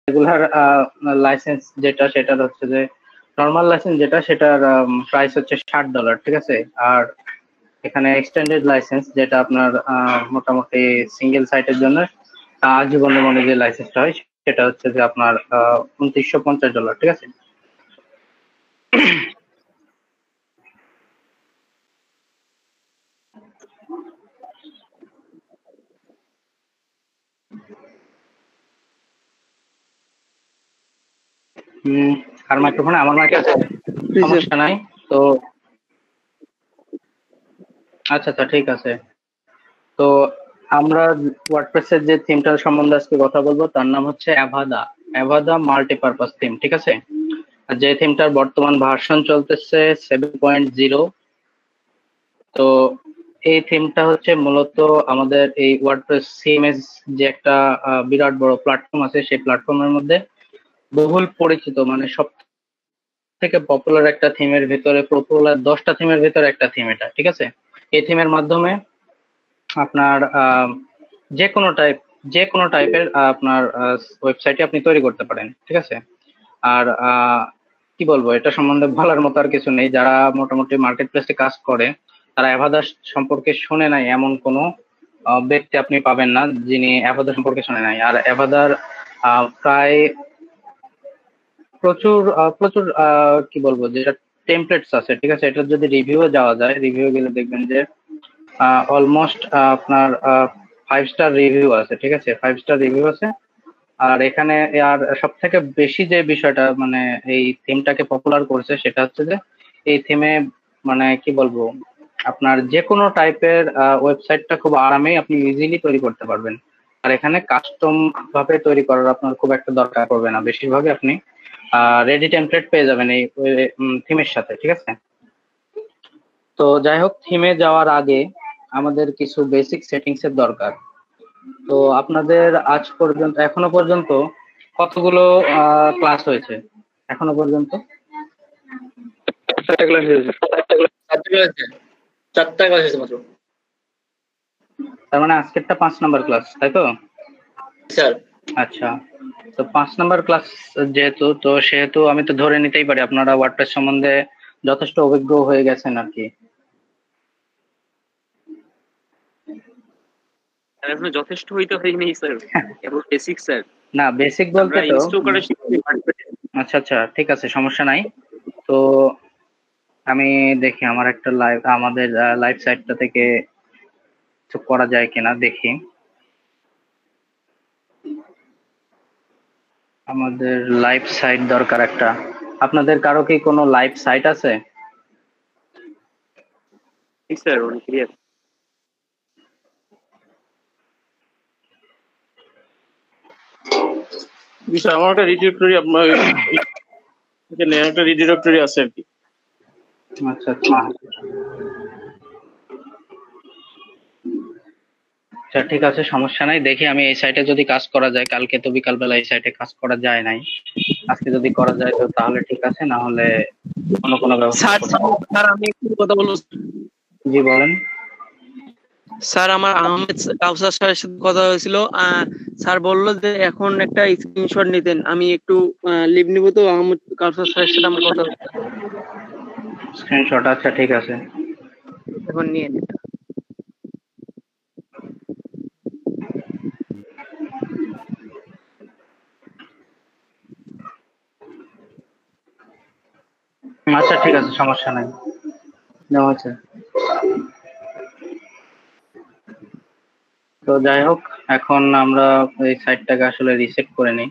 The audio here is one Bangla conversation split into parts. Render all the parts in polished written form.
রেগুলার লাইসেন্স যেটা সেটার হচ্ছে যে নর্মাল লাইসেন্স যেটা সেটার প্রাইস হচ্ছে $60, ঠিক আছে। আর এখানে এক্সটেন্ডেড লাইসেন্স যেটা আপনার মোটামুটি সিঙ্গেল সাইটের জন্য আজীবনের মনে যে লাইসেন্সটা হয় সেটা হচ্ছে যে আপনার $2950, ঠিক আছে। আর মাইক্রোফোনে আমার মাইক আছে, সমস্যা নাই তো। আচ্ছা আচ্ছা, ঠিক আছে। তো আমরা ওয়ার্ডপ্রেসের যে থিমটার সম্বন্ধে আজকে কথা বলবো তার নাম হচ্ছে অ্যাভাদা মাল্টিপারপাস থিম, ঠিক আছে। আর যে থিমটার বর্তমান ভার্সন চলতেছে 7.0। তো এই থিমটা হচ্ছে মূলত আমাদের এই ওয়ার্ডপ্রেস সিএমএস যে একটা বিরাট বড় প্ল্যাটফর্ম আছে, সেই প্ল্যাটফর্মের মধ্যে বহুল পরিচিত, মানে সব থেকে পপুলার একটা থিমের ভিতরে, পপুলার 10টা থিমের ভিতরে একটা থিম এটা, ঠিক আছে। এই থিমের মাধ্যমে আপনার যে কোনো টাইপের আপনার ওয়েবসাইটে আপনি তৈরি করতে পারেন, ঠিক আছে। আর কি বলবো, এটা সম্বন্ধে বলার মতো আর কিছু নেই। যারা মোটামুটি মার্কেট প্লেসে কাজ করে তারা অ্যাভাদা সম্পর্কে শুনে নাই এমন কোনো ব্যক্তি আপনি পাবেন না যিনি অ্যাভাদা সম্পর্কে শুনে নাই। আর অ্যাভাদার প্রায় প্রচুর প্রচুর কি বলবো, যেটা টেমপ্লেটস আছে, ঠিক আছে। এটার যদি রিভিউ যাওয়া যায়, রিভিউ গেলে দেখবেন যে অলমোস্ট আপনার 5 স্টার রিভিউ আছে, ঠিক আছে। 5 স্টার রিভিউ আছে। আর এখানে আর সব থেকে বেশি যে বিষয়টা মানে এই থিমটাকে পপুলার করছে সেটা হচ্ছে যে এই থিমে মানে কি বলবো, আপনার যে কোনো টাইপের ওয়েবসাইটটা খুব আরামেই আপনি ইজিলি তৈরি করতে পারবেন। আর এখানে কাস্টম ভাবে তৈরি করার আপনার খুব একটা দরকার পড়বে না, বেশিরভাগই আপনি রেডি টেমপ্লেট পেয়ে যাবেন এই থিমের সাথে, ঠিক আছে। তো যাই হোক, থিমে যাওয়ার আগে আমাদের কিছু বেসিক সেটিংস এর দরকার। তো আপনাদের আজ পর্যন্ত এখনো পর্যন্ত কতগুলো ক্লাস হয়েছে এখনো পর্যন্ত? 4টা ক্লাস হয়েছে। 4টা ক্লাস হয়েছে মাত্র। তার মানে আজকেরটা 5 নাম্বার ক্লাস, তাই তো? স্যার আচ্ছা, তো 5 নাম্বার ক্লাস যেহেতু, তো সেহেতু আমি তো ধরে নিতেই পারি আপনারা ওয়ার্ডপ্রেস সম্বন্ধে যথেষ্ট অভিজ্ঞ হয়ে গেছেন আর কি। এখনো যথেষ্ট হইতে হয়নি স্যার, কেবল বেসিক স্যার। না, বেসিক বলতে তো ইনস্টল করা শিখছি। আচ্ছা আচ্ছা, ঠিক আছে, সমস্যা নাই। তো আমি দেখি আমার একটা আমাদের লাইভ সাইটটা থেকে কিছু করা যায় কিনা দেখি। আমাদের লাইভ সাইট দরকার একটা। আপনাদের কারো কি কোনো লাইভ সাইট আছে? স্যার অনেক ক্লিয়ার। আমার একটা রিডিরেক্টরি আপনার এখানে একটা রিডিরেক্টরি আছে আর কি। আচ্ছা আচ্ছা, আচ্ছা ঠিক আছে, সমস্যা নাই। দেখি আমি এই সাইটে যদি কাজ করা যায়। কালকে তো বিকালবেলা এই সাইটে কাজ করা যায় নাই, আজকে যদি করা যায় তো তাহলে ঠিক আছে, না হলে অন্য কোনো ব্যবস্থা করব। স্যার আমি একটু কথা বলবো। জি বলেন। স্যার আমার আহমেদ কাউসার স্যারের সাথে কথা হয়েছিল। স্যার বললো যে এখন একটা স্ক্রিনশট নিতেন, আমি একটু লিভ নিব। তো আহমেদ কাউসার স্যারের সাথে আমার কথা হচ্ছে। স্ক্রিনশট, আচ্ছা ঠিক আছে, এখন নিয়ে নিন। আচ্ছা ঠিক আছে, সমস্যা নাই, নেওয়া আছে। তো যাই হোক, এখন আমরা এই সাইটটাকে আসলে রিসেট করে নিই।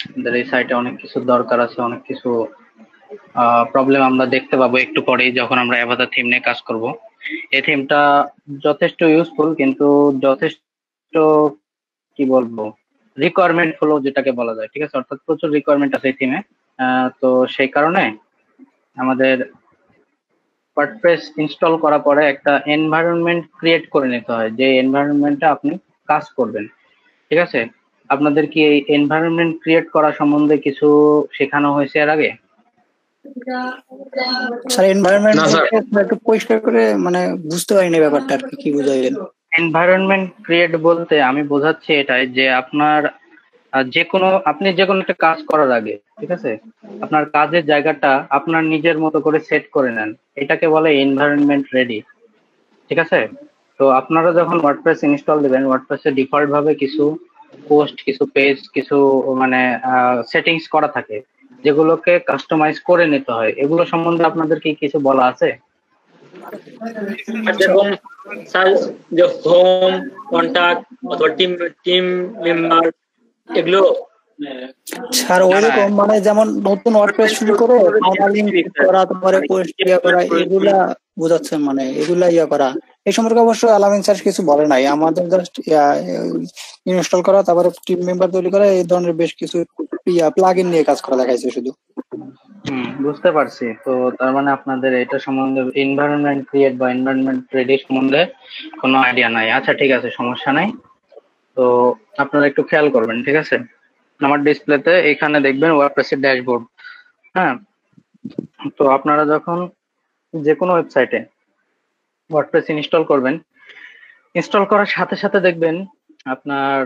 আমাদের এই সাইটে অনেক কিছু দরকার আছে, অনেক কিছু প্রবলেম আমরা দেখতে পাবো একটু পরেই যখন আমরা অ্যাভাটার থিম নিয়ে কাজ করব। এই থিমটা যথেষ্ট ইউজফুল, কিন্তু যথেষ্ট কি বলবো রিকোয়ারমেন্ট ফুল যেটাকে বলা যায়, ঠিক আছে। অর্থাৎ প্রচুর রিকোয়ারমেন্ট আছে এই থিমে। তো সেই কারণে আমাদের ওয়ার্ডপ্রেস ইনস্টল করার পরে একটা এনভায়রনমেন্ট ক্রিয়েট করে নিতে হয়, যে এনভায়রনমেন্টটা আপনি কাজ করবেন, ঠিক আছে। আপনাদের কি এই এনভায়রনমেন্ট ক্রিয়েট করা সম্বন্ধে কিছু শেখানো হয়েছে এর আগে? স্যার এনভায়রনমেন্ট একটু পরিষ্কার করে মানে বুঝতে পারিনি ব্যাপারটা আর কি বোঝাইলেন? এনভায়রনমেন্ট ক্রিয়েট বলতে আমি বোঝাচ্ছি এটাই যে আপনার আপনি যে কোনো একটা কাজ করার আগে, ঠিক আছে, আপনার কাজের জায়গাটা আপনার নিজের মতো করে সেট করে নেন, এটাকে বলে এনভায়রনমেন্ট রেডি। ঠিক আছে, তো আপনারা যখন ওয়ার্ডপ্রেস ইনস্টল দিবেন, ওয়ার্ডপ্রেসে ডিফল্ট ভাবে কিছু পোস্ট, কিছু পেজ, কিছু মানে সেটিংস করা থাকে, যেগুলোকে কাস্টমাইজ করে নিতে হয়। এগুলো সম্বন্ধে আপনাদের কি কিছু বলা আছে? যেরকম সার্চ, যে হোম, কন্টাক্ট অথবা টিম মেম্বার, এগুলো স্যার ওইরকম মানে যেমন নতুন ওয়ার্ডপ্রেস শুরু করে লিংক করা, তারপরে পোস্ট করা, এগুলা বোঝাচ্ছেন, মানে এগুলা করা। এই সম্পর্কে অবশ্য আলামিন স্যার কিছু বলে নাই, আমাদের জাস্ট ইনস্টল করা, তারপরে টিম মেম্বার তৈরি করা, এই ধরনের বেশ কিছু প্লাগইন নিয়ে কাজ করা দেখাইছে শুধু। বুঝতে পারছি। তো তার মানে আপনাদের এটা সম্বন্ধে, এনভায়রনমেন্ট ক্রিয়েট বা এনভায়রনমেন্ট রেডি সম্বন্ধে কোনো আইডিয়া নাই। আচ্ছা ঠিক আছে, সমস্যা নাই। তো আপনারা একটু খেয়াল করবেন, ঠিক আছে। আমার ডিসপ্লেতে এখানে দেখবেন ওয়ার্ডপ্রেসের ড্যাশবোর্ড। হ্যাঁ, তো আপনারা যখন যে কোনো ওয়েবসাইটে ওয়ার্ডপ্রেস ইনস্টল করবেন, ইনস্টল করার সাথে সাথে দেখবেন আপনার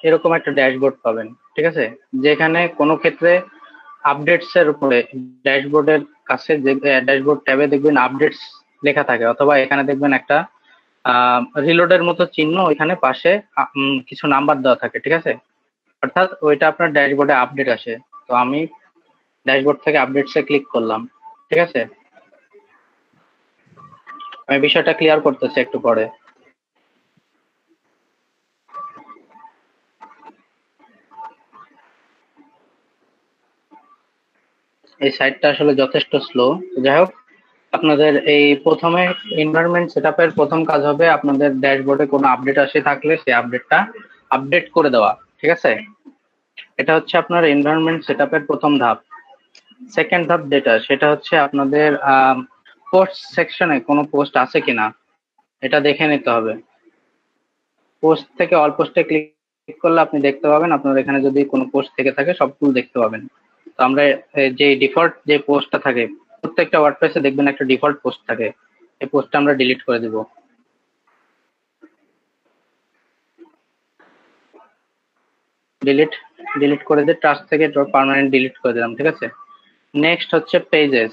এরকম একটা ড্যাশবোর্ড পাবেন, ঠিক আছে, যেখানে কোনো ক্ষেত্রে আপডেটস এর উপরে ড্যাশবোর্ডের কাছে যে ড্যাশবোর্ড ট্যাবে দেখবেন আপডেটস লেখা থাকে, অথবা এখানে দেখবেন একটা রিলোডের মতো চিহ্ন, ওইখানে পাশে কিছু নাম্বার দেওয়া থাকে, ঠিক আছে, অর্থাৎ ওইটা আপনার ড্যাশবোর্ডে আপডেট আসে। তো আমি ড্যাশবোর্ড থেকে আপডেটস এ ক্লিক করলাম, ঠিক আছে। আমি বিষয়টা ক্লিয়ার করতেছি একটু পরে। এই সাইটটা আসলে যথেষ্ট স্লো। যাই হোক, আপনাদের এই প্রথমে এনভায়রনমেন্ট সেটআপের প্রথম কাজ হবে আপনাদের ড্যাশবোর্ডে কোনো আপডেট আসে থাকলে সেই আপডেটটা আপডেট করে দেওয়া, ঠিক আছে। এটা হচ্ছে আপনার এনভায়রনমেন্ট সেটআপের প্রথম ধাপ। সেকেন্ড ধাপ যেটা, সেটা হচ্ছে আপনাদের পোস্ট সেকশনে কোনো পোস্ট আছে কিনা এটা দেখে নিতে হবে। পোস্ট থেকে অল পোস্টে ক্লিক করলে আপনি দেখতে পাবেন, আপনার এখানে যদি কোনো পোস্ট থেকে থাকে সবগুলো দেখতে পাবেন। তো আমরা যে ডিফল্ট যে পোস্টটা থাকে, প্রত্যেকটা ওয়ার্ডপ্রেসে দেখবেন একটা ডিফল্ট পোস্ট থাকে, এই পোস্টটা আমরা ডিলিট করে দিব। ডিলিট করে দিয়ে ট্রাস্ট থেকে পার্মানেন্ট ডিলিট করে দিলাম, ঠিক আছে। নেক্সট হচ্ছে পেজেস।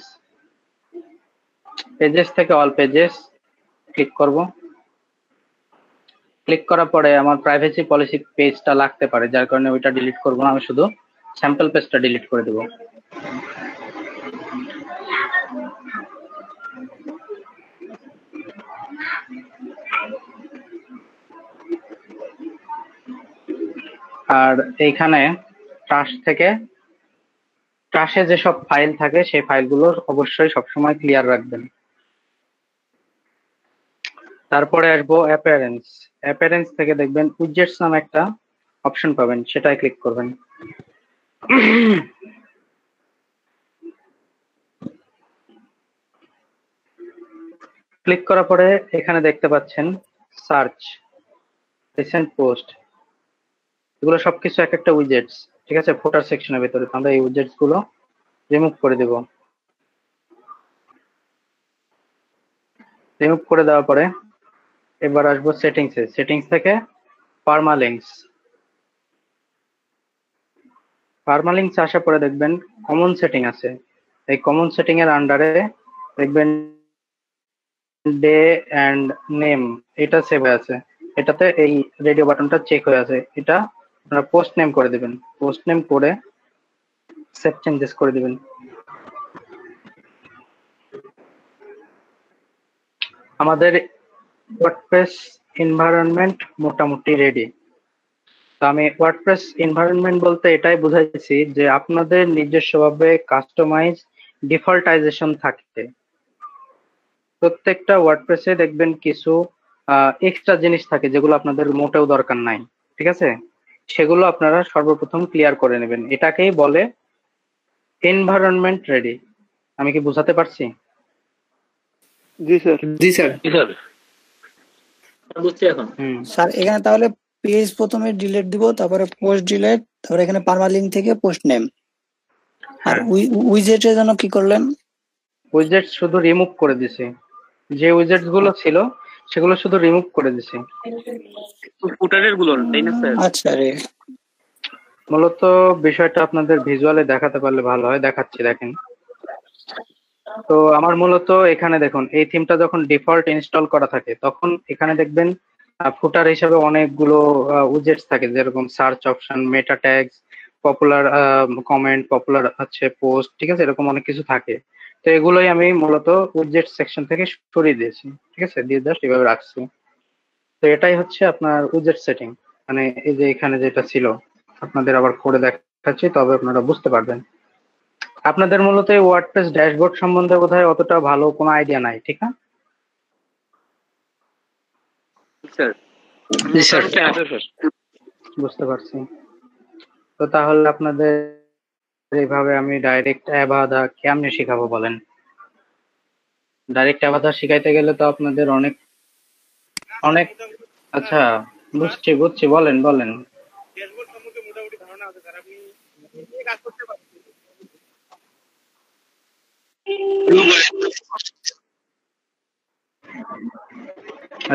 পেজেস থেকে অল পেজেস ক্লিক করব। ক্লিক করার পরে আমার প্রাইভেসি পলিসি পেজটা লাগতে পারে, যার কারণে ওইটা ডিলিট করব না, আমি শুধু স্যাম্পল পেজটা ডিলিট করে দেব। আর এইখানে ট্রাশে যেসব ফাইল থাকে সেই ফাইলগুলো অবশ্যই সবসময় ক্লিয়ার রাখবেন। তারপরে আসবো অ্যাপিয়ারেন্স। অ্যাপিয়ারেন্স থেকে দেখবেন উইজেটস নামে একটা অপশন পাবেন, সেটাই ক্লিক করবেন। ক্লিক করার পরে এখানে দেখতে পাচ্ছেন সার্চ, রিসেন্ট পোস্ট, এগুলো সবকিছু এক একটা উইজেটস, ঠিক আছে। ফুটার সেকশনের ভিতরে আমরা এই উইজেটস গুলো রিমুভ করে দেব। রিমুভ করে দেওয়ার পরে এবার আসবো সেটিংসে। সেটিংস থেকে পার্মালিঙ্কস। পার্মালিঙ্কস আসার পরে দেখবেন কমন সেটিং আছে, এই কমন সেটিং এর আন্ডারে দেখবেন ডে এন্ড নেম, এটা সেভ হয়ে আছে, এটাতে এই রেডিও বাটনটা চেক হয়ে আছে, এটা আপনারা পোস্ট নেম করে দিবেন। পোস্ট নেম করে সেভ চেঞ্জেস করে দিবেন। আমাদের ওয়ার্ডপ্রেস এনভায়রনমেন্ট মোটামুটি রেডি। তো আমি ওয়ার্ডপ্রেস এনভায়রনমেন্ট বলতে এটাই বুঝাইছি যে আপনাদের নিজস্বভাবে কাস্টমাইজ ডিফল্টাইজেশন থাকে। প্রত্যেকটা ওয়ার্ডপ্রেসে দেখবেন কিছু এক্সট্রা জিনিস থাকে যেগুলো আপনাদের মোটেও দরকার নাই, ঠিক আছে, সেগুলো আপনারা সর্বপ্রথম ক্লিয়ার করে নেবেন। এটাকেই বলে এনভায়রনমেন্ট রেডি। আমি কি বুঝাতে পারছি? জি স্যার। জি স্যার। বুঝছি এখন। স্যার এখানে তাহলে পেজ প্রথমে ডিলিট দিব, তারপরে পোস্ট ডিলিট, তারপরে এখানে পার্মালিঙ্ক থেকে পোস্ট নেম। আর উইজেটের জন্য কি করলেন? উইজেট শুধু রিমুভ করে দিছি, যে উইজেটস গুলো ছিল সেগুলো শুধু রিমুভ করে দিছি। ফুটারের গুলো তাই না স্যার? আচ্ছা রে। মূলত বিষয়টা আপনাদের ভিজুয়ালে দেখাতে পারলে ভালো হয়। দেখাচ্ছি, দেখেন। তো আমার মূলত এখানে দেখুন, এই থিমটা যখন ডিফল্ট ইনস্টল করা থাকে তখন এখানে দেখবেন ফুটার হিসেবে অনেকগুলো উইজেটস থাকে, যেরকম সার্চ অপশন, মেটা ট্যাগস, পপুলার কমেন্ট, পপুলার হচ্ছে পোস্ট, ঠিক আছে, এরকম অনেক কিছু থাকে। তো এগুলোই আমি মূলত উইজেট সেকশন থেকে সরিয়ে দিয়েছি, ঠিক আছে, দিয়ে জাস্ট এভাবে রাখছি। তো এটাই হচ্ছে আপনার উইজেট সেটিং, মানে এই যে এখানে যেটা ছিল, আপনাদের আবার করে দেখাচ্ছি তবে আপনারা বুঝতে পারবেন। আপনাদের মূলত এই ওয়ার্ডপ্রেস ড্যাশবোর্ড সম্বন্ধে বোধহয় অতটা ভালো কোনো আইডিয়া নাই, ঠিক না? স্যার জি স্যার, মোটামুটি আছে স্যার। বুঝতে পারছি। তো তাহলে আপনাদের এইভাবে আমি ডাইরেক্ট অ্যাভাদা কেমনে শিখাবো বলেন? ডাইরেক্ট অ্যাভাদা শিখাইতে গেলে তো আপনাদের অনেক অনেক আচ্ছা, বুঝছি বুঝছি, বলেন বলেন।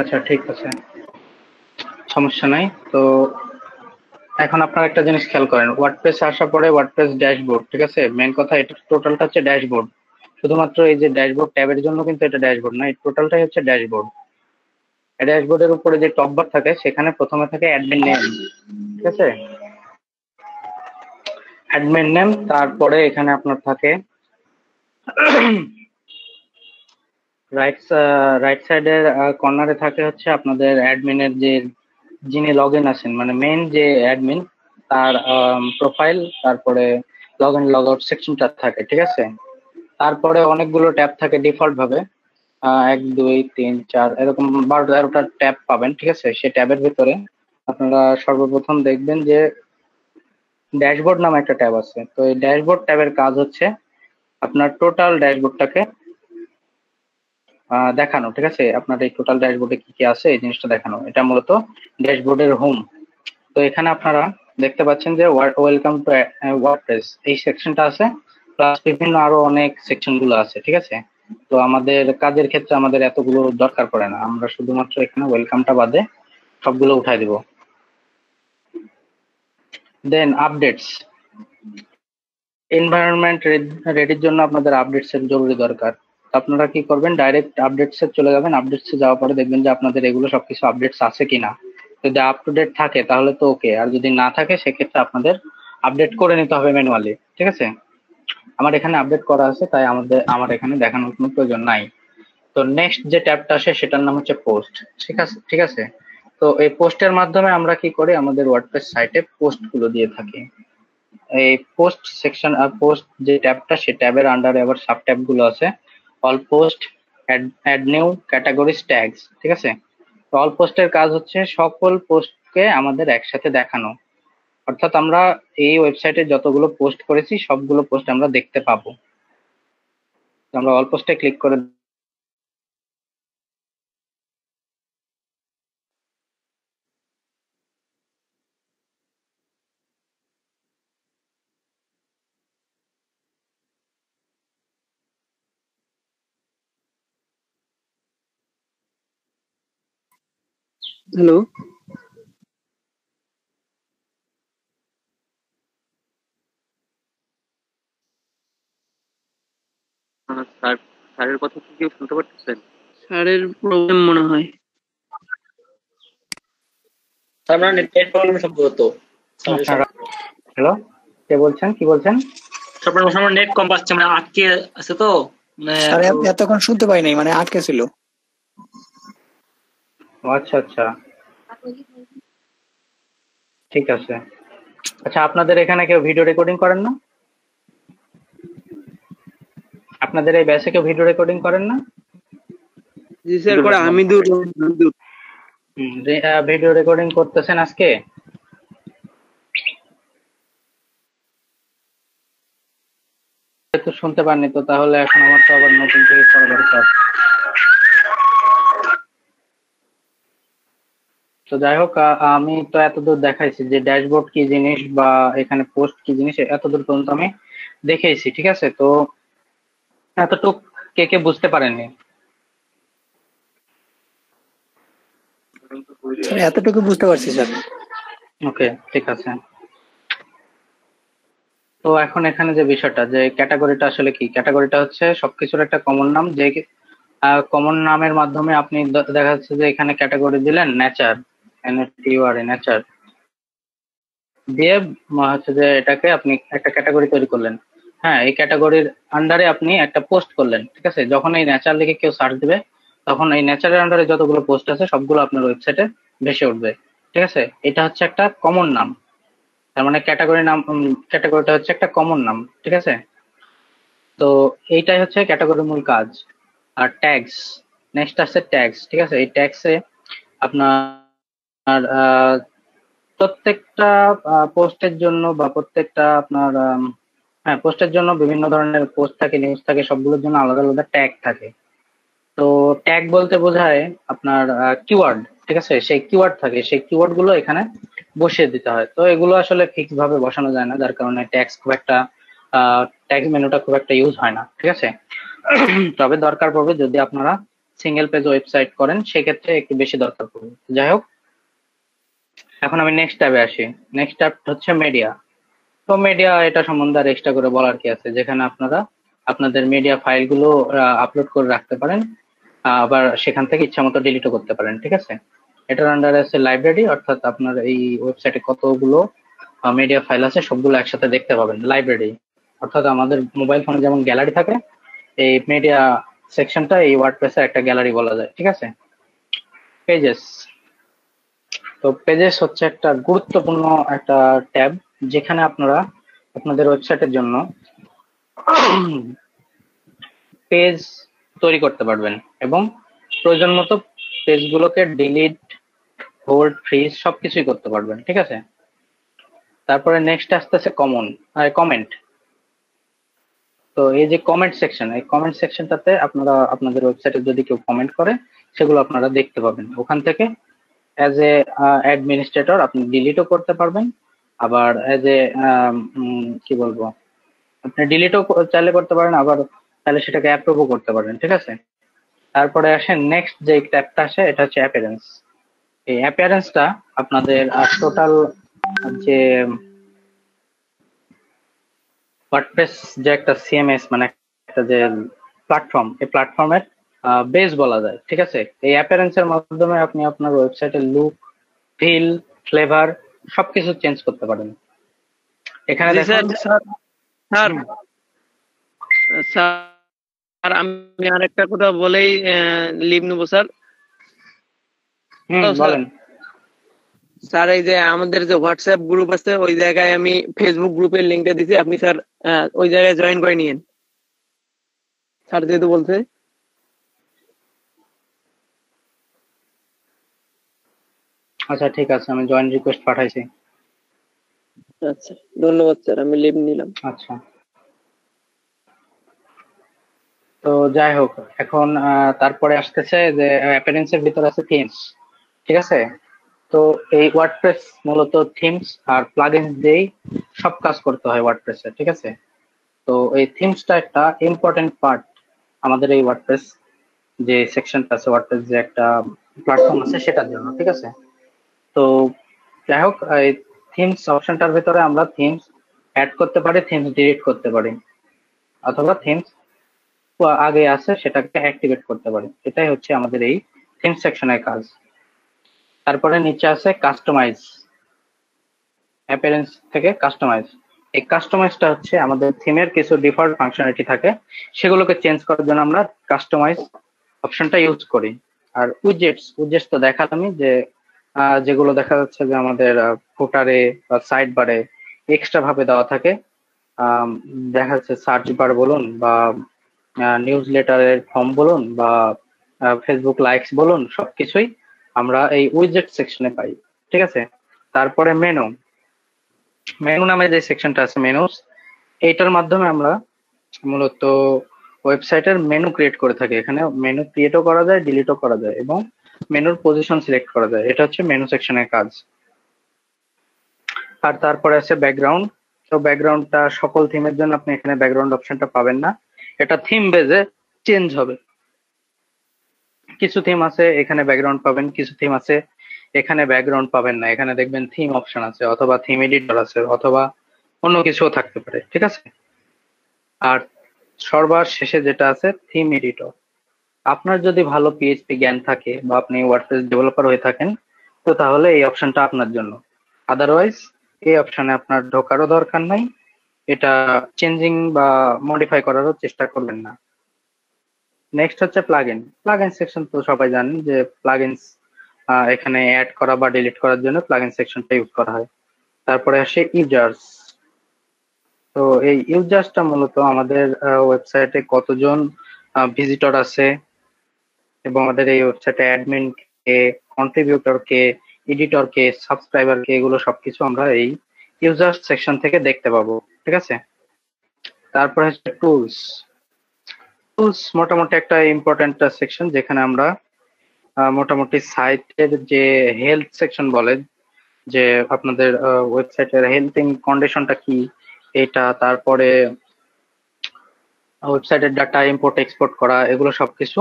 আচ্ছা ঠিক আছে, সমস্যা নাই। তো এখন আপনারা একটা জিনিস খেয়াল করেন, ওয়ার্ডপ্রেস আসার পরে ওয়ার্ডপ্রেস ড্যাশবোর্ড, ঠিক আছে, মেন কথা এটা টোটালটা হচ্ছে ড্যাশবোর্ড। শুধুমাত্র এই যে ড্যাশবোর্ড ট্যাবের জন্য কিন্তু এটা ড্যাশবোর্ড না, এই টোটালটাই হচ্ছে ড্যাশবোর্ড। ড্যাশবোর্ডের উপরে যে টপ বার থাকে সেখানে প্রথমে থাকে অ্যাডমিন নেম, ঠিক আছে, অ্যাডমিন নেম। তারপরে এখানে আপনার থাকে রাইট সাইডের কর্নারে থাকে হচ্ছে আপনাদের অ্যাডমিনের যে যিনি লগ ইন আছেন, মানে মেইন যে অ্যাডমিন তার প্রোফাইল, তারপরে লগ ইন লগ আউট সেকশনটা থাকে, ঠিক আছে। তারপরে অনেকগুলো ট্যাব থাকে ডিফল্ট ভাবে, 1 2 3 4 এরকম 12-13টা ট্যাব পাবেন, ঠিক আছে। সেই ট্যাবের ভিতরে আপনারা সর্বপ্রথম দেখবেন যে ড্যাশবোর্ড নামে একটা ট্যাব আছে। তো এই ড্যাশবোর্ড ট্যাবের কাজ হচ্ছে আপনার টোটাল ড্যাশবোর্ডটাকে দেখানো, ঠিক আছে। আপনার এই টোটাল ড্যাশবোর্ডে কি কি আছে এই জিনিসটা দেখানো, এটা মূলত ড্যাশবোর্ডের হোম। তো এখানে আপনারা দেখতে পাচ্ছেন যে ওয়েলকাম টু ওয়ার্ডপ্রেস এই সেকশনটা আছে, প্লাস বিভিন্ন আরো অনেক সেকশন গুলো আছে, ঠিক আছে। তো আমাদের কাজের ক্ষেত্রে আমাদের এতগুলো দরকার পড়ে না, আমরা শুধুমাত্র এখানে ওয়েলকামটা বাদে সবগুলো উঠাই দিব। দেন আপডেটস, এনভায়রনমেন্ট রেডির জন্য আপনাদের আপডেটস এর জরুরি দরকার। তো আপনারা কি করবেন, ডাইরেক্ট আপডেটস এ চলে যাবেন। আপডেটস এ যাওয়ার পরে দেখবেন যে আপনাদের এগুলো সবকিছু আপডেটস আছে কিনা। যদি আপ টু ডেট থাকে তাহলে তো ওকে, আর যদি না থাকে সেক্ষেত্রে আপনাদের আপডেট করে নিতে হবে ম্যানুয়ালি, ঠিক আছে। আমার এখানে আপডেট করা আছে তাই আমার এখানে দেখানোর কোনো প্রয়োজন নাই। তো নেক্সট যে ট্যাবটা আসে সেটার নাম হচ্ছে পোস্ট, ঠিক আছে ঠিক আছে। তো এই পোস্টের মাধ্যমে আমরা কি করি, আমাদের ওয়ার্ডপ্রেস সাইটে পোস্ট গুলো দিয়ে থাকি। এই পোস্ট সেকশন আর পোস্ট যে ট্যাবটা, সেই ট্যাবের আন্ডারে আবার সাব ট্যাব গুলো আছে, all post, add new, categories, tags, ঠিক আছে। তো অল পোস্টের কাজ হচ্ছে সকল পোস্টকে আমাদের একসাথে দেখানো, অর্থাৎ আমরা এই ওয়েবসাইটে যতগুলো পোস্ট করেছি সবগুলো পোস্ট আমরা দেখতে পাবো। তো আমরা অল পোস্টে ক্লিক করে হ্যালো স্যার, স্যারের কথা কি কেউ শুনতে পারতেছেন? স্যারের প্রবলেম মনে হয়। তার মানে নেট প্রবলেম সম্ভবত। হ্যালো, কে বলছেন, কি বলছেন? সবার নেট কম পাচ্ছে, মানে আটকে আছে তো, মানে স্যার এতক্ষণ শুনতে পাই নাই, মানে আটকে ছিল। আচ্ছা আচ্ছা, ঠিক আছে। আচ্ছা, আপনাদের এখানে কেউ ভিডিও রেকর্ডিং করেন না? আপনাদের এই ব্যাচে কেউ ভিডিও রেকর্ডিং করেন না? জি স্যার করে, হামিদুর। ভিডিও রেকর্ডিং করতেছেন আজকে? তো শুনতে পাননি তো, তাহলে এখন আমার তো আবার নতুন থেকে করা দরকার। তো যাই হোক, আমি তো এতদূর দেখাইছি যে ড্যাশবোর্ড কি জিনিস বা এখানে পোস্ট কি জিনিস, এতদূর পর্যন্ত আমি দেখাইছি, ঠিক আছে। তো এতটুক কে কে বুঝতে পারেননি? স্যার এতটুকু বুঝতে পারছি স্যার। ওকে, ঠিক আছে। তো এখন এখানে যে বিষয়টা, যে ক্যাটাগরিটা আসলে কি, ক্যাটাগরিটা হচ্ছে সবকিছুর একটা কমন নাম, যে কমন নামের মাধ্যমে আপনি দেখা যাচ্ছে যে এখানে ক্যাটাগরি দিলেন নেচার, নেচার দিয়ে হচ্ছে যে এটাকে আপনি একটা ক্যাটাগরি তৈরি করলেন। হ্যাঁ, এই ক্যাটাগরির আন্ডারে আপনি একটা পোস্ট করলেন, ঠিক আছে। যখন এই নেচার লিখে কেউ সার্চ দিবে, তখন এই নেচারের আন্ডারে যতগুলো পোস্ট আছে সবগুলো আপনার ওয়েবসাইটে ভেসে উঠবে, ঠিক আছে। এটা হচ্ছে একটা কমন নাম, তার মানে ক্যাটাগরি নাম, ক্যাটাগরিটা হচ্ছে একটা কমন নাম, ঠিক আছে। তো এইটাই হচ্ছে ক্যাটাগরির মূল কাজ। আর ট্যাগস, নেক্সট আছে ট্যাগস, ঠিক আছে। এই ট্যাগসে আপনার প্রত্যেকটা পোস্টের জন্য বা প্রত্যেকটা আপনার হ্যাঁ, পোস্টের জন্য বিভিন্ন ধরনের পোস্ট থাকে, নিউজ থাকে, সবগুলোর জন্য আলাদা আলাদা ট্যাগ থাকে। তো ট্যাগ বলতে বোঝায় আপনার কিওয়ার্ড, ঠিক আছে। সেই কিওয়ার্ড থাকে, সেই কিওয়ার্ড গুলো এখানে বসিয়ে দিতে হয়। তো এগুলো আসলে ফিক্স ভাবে বসানো যায় না, যার কারণে ট্যাক্স খুব একটা ট্যাগ মেনুটা খুব একটা ইউজ হয় না, ঠিক আছে। তবে দরকার পড়বে যদি আপনারা সিঙ্গেল পেজ ওয়েবসাইট করেন, সেক্ষেত্রে একটু বেশি দরকার পড়বে। যাই হোক, এখন আমি নেক্সট ট্যাবে আসি। নেক্সট ট্যাব হচ্ছে মিডিয়া। তো মিডিয়া, এটা সম্বন্ধে আর এক্সট্রা করে বলার কি আছে, যেখানে আপনারা আপনাদের মিডিয়া ফাইলগুলো আপলোড করে রাখতে পারেন, আবার সেখান থেকে ইচ্ছা মতো ডিলিটও করতে পারেন, ঠিক আছে। এটার আন্ডারে আছে লাইব্রেরি, অর্থাৎ আপনার এই ওয়েবসাইটে কতগুলো মিডিয়া ফাইল আছে সবগুলো একসাথে দেখতে পাবেন। লাইব্রেরি অর্থাৎ আমাদের মোবাইল ফোনে যেমন গ্যালারি থাকে, এই মিডিয়া সেকশনটা এই ওয়ার্ডপ্রেসের একটা গ্যালারি বলা যায়, ঠিক আছে। পেজেস, তো পেজেস হচ্ছে একটা গুরুত্বপূর্ণ একটা ট্যাব, যেখানে আপনারা আপনাদের ওয়েবসাইটের জন্য পেজ তৈরি করতে পারবেন এবং প্রয়োজন মতো পেজগুলোকে ডিলিট, হোল্ড, ফ্রিজ সবকিছুই করতে পারবেন, ঠিক আছে। তারপরে নেক্সট আসতেছে কমেন্ট। তো এই যে কমেন্ট সেকশন, এই কমেন্ট সেকশনটাতে আপনারা আপনাদের ওয়েবসাইটে যদি কেউ কমেন্ট করে, সেগুলো আপনারা দেখতে পাবেন ওখান থেকে। অ্যাজ এ অ্যাডমিনিস্ট্রেটর আপনি ডিলিটও করতে পারবেন, আবার অ্যাজ এ কি বলবো, আপনি ডিলিটও চাইলে করতে পারেন, আবার তাহলে সেটাকে অ্যাপ্রুভও করতে পারেন, ঠিক আছে। তারপরে আসেন নেক্সট যে ট্যাবটা আসে, এটা হচ্ছে অ্যাপিয়ারেন্স। এই অ্যাপিয়ারেন্সটা আপনাদের টোটাল যে ওয়ার্ডপ্রেস যে একটা সিএমএস, মানে একটা যে প্ল্যাটফর্ম, এই প্ল্যাটফর্মের বেস বলা যায়, ঠিক আছে। এই অ্যাপিয়ারেন্সের মাধ্যমে আপনি আপনার ওয়েবসাইটের লুক, ফিল, ফ্লেভার সবকিছু চেঞ্জ করতে পারেন। এখানে দেখুন স্যার স্যার আমি আরেকটা কথা বলেই লিভ নেবো স্যার। বলেন। স্যার এই যে আমাদের যে হোয়াটসঅ্যাপ গ্রুপ আছে, ওই জায়গায় আমি ফেসবুক গ্রুপের লিঙ্কটা দিছি, আপনি স্যার ওই জায়গায় জয়েন করে নিয়েন স্যার, যেহেতু বলছে। আচ্ছা ঠিক আছে, আমি জয়েন রিকোয়েস্ট পাঠাইছি। আচ্ছা ধন্যবাদ স্যার, আমি লিভ নিলাম। আচ্ছা, তো যাই হোক, এখন তারপরে আসতেছে যে অ্যাপিয়ারেন্সের ভিতর আছে থিমস, ঠিক আছে। তো এই ওয়ার্ডপ্রেস মূলত থিমস আর প্লাগইনস দিয়েই সব কাজ করতে হয় ওয়ার্ডপ্রেসে, ঠিক আছে। তো এই থিমসটা একটা ইম্পর্টেন্ট পার্ট আমাদের এই ওয়ার্ডপ্রেস যে সেকশনটা আছে, ওয়ার্ডপ্রেস যে একটা প্ল্যাটফর্ম আছে সেটার জন্য, ঠিক আছে। তো যাই হোক, এই থিমস অপশনটার ভিতরে আমরা থিমস অ্যাড করতে পারি, থিমস ডিলিট করতে পারি, অথবা থিমস আগে আছে সেটাকে অ্যাক্টিভেট করতে পারি। এটাই হচ্ছে আমাদের এই থিম সেকশনের কাজ। তারপরে নিচে আছে কাস্টমাইজ, অ্যাপিয়ারেন্স থেকে কাস্টমাইজ। এই কাস্টমাইজটা হচ্ছে আমাদের থিমের কিছু ডিফল্ট ফাংশনালিটি থাকে, সেগুলোকে চেঞ্জ করার জন্য আমরা কাস্টমাইজ অপশনটা ইউজ করি। আর উইজেটস তো দেখালামই, যে যেগুলো দেখা যাচ্ছে যে আমাদের ফুটারে বা সাইড বারে এক্সট্রা ভাবে দেওয়া থাকে, দেখা যাচ্ছে সার্চ বার বলুন, বা নিউজ লেটারের ফর্ম বলুন, বা ফেসবুক লাইকস বলুন, সবকিছুই আমরা এই উইজেট সেকশনে পাই, ঠিক আছে। তারপরে মেনু নামে যে সেকশনটা আছে, মেনুস, এইটার মাধ্যমে আমরা মূলত ওয়েবসাইটের মেনু ক্রিয়েট করে থাকি। এখানে মেনু ক্রিয়েটও করা যায়, ডিলিটও করা যায়, এবং মেনুর পজিশন সিলেক্ট করা যায়। এটা হচ্ছে মেনু সেকশনের কাজ। আর তারপরে আছে ব্যাকগ্রাউন্ড। তো ব্যাকগ্রাউন্ডটা সকল থিমের জন্য আপনি এখানে ব্যাকগ্রাউন্ড অপশনটা পাবেন না, এটা থিম বেজে চেঞ্জ হবে। কিছু থিম আছে এখানে ব্যাকগ্রাউন্ড পাবেন, কিছু থিম আছে এখানে ব্যাকগ্রাউন্ড পাবেন না। এখানে দেখবেন থিম অপশন আছে, অথবা থিম এডিটর আছে, অথবা অন্য কিছুও থাকতে পারে, ঠিক আছে। আর সবার শেষে যেটা আছে থিম এডিটর। আপনার যদি ভালো পিএইচপি জ্ঞান থাকে বা আপনি ওয়ার্ডপ্রেস ডেভেলপার হয়ে থাকেন, তো তাহলে এই অপশনটা আপনার জন্য। আদারওয়াইজ এই অপশনে আপনার ঢোকারও দরকার নাই, এটা চেঞ্জিং বা মডিফাই করারও চেষ্টা করবেন না। নেক্সট হচ্ছে প্লাগইন। প্লাগইন সেকশন তো সবাই জানেন যে প্লাগইনস এখানে অ্যাড করা বা ডিলিট করার জন্য প্লাগইন সেকশনটা ইউজ করা হয়। তারপরে আসে ইউজার্স। তো এই ইউজার্সটা মূলত আমাদের ওয়েবসাইটে কতজন ভিজিটর আছে এবং আমাদের এই ওয়েবসাইটে অ্যাডমিন কে, কন্ট্রিবিউটর কে, এডিটর কে, সাবস্ক্রাইবার কে, এগুলো সবকিছু আমরা এই ইউজার্স সেকশন থেকে দেখতে পাবো, ঠিক আছে। তারপর হচ্ছে টুলস। টুলস মোটামুটি একটা ইম্পর্টেন্ট সেকশন, যেখানে আমরা মোটামুটি সাইটের যে হেলথ সেকশন বলে, যে আপনাদের ওয়েবসাইটের হেলথিং কন্ডিশনটা কি এটা, তারপরে ওয়েবসাইটের ডাটা ইম্পোর্ট এক্সপোর্ট করা, এগুলো সবকিছু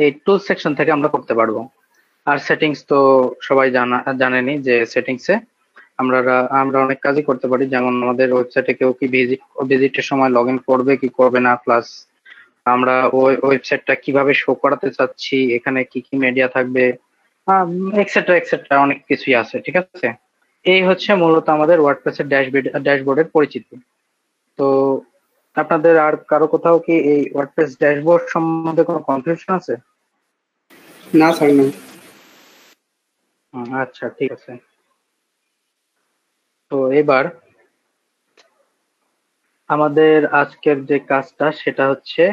এই টুল সেকশন থেকে আমরা করতে পারবো। আর সেটিংস তো সবাই জানেনি যে সেটিংসে আমরা অনেক কাজই করতে পারি, যেমন আমাদের ওয়েবসাইটে কেউ কি ভিজিটের সময় লগ ইন করবে কি করবে না, প্লাস আমরা ওই ওয়েবসাইটটা কিভাবে শো করাতে চাচ্ছি, এখানে কি কি মিডিয়া থাকবে, এক্সেট্রা এক্সেট্রা অনেক কিছুই আছে, ঠিক আছে। এই হচ্ছে মূলত আমাদের ওয়ার্ডপ্রেসের ড্যাশবোর্ডের পরিচিতি। তো আপনাদের আর কারো কোথাও কি এই ওয়ার্ডপ্রেস ড্যাশবোর্ড সম্বন্ধে কোনো কনফিউশন আছে? না স্যার, না। আচ্ছা, ঠিক আছে। তো এবার আমাদের আজকের যে কাজটা সেটা হচ্ছে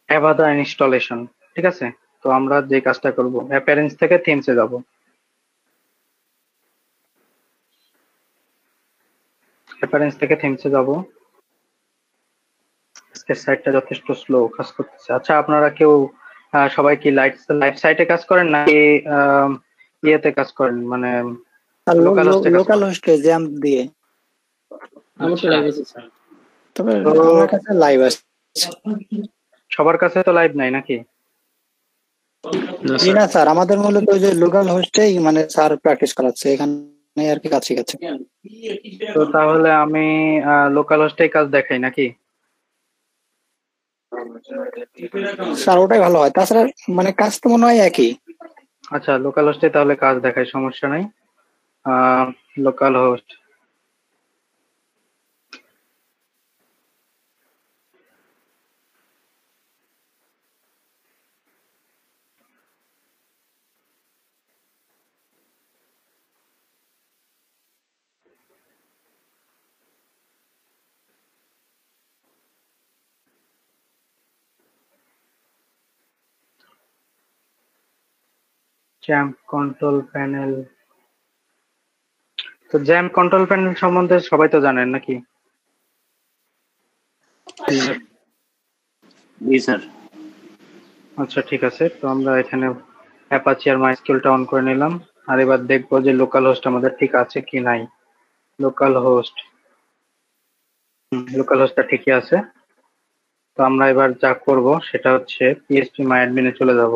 অ্যাভাদা ইনস্টলেশন, ঠিক আছে। তো আমরা যে কাজটা করব, অ্যাপিয়ারেন্স থেকে থিমসে যাব। অ্যাপিয়ারেন্স থেকে থিমসে যাব। আজকের সাইটটা যথেষ্ট স্লো কাজ করতেছে। আচ্ছা, আপনারা কেউ সবাই কি লাইভ সাইটে কাজ করেন নাকি ইয়েতে কাজ করেন, মানে লোকাল হোস্টে জ্যাম দিয়ে? আমার তো লাইভ আছে স্যার, তবে আমার কাছে লাইভ আছে। সবার কাছে তো লাইভ নাই নাকি? জি না স্যার, আমাদের মূলত ওই যে লোকাল হোস্টেই মানে স্যার প্র্যাকটিস করাচ্ছে, এখানে আর কি কাজ শিখাচ্ছে। তো তাহলে আমি লোকাল হোস্টেই কাজ দেখাই নাকি? স্যার ওটাই ভালো হয়, তাছাড়া মানে কাজ তো মনে হয় একই। আচ্ছা, লোকাল হোস্টে তাহলে কাজ দেখাই, সমস্যা নাই। Local host, XAMPP control panel. তো জ্যাম্প কন্ট্রোল প্যানেল সম্বন্ধে সবাই তো জানেন নাকি? জি স্যার। আচ্ছা, ঠিক আছে। তো আমরা এখানে অ্যাপাচি আর মাইস্কুলটা অন করে নিলাম। আর এবার দেখবো যে লোকাল হোস্ট আমাদের ঠিক আছে কি নাই। লোকাল হোস্টটা ঠিকই আছে। তো আমরা এবার যা করব সেটা হচ্ছে পিএইচপি মাই অ্যাডমিনে চলে যাব।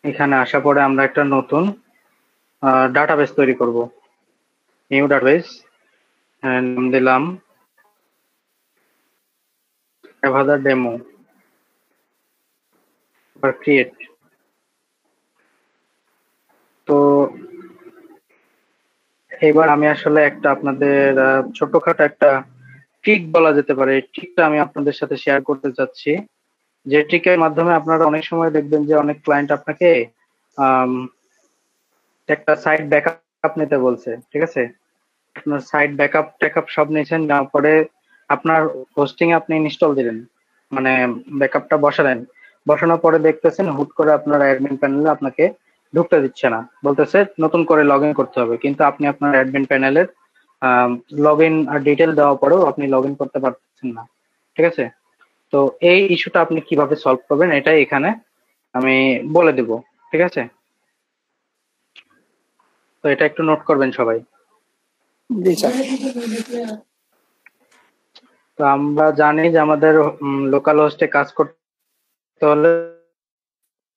এখানে আসা পরে আমরা একটা নতুন ডাটাবেস তৈরি করব। নিউ ডাটাবেস, নাম দিলাম অ্যাভাদা ডেমো, আর ক্রিয়েট। তো এবার আমি আসলে একটা আপনাদের ছোটখাটো একটা ট্রিক বলা যেতে পারে, ট্রিকটা আমি আপনাদের সাথে শেয়ার করতে চাচ্ছি। যে ট্রিকের মাধ্যমে আপনারা অনেক সময় দেখবেন যে অনেক ক্লায়েন্ট আপনাকে একটা সাইট ব্যাকআপ নিতে বলছে, ঠিক আছে। আপনার সাইট ব্যাকআপ সব নিয়েছেন, নেওয়ার পরে আপনার হোস্টিং এ আপনি ইনস্টল দিলেন, মানে ব্যাকআপটা বসালেন। বসানোর পরে দেখতেছেন হুট করে আপনার অ্যাডমিন প্যানেলে আপনাকে ঢুকতে দিচ্ছে না, বলতেছে নতুন করে লগ ইন করতে হবে। কিন্তু আপনি আপনার অ্যাডমিন প্যানেলের লগ ইন আর ডিটেল দেওয়ার পরেও আপনি লগ ইন করতে পারছেন না, ঠিক আছে। তো এই ইস্যুটা আপনি কিভাবে সলভ করবেন এটাই এখানে আমি বলে দেব, ঠিক আছে। তো এটা একটু নোট করবেন সবাই। জি স্যার। তো আমরা জানি যে আমাদের লোকাল হোস্টে কাজ করতে হলে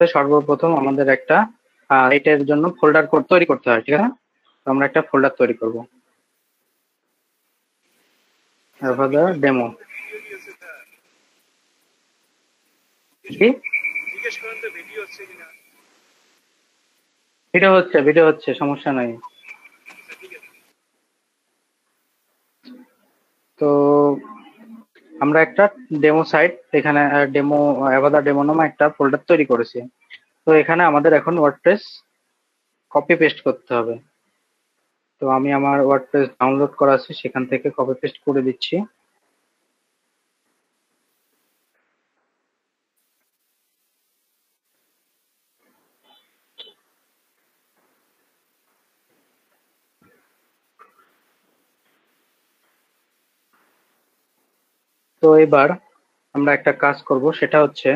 সর্বপ্রথম আমাদের একটা এটার জন্য ফোল্ডার তৈরি করতে হয়, ঠিক আছে। আমরা একটা ফোল্ডার তৈরি করব, অ্যাভাদা ডেমো। কি ভিডিও হচ্ছে, সমস্যা নাই। তো আমরা একটা ডেমো সাইট এখানে ডেমো অ্যাভাদা ডেমো নামে একটা ফোল্ডার তৈরি করেছি। তো এখানে আমাদের এখন ওয়ার্ডপ্রেস কপি পেস্ট করতে হবে। তো আমি আমার ওয়ার্ডপ্রেস ডাউনলোড করা আছে, সেখান থেকে কপি পেস্ট করে দিচ্ছি। তো এবার আমরা একটা কাজ করব, সেটা হচ্ছে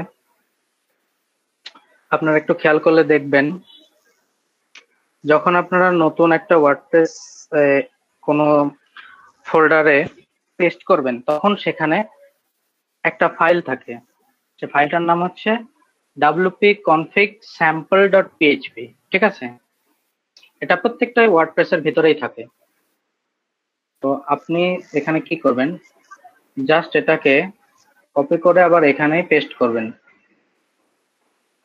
আপনারা একটু খেয়াল করলে দেখবেন, যখন আপনারা নতুন একটা ওয়ার্ডপ্রেস কোনো ফোল্ডারে পেস্ট করবেন, তখন সেখানে একটা ফাইল থাকে। সে ফাইলটার নাম হচ্ছে wp-config-sample.php। ঠিক আছে, এটা প্রত্যেকটা ওয়ার্ডপ্রেসের ভিতরেই থাকে। তো আপনি এখানে কি করবেন, জাস্ট এটাকে কপি করে আবার এখানেই পেস্ট করবেন।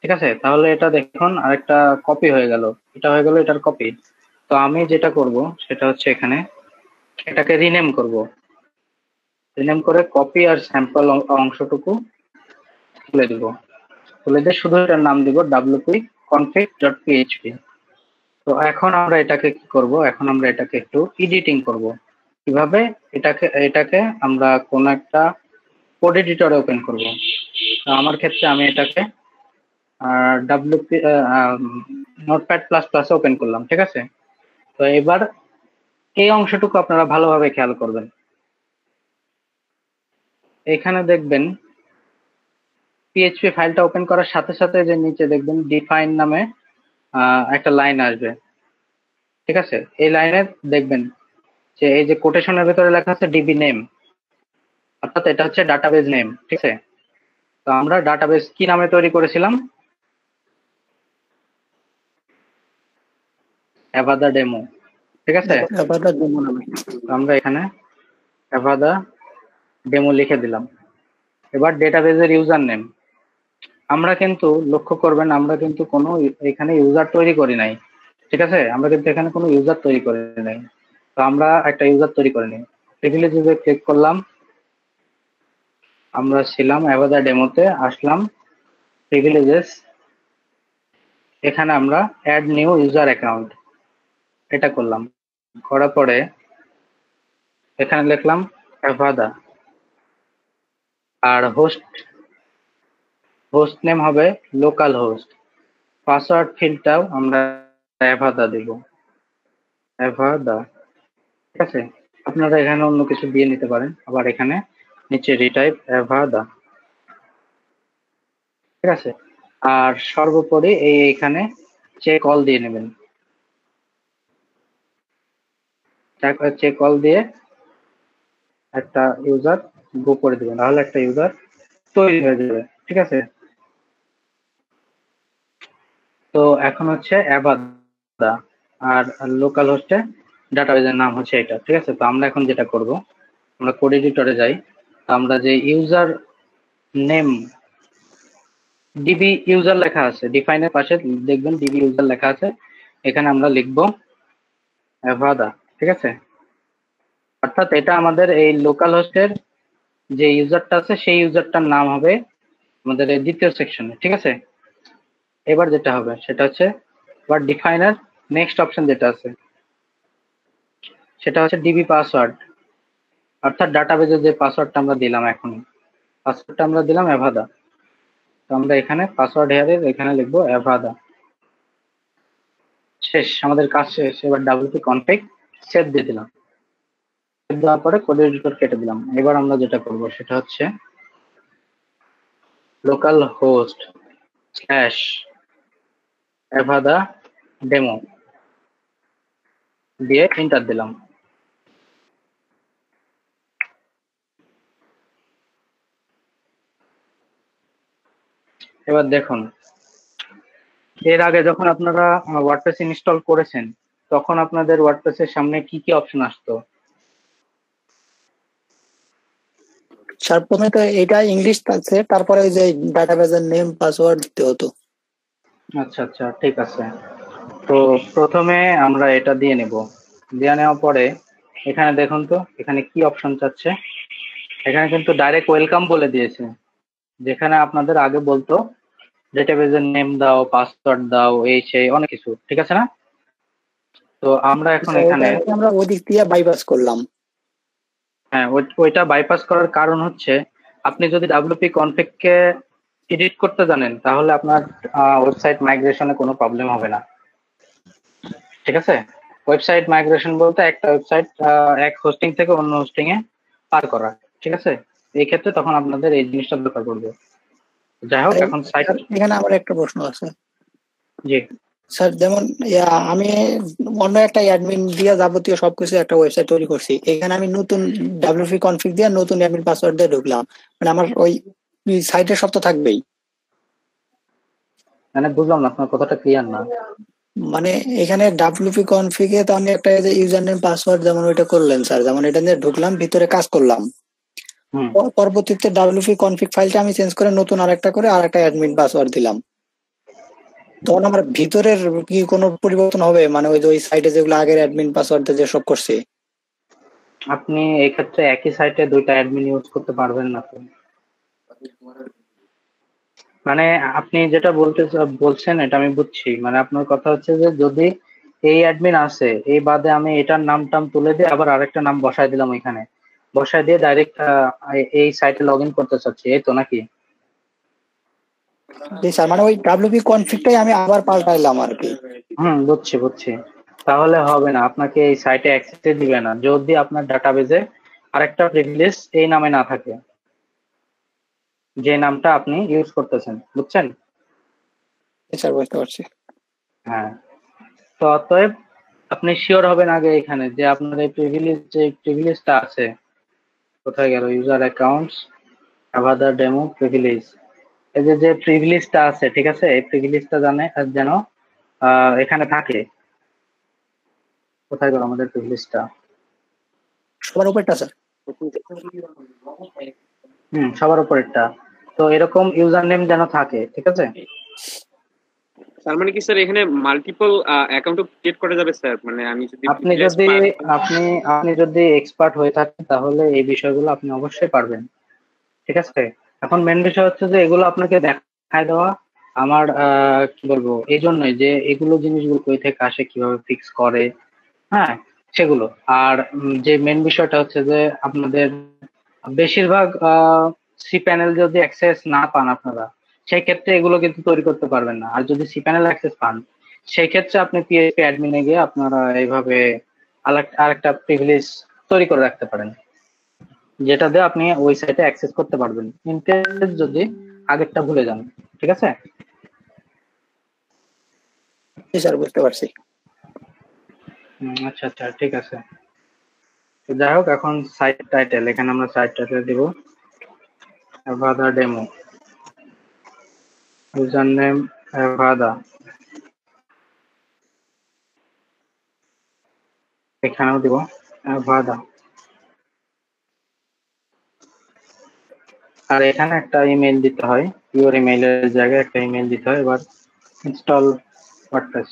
ঠিক আছে, তাহলে এটা দেখুন আরেকটা কপি হয়ে গেল, এটা হয়ে গেল এটার কপি। তো আমি যেটা করব সেটা হচ্ছে এখানে এটাকে রিনেম করব, রিনেম করে কপি আর স্যাম্পল অংশটুকু তুলে দিব, তুলে দিয়ে শুধু এটার নাম দিব wp-config.php। তো এখন আমরা এটাকে কি করব, এখন আমরা এটাকে একটু এডিটিং করব। কিভাবে? এটাকে আমরা কোন একটা কোড এডিটরে ওপেন করব। তো আমার ক্ষেত্রে আমি এটাকে wp নোটপ্যাড প্লাস প্লাসে ওপেন করলাম। ঠিক আছে, তো এবার এই অংশটুকু আপনারা ভালোভাবে খেয়াল করবেন। এখানে দেখবেন পিএইচপি ফাইলটা ওপেন করার সাথে সাথে যে নিচে দেখবেন ডিফাইন নামে একটা লাইন আসবে। ঠিক আছে, এই লাইনে দেখবেন যে এই যে কোটেশনের ভেতরে লেখা আছে ডিবি নেম, অর্থাৎ এটা হচ্ছে ডাটাবেজ নেম। ঠিক আছে, তো আমরা ডাটাবেজ কি নামে তৈরি করেছিলাম? অ্যাভাদা ডেমো। ঠিক আছে, অ্যাভাদা ডেমো নামে। তো আমরা এখানে অ্যাভাদা ডেমো লিখে দিলাম। এবার ডেটাবেজের ইউজার নেম, আমরা কিন্তু লক্ষ্য করবেন আমরা কিন্তু কোনো এখানে ইউজার তৈরি করি নাই। ঠিক আছে, আমরা কিন্তু এখানে কোনো ইউজার তৈরি করে নাই। তো আমরা একটা ইউজার তৈরি করে নিই, প্রিভিলেজে ক্লিক করলাম, আমরা ছিলাম অ্যাভাদা ডেমোতে, আসলাম প্রিভিলেজেস, এখানে আমরা অ্যাড নিউ ইউজার অ্যাকাউন্ট এটা করলাম। করার পরে এখানে লিখলাম অ্যাভাদা, আর হোস্ট নেম হবে লোকাল হোস্ট, পাসওয়ার্ড ফিল্ডটাও আমরা অ্যাভাদা দিব, অ্যাভাদা। ঠিক আছে, আপনারা এখানে অন্য কিছু দিয়ে নিতে পারেন, আবার এখানে নিচে রিটাইপ অ্যাভাদা। ঠিক আছে, আর সর্বোপরি এখানে চেক অল দিয়ে নেবেন, চেক অল দিয়ে একটা ইউজার গো করে দিবেন, তাহলে একটা ইউজার তৈরি হয়ে যাবে। ঠিক আছে, তো এখন হচ্ছে অ্যাভাদা আর লোকাল হোস্টে ডাটাবেজের নাম হচ্ছে এটা। ঠিক আছে, তো আমরা এখন যেটা করব, আমরা কোড এডিটরে যাই, আমরা যে ইউজার নেম ডিবি ইউজার লেখা আছে, ডিফাইনের পাশে দেখবেন ডিবি ইউজার লেখা আছে, এখানে আমরা লিখবো অ্যাভাদা। ঠিক আছে, অর্থাৎ এটা আমাদের এই লোকাল হোস্টের যে ইউজারটা আছে সেই ইউজারটার নাম হবে আমাদের এই দ্বিতীয় সেকশনে। ঠিক আছে, এবার যেটা হবে সেটা হচ্ছে এবার ডিফাইনার নেক্সট অপশন যেটা আছে সেটা হচ্ছে ডিবি পাসওয়ার্ড, অর্থাৎ ডাটাবেজের যে পাসওয়ার্ডটা আমরা দিলাম, এখন পাসওয়ার্ডটা আমরা দিলাম অ্যাভাদা। তো আমরা এখানে পাসওয়ার্ড হেয়ারের এখানে লিখবো অ্যাভাদা। শেষ, আমাদের কাজ শেষ। এবার wp config সেভ দিয়ে দিলাম, সেভ দেওয়ার পরে কোড এডিটর কেটে দিলাম। এবার আমরা যেটা করব সেটা হচ্ছে লোকাল হোস্ট স্ল্যাশ অ্যাভাদা ডেমো দিয়ে এন্টার দিলাম। এবার দেখুন, এর আগে যখন আপনারা ওয়ার্ডপ্রেস ইনস্টল করেছেন তখন আপনাদের ওয়ার্ডপ্রেসের সামনে কি কি অপশন আসতো? স্যার প্রথমে তো এটা ইংলিশ আছে, তারপরে ওই যে ডাটাবেজের নেম পাসওয়ার্ড দিতে হতো। আচ্ছা আচ্ছা, ঠিক আছে। তো প্রথমে আমরা এটা দিয়ে নেব, দিয়ে নেওয়ার পরে এখানে দেখুন তো এখানে কি অপশন চাচ্ছে। এখানে কিন্তু ডাইরেক্ট ওয়েলকাম বলে দিয়েছে, যেখানে আপনাদের আগে বলতো ডেটাবেজের নেম দাও, পাসওয়ার্ড দাও, এই সেই অনেক কিছু, ঠিক আছে না? তো আমরা এখন এখানে আমরা ওই দিক দিয়ে বাইপাস করলাম। হ্যাঁ, ওইটা বাইপাস করার কারণ হচ্ছে আপনি যদি ডাব্লিউপি কনফিগ কে এডিট করতে জানেন তাহলে আপনার ওয়েবসাইট মাইগ্রেশনে কোনো প্রবলেম হবে না, ঠিক আছে? ওয়েবসাইট মাইগ্রেশন বলতে একটা ওয়েবসাইট এক হোস্টিং থেকে অন্য হোস্টিং এ পার করা, ঠিক আছে? এই ক্ষেত্রে তখন আপনাদের এই জিনিসটা দরকার পড়বে। যাই হোক, এখন সাইট এখানে আমার একটা প্রশ্ন আছে। জি স্যার যেমন আমি অন্য একটা অ্যাডমিন দিয়ে যাবতীয় সবকিছু একটা ওয়েবসাইট তৈরি করছি, এখানে আমি নতুন ডাব্লিউপি কনফিগ দিয়ে নতুন অ্যাডমিন পাসওয়ার্ড দিয়ে ঢুকলাম, মানে আমার ওই সাইটের সব তো থাকবেই। মানে বুঝলাম না, আপনার কথাটা ক্লিয়ার না। মানে এখানে ডাব্লিউপি কনফিগে তো আমি একটা ইউজার নেম পাসওয়ার্ড যেমন ওইটা করলেন স্যার, যেমন এটা নিয়ে ঢুকলাম, ভিতরে কাজ করলাম, হুম, পরবর্তীতে ডাব্লিউপি কনফিগ ফাইলটা আমি চেঞ্জ করে নতুন আরেকটা করে আরেকটা অ্যাডমিন পাসওয়ার্ড দিলাম, তখন আমার ভিতরের কি কোনো পরিবর্তন হবে? মানে ওই যে ওই সাইটে যেগুলো আগের অ্যাডমিন পাসওয়ার্ড দিয়ে যেসব করছে। আপনি এই ক্ষেত্রে একই সাইটে দুইটা অ্যাডমিন ইউজ করতে পারবেন না তো। মানে আপনি যেটা বলছেন এটা আমি বুঝছি, মানে আপনার কথা হচ্ছে যে যদি এই অ্যাডমিন আছে, এই বাদে আমি এটার নাম টাম তুলে দিয়ে আবার আরেকটা নাম বসায় দিলাম, ওইখানে বসায় দিয়ে ডাইরেক্ট এই সাইটে লগ ইন করতে চাচ্ছি, এই তো নাকি? জি স্যার, মানে ওই ডাব্লিউপি কনফিগটাই আমি আবার পাল্টাইলাম আর কি। বুঝছি বুঝছি। তাহলে হবে না, আপনাকে এই সাইটে অ্যাক্সেস দিবে না যদি আপনার ডাটাবেজে আরেকটা প্রিভিলেজ এই নামে না থাকে, যে নামটা আপনি ইউজ করতেছেন, বুঝছেন? স্যার বুঝতে পারছি। হ্যাঁ, তো অতএব আপনি শিওর হবেন আগে এখানে যে আপনার এই প্রিভিলেজটা আছে। কোথায় গেল? ইউজার অ্যাকাউন্টস, আভাদার ডেমো প্রিভিলেজ। এই যে প্রিভিলেজটা আছে, ঠিক আছে, এই প্রিভিলেজটা যেন এখানে থাকে। কোথায় গেল আমাদের প্রিভিলেজটা? সবার উপরটা স্যার। সবার উপরেরটা। তো এরকম ইউজার নেম যেন থাকে, ঠিক আছে? তার মানে কি স্যার এখানে মাল্টিপল অ্যাকাউন্ট ক্রিয়েট করা যাবে স্যার? মানে আমি যদি আপনি যদি এক্সপার্ট হয়ে থাকেন তাহলে এই বিষয়গুলো আপনি অবশ্যই পারবেন, ঠিক আছে? এখন মেন বিষয় হচ্ছে যে এগুলো আপনাকে দেখায় দেওয়া আমার কি বলবো, এই জন্যই যে এগুলো জিনিসগুলো কই থেকে আসে, কিভাবে ফিক্স করে, হ্যাঁ, সেগুলো। আর যে মেন বিষয়টা হচ্ছে যে আপনাদের বেশিরভাগ সি প্যানেল যদি অ্যাক্সেস না পান আপনারা, সেই ক্ষেত্রে এগুলো কিন্তু তৈরি করতে পারবেন না। আর যদি সি প্যানেল অ্যাক্সেস পান, সেই ক্ষেত্রে আপনি পিএইচপি অ্যাডমিনে গিয়ে আপনারা এইভাবে আরেকটা প্রিভিলেজ তৈরি করে রাখতে পারেন, যেটা দিয়ে আপনি ওই সাইটে অ্যাক্সেস করতে পারবেন ইনকেস যদি আগেরটা ভুলে যান, ঠিক আছে? জি স্যার বুঝতে পারছি। আচ্ছা আচ্ছা, ঠিক আছে। তো যাই হোক, এখন সাইট টাইটেল, এখানে আমরা সাইট টাইটেল দিব আভাদা ডেমো, ইউজার নেম আভাদা, এখানেও দিব আভাদা, আর এখানে একটা ইমেল দিতে হয়, ইউর ইমেইলের জায়গায় একটা ইমেল দিতে হয়। এবার ইনস্টল ওয়ার্ডপ্রেস।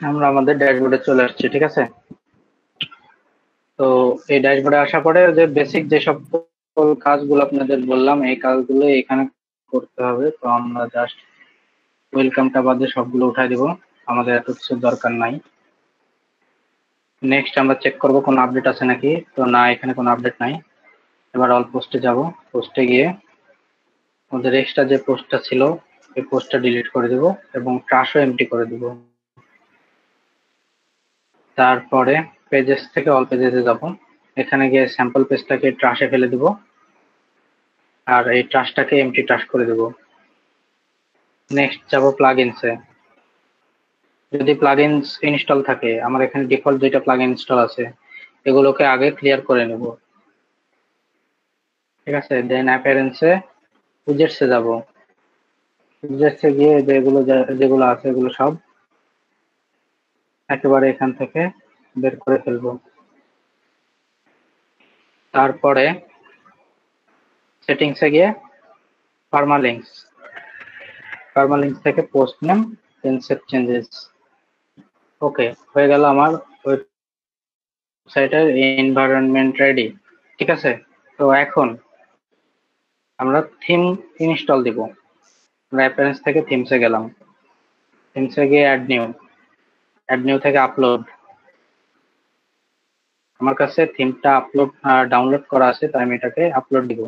আমরা আমাদের ড্যাশবোর্ডে চলে আসছি, ঠিক আছে? তো এই ড্যাশবোর্ডে আসার পরে যে বেসিক যে সব কাজগুলো আপনাদের বললাম, এই কাজগুলো এখানে করতে হবে। তো আমরা জাস্ট ওয়েলকামটা বাদে সবগুলো উঠাই দিব, আমাদের এত কিছু দরকার নাই। নেক্সট আমরা চেক করব কোনো আপডেট আছে নাকি, তো না, এখানে কোনো আপডেট নাই। এবার অল পোস্টে যাব, পোস্টে গিয়ে আমাদের এক্সট্রা যে পোস্টটা ছিল এই পোস্টটা ডিলিট করে দিব এবং ট্রাশও এমটি করে দিব। তারপরে পেজেস থেকে অল পেজেসে যাব, এখানে গিয়ে স্যাম্পল পেজটাকে ট্রাশে ফেলে দিব আর এই ট্রাশটাকে এমটি ট্রাশ করে দেব। নেক্সট যাব প্লাগইনসে। যদি প্লাগইনস ইনস্টল থাকে, আমার এখানে ডিফল্ট দুইটা প্লাগইন ইনস্টল আছে, এগুলোকে আগে ক্লিয়ার করে নেব। ঠিক আছে, দেন অ্যাপিয়ারেন্সে উইজেটসে যাব। উইজেটসে গিয়ে যেগুলো আছে এগুলো সব একেবারে এখান থেকে বের করে ফেলবো। তারপরে সেটিংসে গিয়ে পার্মালিঙ্কস থেকে পোস্ট নেম দেন সেভ চেঞ্জেস। ওকে, হয়ে গেল আমার ওয়েবসাইটের এনভায়রনমেন্ট রেডি। ঠিক আছে, তো এখন আমরা থিম ইনস্টল দিব। আমরা অ্যাপিয়ারেন্স থেকে থিমসে গেলাম, থিমসে গিয়ে অ্যাড নিউ থেকে আপলোড। আমার কাছে থিমটা ডাউনলোড করা আছে, তাই আমি এটাকে আপলোড দিব।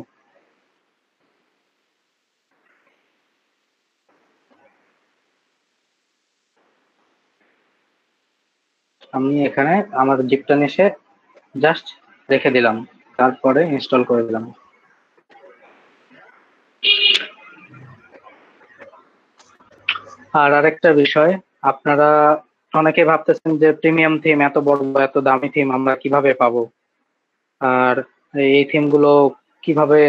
আমি এখানে আমার জিপটা নিয়ে জাস্ট রেখে দিলাম, তারপরে ইনস্টল করে দিলাম। আর আরেকটা বিষয়, আপনারা অনেকে ভাবতেছেন যে প্রিমিয়াম থিম, এত বড় এত দামি থিম আমরা কিভাবে পাবো, আর এই থিম গুলো কিভাবে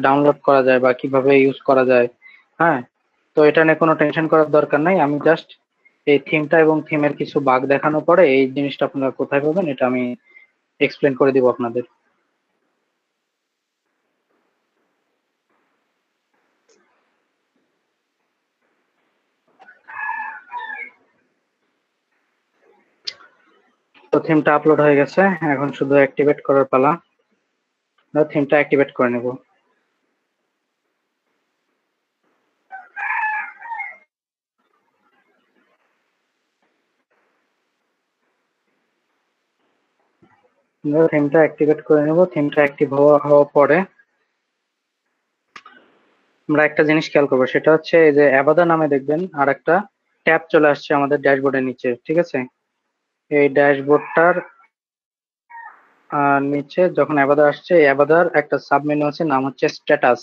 ডাউনলোড করা যায় বা কিভাবে ইউজ করা যায়। হ্যাঁ, তো এটা নিয়ে কোনো টেনশন করার দরকার নাই। আমি জাস্ট এই থিমটা এবং থিমের কিছু বাগ দেখানোর পরে এই জিনিসটা আপনারা কোথায় পাবেন এটা আমি এক্সপ্লেন করে দিব আপনাদের। তো থিমটা আপলোড হয়ে গেছে, এখন শুধু অ্যাক্টিভেট করার পালা। থিমটা অ্যাক্টিভেট করে নেব। থিমটা অ্যাক্টিভেট করে নেব। থিমটা অ্যাক্টিভ হওয়ার পরে আমরা একটা জিনিস খেয়াল করবো, সেটা হচ্ছে এই যে অ্যাবাদা নামে দেখবেন আর একটা ট্যাব চলে আসছে আমাদের ড্যাশবোর্ডের নিচে। ঠিক আছে, এই ড্যাশবোর্ডটার নিচে যখন অ্যাবাদা আসছে, এই অ্যাবাদার একটা সাবমেনু আছে, নাম হচ্ছে স্ট্যাটাস।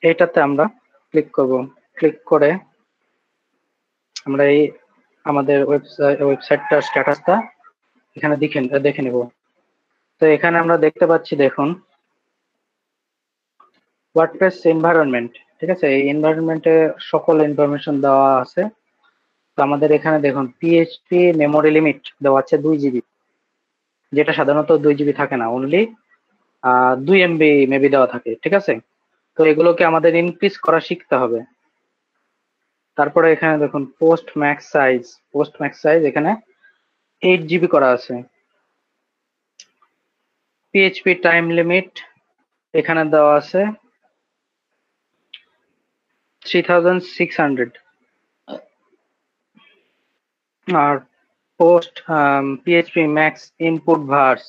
এইটাতে আমরা ক্লিক করব। ক্লিক করে আমরা এই আমাদের ওয়েবসাইটটার স্ট্যাটাসটা এখানে দেখে নেব। তো এখানে আমরা দেখতে পাচ্ছি, দেখুন ওয়ার্ডপ্রেস এনভায়রনমেন্ট। ঠিক আছে, এই এনভায়রনমেন্টে সকল ইনফরমেশন দেওয়া আছে। তো আমাদের এখানে দেখুন পিএইচপি মেমোরি লিমিট দেওয়া আছে 2 GB, যেটা সাধারণত 2 GB থাকে না, অনলি 2 MB মেবি দেওয়া থাকে। ঠিক আছে, তো এগুলোকে আমাদের ইনক্রিজ করা শিখতে হবে। তারপরে এখানে দেখুন পোস্ট ম্যাক্স সাইজ এখানে 8 GB করা আছে। পিএইচপি টাইম লিমিট এখানে দেওয়া আছে 3600। আর post PHP max input vars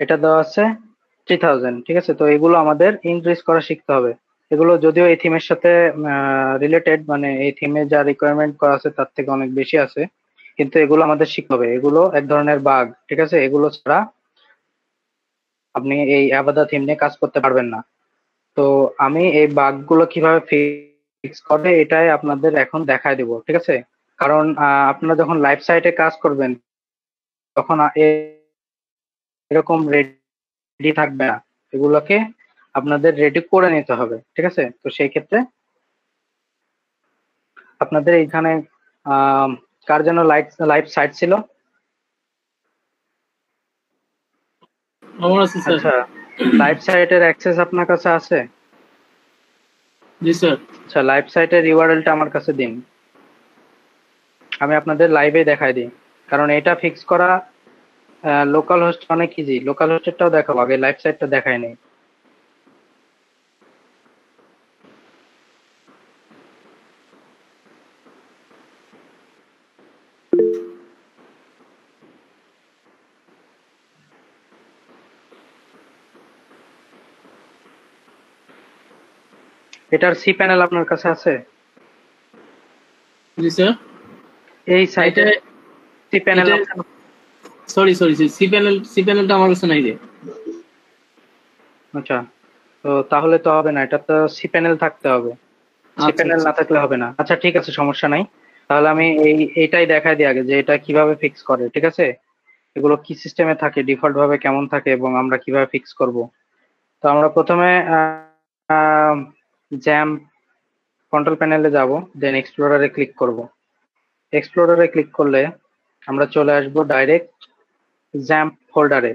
এটা দেওয়া আছে 3000। ঠিক আছে, তো এগুলো আমাদের ইনক্রিজ করা শিখতে হবে। এগুলো যদিও এই থিমের সাথে রিলেটেড, মানে এই থিমে যা রিকোয়ারমেন্ট করা আছে তার থেকে অনেক বেশি আছে, কিন্তু এগুলো আমাদের শিখতে হবে। এগুলো এক ধরনের বাগ। ঠিক আছে, এগুলো ছাড়া আপনি এই আবাদা থিম নিয়ে কাজ করতে পারবেন না। তো আমি এই বাগগুলো কিভাবে ফিক্স করবে এটাই আপনাদের এখন দেখায় দেব। ঠিক আছে, কারণ আপনারা যখন লাইভ সাইটে কাজ করবেন তখন এরকম রেডি থাকবে না, এগুলোকে আপনাদের রেডি করে নিতে হবে। ঠিক আছে, তো সেই ক্ষেত্রে আপনাদের এইখানে কার যেন লাইভ সাইট ছিল? আমার আছে স্যার। আচ্ছা, লাইভ সাইটের অ্যাক্সেস আপনার কাছে আছে? জি স্যার। আচ্ছা, লাইভ সাইটের ইউআরএলটা আমার কাছে দিন, আমি আপনাদের লাইভে দেখাই দিই। কারণ এটা ফিক্স করা লোকাল হোস্ট অনেক ইজি। লোকাল হোস্টেরটাও দেখাবো, আগে লাইভ সাইটটা দেখাই নেই। এটার সি প্যানেল আপনার কাছে আছে? জি স্যার। এই সাইটে সি প্যানেল সরি সি প্যানেলটা আমার কাছে নাই রে। আচ্ছা, তো তাহলে তো হবে না, এটা তো সি প্যানেল থাকতে হবে, সি প্যানেল না থাকলে হবে না। আচ্ছা ঠিক আছে, সমস্যা নাই। তাহলে আমি এইটাই দেখাই দিই আগে যে এটা কিভাবে ফিক্স করে, ঠিক আছে? এগুলো কি সিস্টেমে থাকে, ডিফল্ট ভাবে কেমন থাকে এবং আমরা কিভাবে ফিক্স করব। তো আমরা প্রথমে জ্যাম কন্ট্রোল প্যানেলে যাব, দেন এক্সপ্লোরারে ক্লিক করব। এক্সপ্লোরারে ক্লিক করলে আমরা চলে আসব ডাইরেক্ট জ্যাম্প ফোল্ডারে।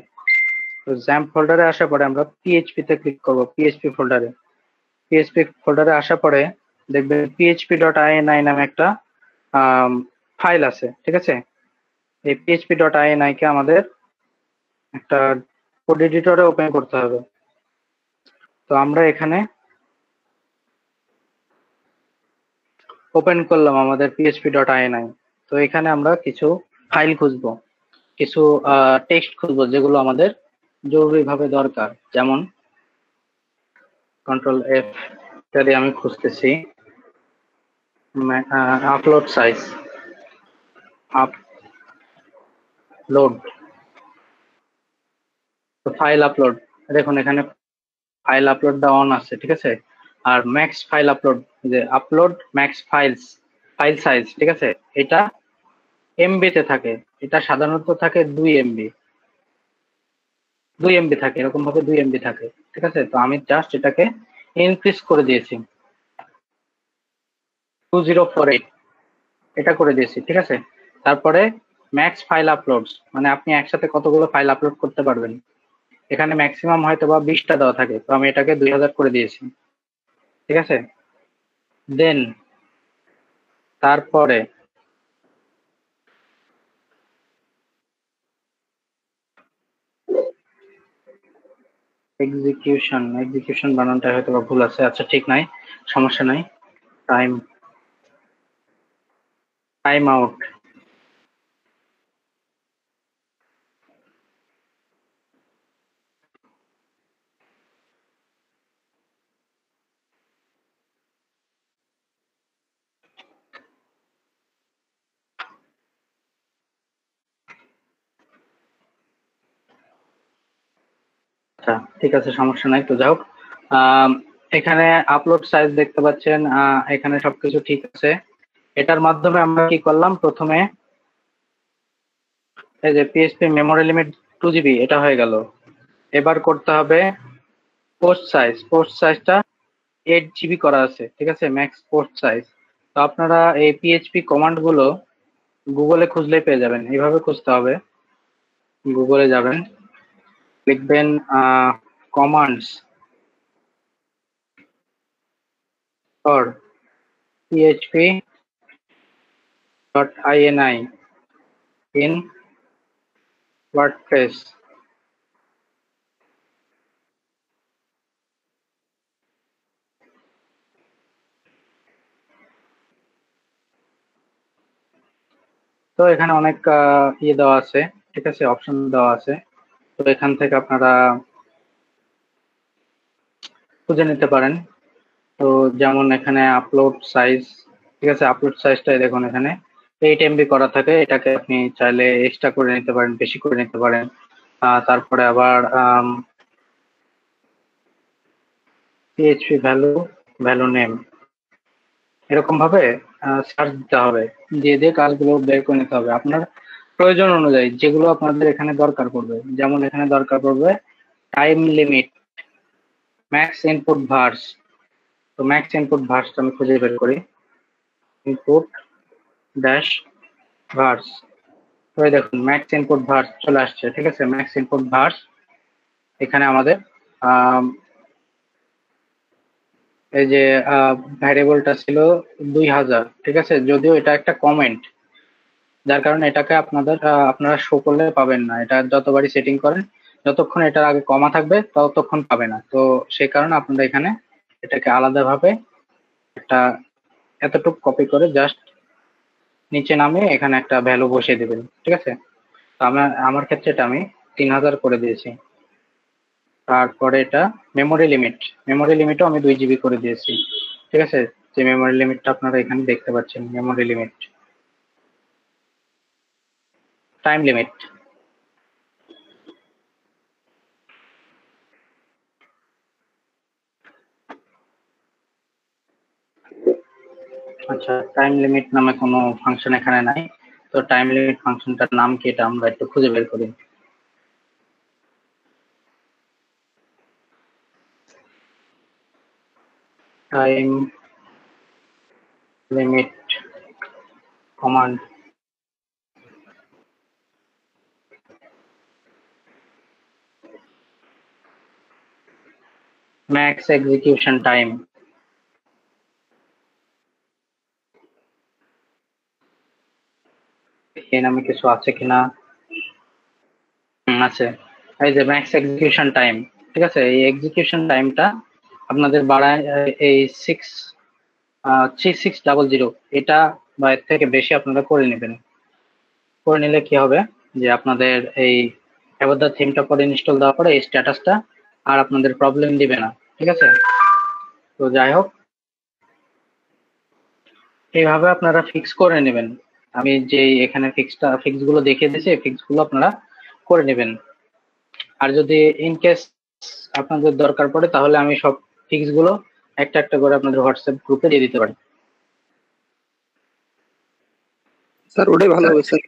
তো জ্যাম্প ফোল্ডারে আসার পরে আমরা পিএইচপি তে ক্লিক করব, পিএইচপি ফোল্ডারে। পিএইচপি ফোল্ডারে আসার পরে দেখবেন php.ini নামে একটা ফাইল আছে, ঠিক আছে? এই php.ini কে আমাদের একটা কোড এডিটরে ওপেন করতে হবে। তো আমরা এখানে ওপেন করলাম আমাদের php.ini। তো এখানে আমরা কিছু ফাইল খুঁজবো, কিছু টেক্সট খুঁজবো যেগুলো আমাদের জরুরিভাবে দরকার। যেমন কন্ট্রোল এফ দিয়ে আমি খুঁজতেছি আপলোড সাইজ, আপলোড, তো ফাইল আপলোড। দেখুন এখানে ফাইল আপলোডটা অন আছে, ঠিক আছে? আর ম্যাক্স ফাইল আপলোড, যে আপলোড ম্যাক্স ফাইল সাইজ, ঠিক আছে? এটা এমবি তে থাকে, এটা সাধারণত থাকে 2 এমবি থাকে, এরকম ভাবে 2 এমবি থাকে, ঠিক আছে? তো আমি জাস্ট এটাকে ইনক্রিজ করে দিয়েছি 2048, এটা করে দিয়েছি, ঠিক আছে? তারপরে ম্যাক্স ফাইল আপলোডস, মানে আপনি একসাথে কতগুলো ফাইল আপলোড করতে পারবেন। এখানে ম্যাক্সিমাম হয়তো বা 20টা দেওয়া থাকে, তো আমি এটাকে 2000 করে দিয়েছি, ঠিক আছে? দেন তারপরে এক্সিকিউশন বানানটা হয়তো বা ভুল আছে, আচ্ছা ঠিক নাই, সমস্যা নাই। টাইম আউট, আচ্ছা ঠিক আছে, সমস্যা নাই। তো যাই হোক, এখানে আপলোড সাইজ দেখতে পাচ্ছেন, এখানে সবকিছু ঠিক আছে। এটার মাধ্যমে আমরা কি করলাম, প্রথমে এই যে পিএইচপি মেমোরি লিমিট 2 GB, এটা হয়ে গেল। এবার করতে হবে পোস্ট সাইজটা 8 GB করা আছে, ঠিক আছে? Max post size. তো আপনারা এই পিএইচপি কমান্ড গুলো গুগলে খুঁজলেই পেয়ে যাবেন। এইভাবে খুঁজতে হবে, গুগলে যাবেন, লিখবেন commands for php.ini in WordPress. তো এখানে অনেক ইয়ে দেওয়া আছে, ঠিক আছে? অপশন দেওয়া আছে। তো এখান থেকে আপনারা খুঁজে নিতে পারেন। তো যেমন এখানে আপলোড সাইজ, ঠিক আছে? আপলোড সাইজটাই দেখুন এখানে 8 MB করা থাকে, এটাকে আপনি চাইলে এক্সট্রা করে নিতে পারেন, বেশি করে নিতে পারেন। তারপরে আবার পিএইচপি ভ্যালু নেম, এরকম ভাবে সার্চ দিতে হবে, দিয়ে কাজগুলো বের করে নিতে হবে আপনার প্রয়োজন অনুযায়ী, যেগুলো আপনাদের এখানে দরকার পড়বে। যেমন এখানে দরকার পড়বে time limit, max input verse. তো ম্যাক্স ইনপুট ভার্সটা আমি খুঁজে বের করি, ইনপুট ড্যাশ ভার্স। তো এই দেখুন ম্যাক্স ইনপুট ভার্স চলে আসছে, ঠিক আছে? ম্যাক্স ইনপুট ভার্স এখানে আমাদের এই যে ভ্যারিয়েবলটা ছিল 2000, ঠিক আছে? যদিও এটা একটা কমেন্ট, যার কারণে এটাকে আপনারা শো করলে পাবেন না। এটা যতবারই সেটিং করেন, যতক্ষণ এটার আগে কমা থাকবে ততক্ষণ পাবে না। তো সেই কারণে আপনারা এখানে এটাকে আলাদাভাবে একটা এতটুকু কপি করে জাস্ট নিচে নামিয়ে এখানে একটা ভ্যালু বসিয়ে দেবেন, ঠিক আছে? তো আমার ক্ষেত্রে এটা আমি 3000 করে দিয়েছি। তারপরে এটা মেমোরি লিমিটও আমি 2 GB করে দিয়েছি। ঠিক আছে, যে মেমোরি লিমিটটা আপনারা এখানে দেখতে পাচ্ছেন, মেমোরি লিমিট, টাইম লিমিট। আচ্ছা, টাইম লিমিট নামে কোনো ফাংশন এখানে নাই, তো টাইম লিমিট ফাংশনটার নাম কি এটা আমরা একটু খুঁজে বের করি। Time limit command max execution time. এই নামে কিছু আছে কিনা? আছে, এই যে ম্যাক্স এক্সিকিউশন টাইম। ঠিক আছে, এই এক্সিকিউশন টাইমটা আপনাদের বাড়ায় এই 3600 এটা বা এর থেকে বেশি আপনারা করে নেবেন। করে নিলে কি হবে যে আপনাদের এই অ্যাবাউট দ্য থিমটা পরে ইনস্টল দেওয়ার পরে এই স্ট্যাটাসটা আর আপনাদের প্রবলেম দিবে না। ঠিক আছে, তো যাই হোক, এইভাবে আপনারা ফিক্স করে নেবেন। আমি যে এখানে ফিক্স গুলো দেখিয়ে দিয়েছি, এই ফিক্স গুলো আপনারা করে নেবেন। আর যদি ইন কেস আপনাদের দরকার পড়ে তাহলে আমি সব ফিক্স গুলো একটা একটা করে আপনাদের হোয়াটসঅ্যাপ গ্রুপে দিয়ে দিতে পারি। স্যার ওটাই ভালো হবে স্যার।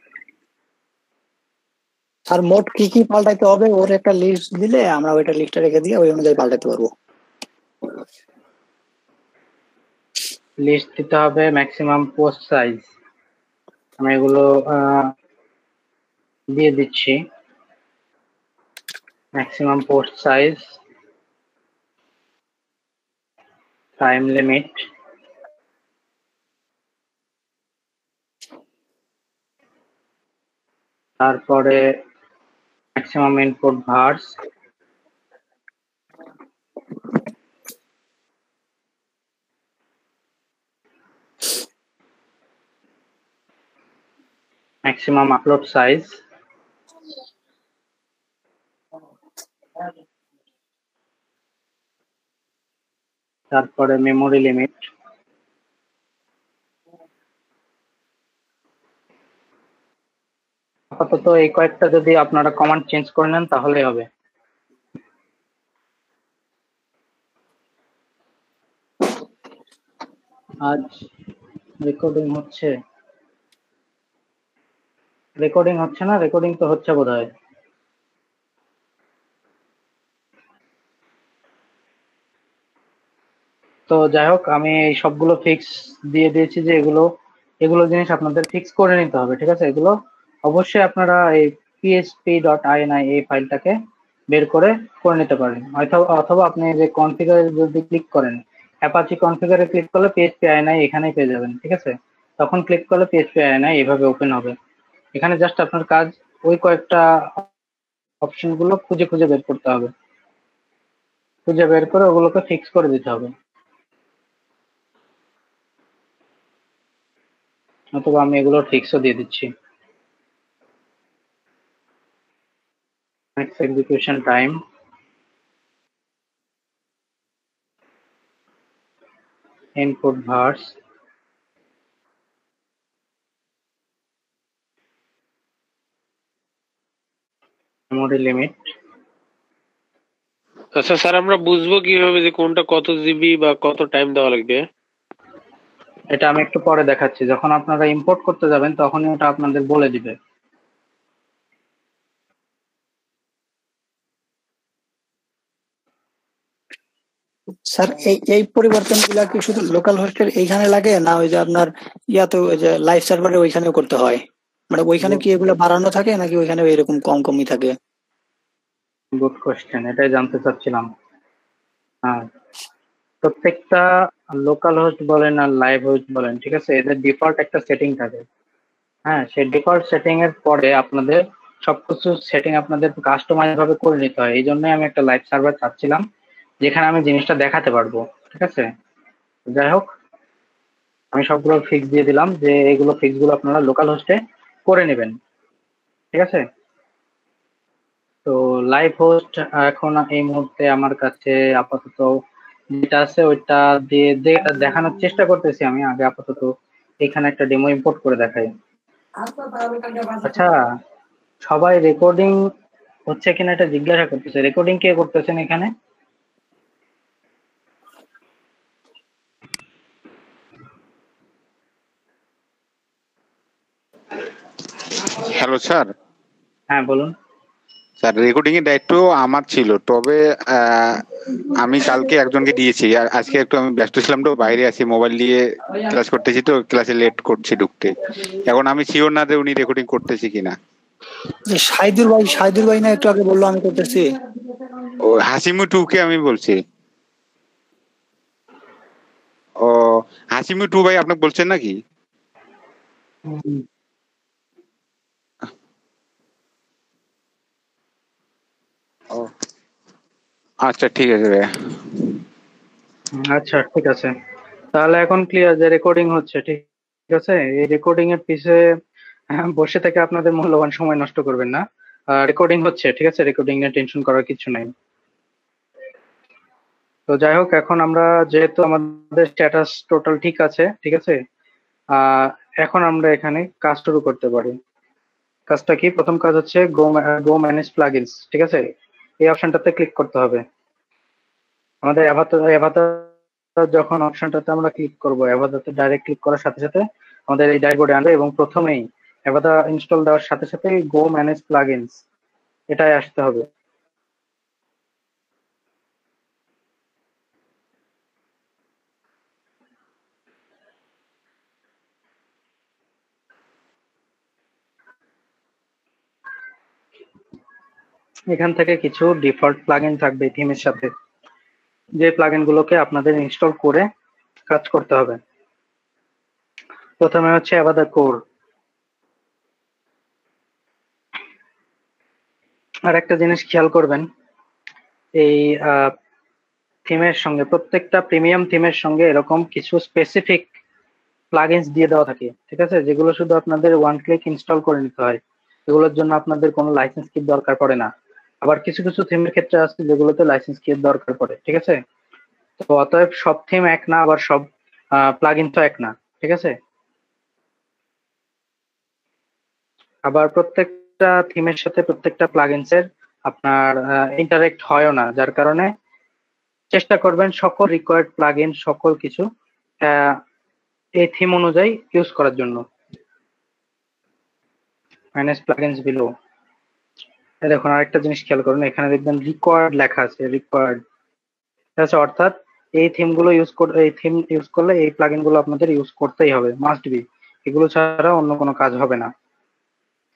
আর মোট কি কি পাল্টাইতে হবে ওর একটা লিস্ট দিলে আমরা ওইটা লিস্টে রেখে দিয়ে ওই অনুযায়ী পাল্টাতে পারবো। লিস্ট দিতে হবে ম্যাক্সিমাম পোস্ট সাইজ, আমি এগুলো দিয়ে দিচ্ছি। Maximum post size, time limit, তারপরে maximum input vars, maximum upload size, তারপরে মেমোরি লিমিট, আপাতত এই কয়েকটা যদি আপনারা কমান্ড চেঞ্জ করে নেন তাহলেই হবে। আজ রেকর্ডিং হচ্ছে না? রেকর্ডিং তো হচ্ছে বোধহয়। তো যাই হোক, আমি এই সবগুলো ফিক্স দিয়ে দিয়েছি যে এগুলো জিনিস আপনাদের ফিক্স করে নিতে হবে। ঠিক আছে, এগুলো অবশ্যই আপনারা এই php.ini এই ফাইলটাকে বের করে নিতে পারেন। অথবা আপনি যে কনফিগারে যদি ক্লিক করেন, অ্যাপাচি কনফিগারে ক্লিক করলে php.ini এখানেই পেয়ে যাবেন। ঠিক আছে, তখন ক্লিক করলে php.ini এইভাবে ওপেন হবে। এখানে জাস্ট আপনার কাজ ওই কয়েকটা অপশন গুলো খুঁজে বের করতে হবে, খুঁজে বের করে ওগুলোকে ফিক্স করে দিতে হবে। অথবা আমি এগুলো ফিক্সও দিয়ে দিচ্ছি। Next execution time, input verse, memory limit। আচ্ছা স্যার, আমরা বুঝবো কিভাবে যে কোনটা কত জিবি বা কত টাইম দেওয়া লাগবে? এটা আমি একটু পরে দেখাচ্ছি, যখন আপনারা ইম্পোর্ট করতে যাবেন তখনই ওটা আপনাদের বলে দিবে। স্যার এই পরিবর্তন গুলা কি শুধু লোকাল হোস্টের এইখানে লাগে না ওই যে আপনার ইয়াতে ওই যে লাইভ সার্ভারে ওইখানেও করতে হয়? মানে ওইখানে কি এগুলো বাড়ানো থাকে নাকি ওইখানে এরকম কমই থাকে? গুড কোয়েশ্চেন, এটাই জানতে চাচ্ছিলাম। হ্যাঁ, প্রত্যেকটা লোকাল হোস্ট বলেন আর লাইভ হোস্ট বলেন, ঠিক আছে, এদের ডিফল্ট একটা সেটিং থাকে। হ্যাঁ, সেই ডিফল্ট সেটিং এর পরে আপনাদের সবকিছু সেটিং আপনাদের কাস্টমাইজ ভাবে করে নিতে হয়। এই জন্যই আমি একটা লাইভ সার্ভার চাচ্ছিলাম যেখানে আমি জিনিসটা দেখাতে পারবো। ঠিক আছে, যাই হোক, আমি সবগুলো ফিক্স দিয়ে দিলাম যে এগুলো ফিক্স গুলো আপনারা লোকাল হোস্টে করে নেবেন। ঠিক আছে, তো লাইভ হোস্ট এখন এই মুহূর্তে আমার কাছে আপাতত যেটা আছে ওইটা দিয়ে দেখানোর চেষ্টা করতেছি আমি। আগে আপাতত এখানে একটা ডেমো ইম্পোর্ট করে দেখাই। আচ্ছা, সবাই রেকর্ডিং হচ্ছে কিনা এটা জিজ্ঞাসা করতেছে। রেকর্ডিং কে করতেছেন এখানে? Hello sir. হ্যাঁ বলুন। স্যার রেকর্ডিং এর দায়িত্ব আমার ছিল, তবে আমি কালকে একজনকে দিয়েছি, আর আজকে একটু আমি ব্যস্ত ছিলাম, তো বাইরে আছি, মোবাইল দিয়ে ক্লাস করতেছি, তো ক্লাসে লেট করছি ঢুকতে। এখন আমি শিওর না যে উনি রেকর্ডিং করতেছি কিনা। যে শাহিদুর ভাই না একটু আগে বললো আমি করতেছি। ও হাসিমু টুকে আমি বলছি। ও হাসিমু টু ভাই আপনাকে বলছেন নাকি? ও আচ্ছা ঠিক আছে ভাইয়া। আচ্ছা ঠিক আছে, তাহলে এখন ক্লিয়ার যে রেকর্ডিং হচ্ছে। ঠিক আছে, এই রেকর্ডিং এর পিছে বসে থেকে আপনাদের মূল্যবান সময় নষ্ট করবেন না। রেকর্ডিং হচ্ছে, ঠিক আছে, রেকর্ডিং নিয়ে টেনশন করার কিছু নাই। তো যাই হোক, এখন আমরা যেহেতু আমাদের স্ট্যাটাস টোটাল ঠিক আছে, ঠিক আছে, এখন আমরা এখানে কাজ শুরু করতে পারি। কাজটা কি? প্রথম কাজ হচ্ছে গো ম্যানেজ প্লাগইনস, ঠিক আছে, এই অপশনটাতে ক্লিক করতে হবে। আমাদের অ্যাভাটার যখন অপশনটাতে আমরা ক্লিক করব, অ্যাভাটারতে ডাইরেক্ট ক্লিক করার সাথে সাথে আমাদের এই ড্যাশবোর্ডে আনবে, এবং প্রথমেই অ্যাভাটার ইনস্টল দেওয়ার সাথে সাথে গো ম্যানেজ প্লাগইনস এটাই আসতে হবে। এখান থেকে কিছু ডিফল্ট প্লাগইন থাকবে থিমের সাথে, যে প্লাগইন গুলোকে আপনাদের ইনস্টল করে কাজ করতে হবে। প্রথমে হচ্ছে অ্যাভাটার কোর। আর একটা জিনিস খেয়াল করবেন, এই থিমের সঙ্গে, প্রত্যেকটা প্রিমিয়াম থিমের সঙ্গে এরকম কিছু স্পেসিফিক প্লাগইনস দিয়ে দেওয়া থাকে, ঠিক আছে, যেগুলো শুধু আপনাদের ওয়ান ক্লিক ইনস্টল করে নিতে হয়। এগুলোর জন্য আপনাদের কোনো লাইসেন্স কির দরকার পড়ে না। আবার কিছু কিছু থিমের ক্ষেত্রে আছে যেগুলোতে লাইসেন্স কির দরকার পড়ে, ঠিক আছে। তো অতএব সব থিম এক না, আবার সব প্লাগইন তো এক না, ঠিক আছে। আবার প্রত্যেকটা থিমের সাথে প্রত্যেকটা প্লাগইনস এর আপনার ইন্টারেক্ট হয়ও না, যার কারণে চেষ্টা করবেন সকল রিকোয়ার্ড প্লাগইন সকল কিছু এই থিম অনুযায়ী ইউজ করার জন্য। ম্যানেজ প্লাগইনস বিলো, দেখুন আরেকটা জিনিস খেয়াল করুন, এখানে দেখবেন রিকোয়ার্ড লেখা আছে, রিকোয়ার্ড, ঠিক আছে, অর্থাৎ এই থিমগুলো এই থিম ইউজ করলে এই প্লাগইন গুলো আপনাদের ইউজ করতেই হবে, মাস্ট বি। এগুলো ছাড়া অন্য কোনো কাজ হবে না।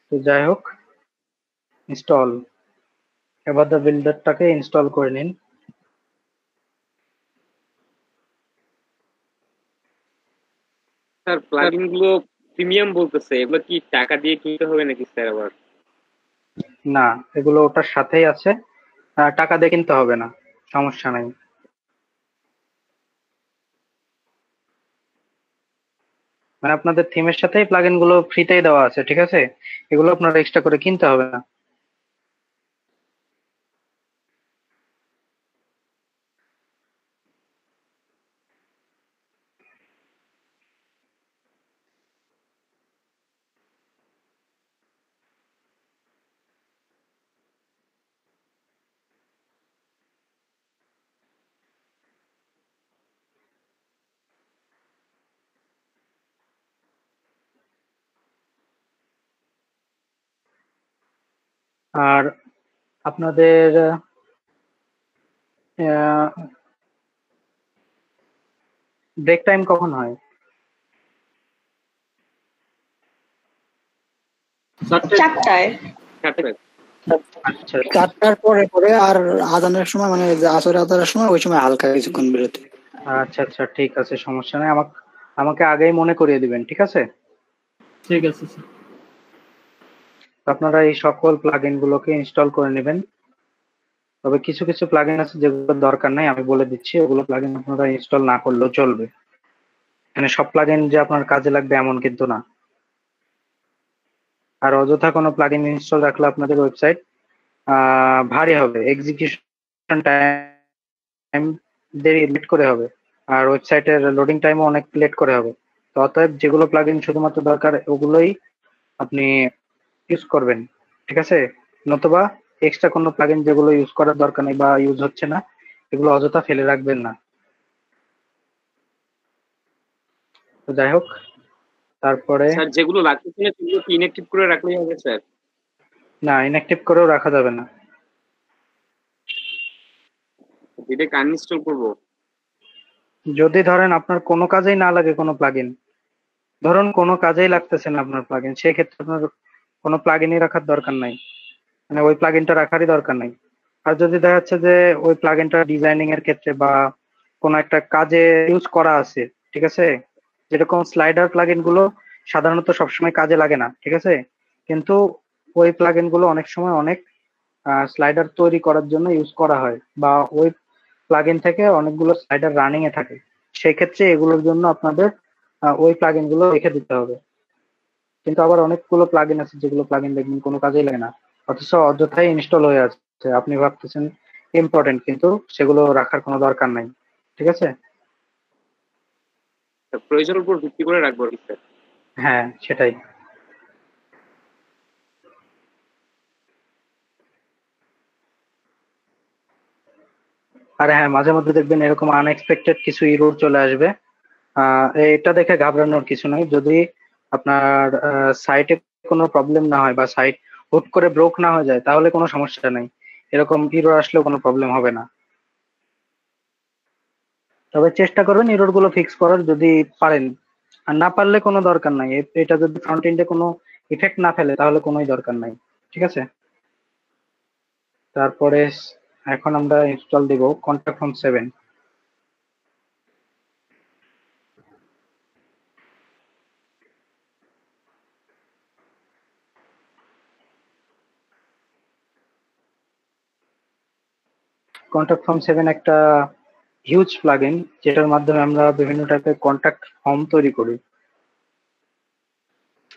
তো যাই হোক, ইনস্টল, এবার দ্য বিল্ডারটাকে ইনস্টল করে নিন। স্যার প্লাগইন গুলো প্রিমিয়াম বলতেছে, এগুলো কি টাকা দিয়ে কিনতে হবে নাকি স্যার আবার? না, এগুলো ওটার সাথেই আছে, টাকা দিয়ে কিনতে হবে না, সমস্যা নাই। মানে আপনাদের থিমের সাথেই প্লাগইন গুলো ফ্রিতেই দেওয়া আছে, ঠিক আছে, এগুলো আপনারা এক্সট্রা করে কিনতে হবে না। আর আপনাদের ব্রেক টাইম কখন হয়? চারটায়। আচ্ছা, 4টার পরে পরে আর আজানের সময়, মানে যে আসরের আজানের সময়, ওই সময় হালকা কিছুক্ষণ বিরতি। আচ্ছা আচ্ছা ঠিক আছে, সমস্যা নেই। আমাকে আগেই মনে করিয়ে দিবেন, ঠিক আছে। ঠিক আছে স্যার। আপনারা এই সকল প্লাগইন গুলোকে ইনস্টল করে নেবেন। তবে কিছু কিছু প্লাগইন আছে যেগুলো দরকার নাই, আমি বলে দিচ্ছি, ওগুলো প্লাগইন আপনারা ইনস্টল না করলেও চলবে। মানে সব প্লাগইন যে আপনার কাজে লাগবে এমন কিন্তু না। আর অযথা কোনো প্লাগইন ইনস্টল রাখলে আপনাদের ওয়েবসাইট ভারী হবে, এক্সিকিউশন টাইম দেরি লেট করে হবে, আর ওয়েবসাইটের লোডিং টাইমও অনেক লেট করে হবে। তো অতএব যেগুলো প্লাগইন শুধুমাত্র দরকার ওগুলোই আপনি ইউজ করবেন, ঠিক আছে? নতুবা এক্সট্রা কোনো প্লাগইন যেগুলো ইউজ করার দরকার নেই বা ইউজ হচ্ছে না এগুলো অযথা ফেলে রাখবেন না। তো যাই হোক, তারপরে স্যার যেগুলো লাগতেছে না সেগুলো কি ইনঅ্যাক্টিভ করে রাখলেই হবে স্যার? না, ইনঅ্যাক্টিভ করেও রাখা যাবে না। ডিরেক্ট আনইনস্টল করবো? যদি ধরেন আপনার কোনো কাজেই না লাগে কোনো প্লাগইন, ধরুন কোনো কাজেই লাগতেছে না আপনার প্লাগইন, সেক্ষেত্রে আপনার কোনো প্লাগইনই রাখার দরকার নাই, মানে ওই প্লাগইনটা রাখারই দরকার নাই। আর যদি দেখা যাচ্ছে যে ওই প্লাগইনটা ডিজাইনিং এর ক্ষেত্রে বা কোনো একটা কাজে ইউজ করা আছে, ঠিক আছে? যেরকম স্লাইডার প্লাগইন গুলো সাধারণত সবসময় কাজে লাগে না, ঠিক আছে? কিন্তু ওই প্লাগইন গুলো অনেক সময় অনেক স্লাইডার তৈরি করার জন্য ইউজ করা হয়, বা ওই প্লাগইন থেকে অনেকগুলো স্লাইডার রানিং এ থাকে, সেই ক্ষেত্রে এগুলোর জন্য আপনাদের ওই প্লাগইন গুলো রেখে দিতে হবে। কিন্তু আবার অনেকগুলো প্লাগইন আছে যেগুলো প্লাগইন দেখবেন কোনো কাজেই লাগে না, অথচ অযথাই ইনস্টল হয়ে আছে, আপনি ভাবতেছেন ইম্পর্টেন্ট, কিন্তু সেগুলো রাখার কোনো দরকার নাই, ঠিক আছে? প্রয়োজনের উপর ভিত্তি করে রাখবো আর কি স্যার? হ্যাঁ, সেটাই। আর হ্যাঁ, মাঝে মধ্যে দেখবেন এরকম আনএক্সপেক্টেড কিছু ইরর চলে আসবে। এটা দেখে ঘাবড়ানোর কিছু নাই। যদি আপনার সাইটে কোনো প্রবলেম না হয় বা সাইট হুট করে ব্রোক না হয়ে যায় তাহলে কোনো সমস্যা নেই, এরকম ইরর আসলেও কোনো প্রবলেম হবে না। তবে চেষ্টা করবেন ইরর গুলো ফিক্স করার যদি পারেন, আর না পারলে কোনো দরকার নাই। এটা যদি ফ্রন্ট এন্ডে কোনো ইফেক্ট না ফেলে তাহলে কোনোই দরকার নাই, ঠিক আছে? তারপরে এখন আমরা ইনস্টল দিব কন্টাক্ট ফর্ম 7। কন্টাক্ট ফর্ম 7 একটা হিউজ প্লাগইন যেটার মাধ্যমে আমরা বিভিন্ন টাইপের কন্টাক্ট ফর্ম তৈরি করি।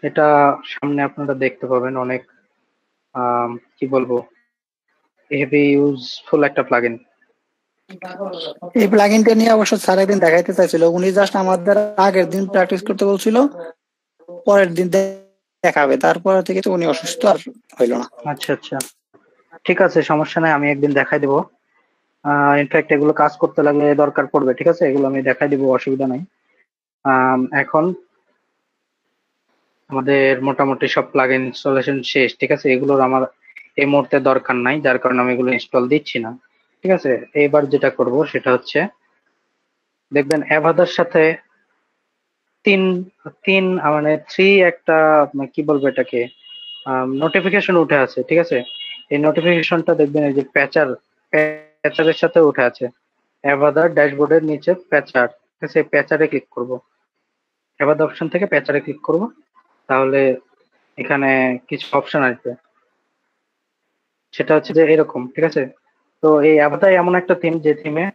এটা সামনে আপনারা দেখতে পাবেন অনেক কি বলবো হেভি ইউজফুল একটা প্লাগইন। এই প্লাগইনটা নিয়ে অবশ্য স্যার একদিন দেখাইতে চাইছিল, উনি জাস্ট আমাদের আগের দিন প্র্যাকটিস করতে বলছিল, পরের দিন দেখাবে, তারপর থেকে তো উনি অসুস্থ আর হইল না। আচ্ছা আচ্ছা, ঠিক আছে, সমস্যা নাই, আমি একদিন দেখাই দেবো। ইনফ্যাক্ট এগুলো কাজ করতে লাগলে দরকার পড়বে, ঠিক আছে? এগুলো আমি দেখাই দিব, অসুবিধা নাই। এখন আমাদের মোটামুটি সব প্লাগইন ইনস্টলেশন শেষ, ঠিক আছে? এগুলোর আমার এই মুহূর্তে দরকার নাই, যার কারণে আমি এগুলো ইনস্টল দিচ্ছি না, ঠিক আছে? এবার যেটা করব সেটা হচ্ছে, দেখবেন অ্যাভাদার সাথে তিন তিন মানে থ্রি একটা কি বলবো এটাকে নোটিফিকেশন উঠে আছে, ঠিক আছে? এই নোটিফিকেশনটা দেখবেন এই যে প্যাচারের সাথে উঠে আছে, অ্যাভাদার ড্যাশবোর্ডের নিচে প্যাচার, ঠিক আছে? প্যাচারে ক্লিক করব, অ্যাভাদার অপশন থেকে প্যাচারে ক্লিক করব, তাহলে এখানে কিছু অপশন আসবে, সেটা হচ্ছে যে এরকম, ঠিক আছে? তো এই অ্যাভাদার এমন একটা থিম যে থিমে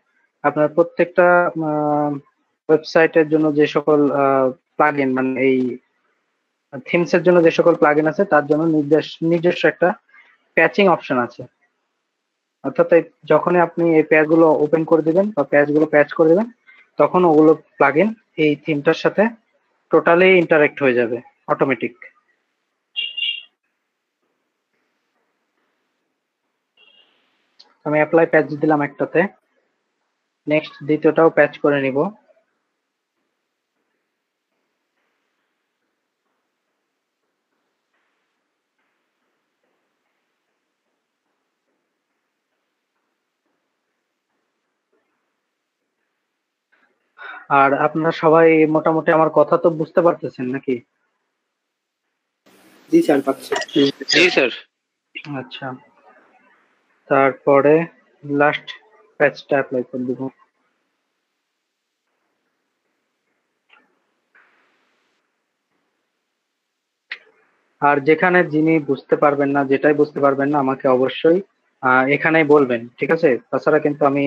আপনার প্রত্যেকটা ওয়েবসাইটের জন্য যে সকল প্লাগইন, মানে এই থিমস এর জন্য যে সকল প্লাগইন আছে তার জন্য নিজস্ব একটা প্যাচিং অপশন আছে। অর্থাৎ যখনই আপনি এই প্যাচ গুলো ওপেন করে দিবেন বা প্যাচ গুলো প্যাচ করে দিবেন, তখন ওগুলো প্লাগইন এই থিমটার সাথে টোটালি ইন্টারেক্ট হয়ে যাবে অটোমেটিক। আমি অ্যাপ্লাই প্যাচ দিলাম একটাতে, নেক্সট দ্বিতীয়টাও প্যাচ করে নিব। আর আপনারা সবাই মোটামুটি আমার কথা তো বুঝতে পারতেছেন নাকি? জি স্যার, পাচ্ছি। জি স্যার। আচ্ছা, তারপরে লাস্ট প্যাচটা অ্যাপ্লাই করে দিব। আর যেখানে যিনি বুঝতে পারবেন না, যেটাই বুঝতে পারবেন না, আমাকে অবশ্যই এখানেই বলবেন, ঠিক আছে? তাছাড়া কিন্তু আমি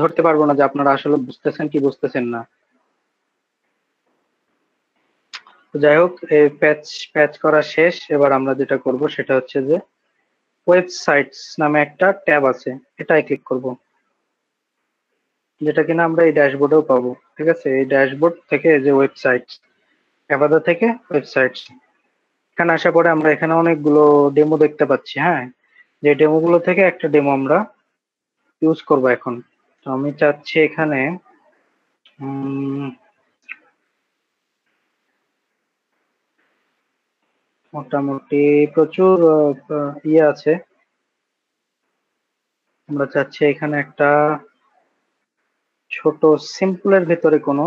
ধরতে পারবো না যে আপনারা আসলে বুঝতেছেন কি বুঝতেছেন না। তো যাই হোক, এই প্যাচ করা শেষ। এবার আমরা যেটা করব সেটা হচ্ছে যে ওয়েবসাইটস নামে একটা ট্যাব আছে, এটাই ক্লিক করব। যেটা কিনা আমরা এই ড্যাশবোর্ডেও পাবো। ঠিক আছে, এই ড্যাশবোর্ড থেকে যে ওয়েবসাইট, অ্যাভাদা থেকে ওয়েবসাইট, এখানে আসার পরে আমরা এখানে অনেকগুলো ডেমো দেখতে পাচ্ছি। হ্যাঁ, যে ডেমো গুলো থেকে একটা ডেমো আমরা ইউজ করব এখন। তো আমি চাচ্ছি এখানে মোটামুটি প্রচুর ইয়ে আছে। আমরা চাচ্ছি এখানে একটা ছোট সিম্পলের ভিতরে কোনো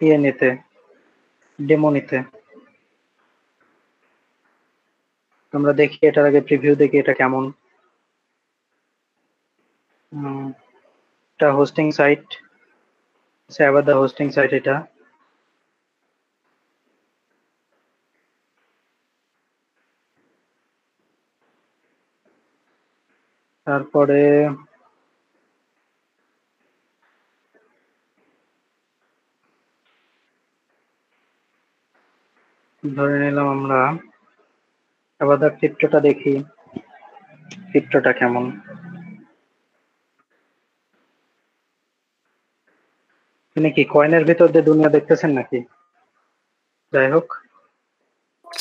ইয়ে নিতে, ডেমো নিতে। আমরা দেখি এটার আগে প্রিভিউ দেখি এটা কেমন। এটা হোস্টিং সাইট, আবার দা হোস্টিং সাইট এটা। তারপরে ধরে নিলাম আমরা আবার দা ক্রিপ্টোটা দেখি, ক্রিপ্টোটা কেমন। আপনি কি কয়েনের ভিতর দিয়ে দুনিয়া দেখতেছেন নাকি? যাই হোক,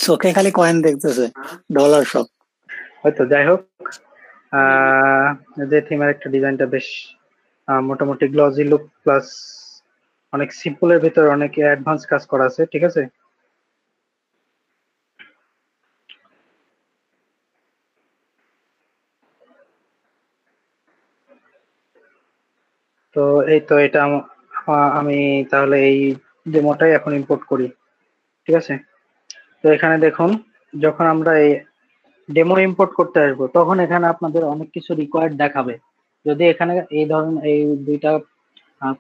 চোখে খালি কয়েন দেখতেছে, ডলার সব হয়তো। যাই হোক, যে থিমের একটা ডিজাইনটা বেশ মোটামুটি গ্লজি লুক প্লাস অনেক সিম্পলের ভিতরে অনেক অ্যাডভান্স কাজ করা আছে। ঠিক আছে, তো এই তো এটা আমি তাহলে এই ডেমোটাই এখন ইম্পোর্ট করি। ঠিক আছে, তো এখানে দেখুন, যখন আমরা এই ডেমো ইম্পোর্ট করতে আসবো তখন এখানে আপনাদের অনেক কিছু রিকোয়ার্ড দেখাবে। যদি এখানে এই ধরুন এই দুইটা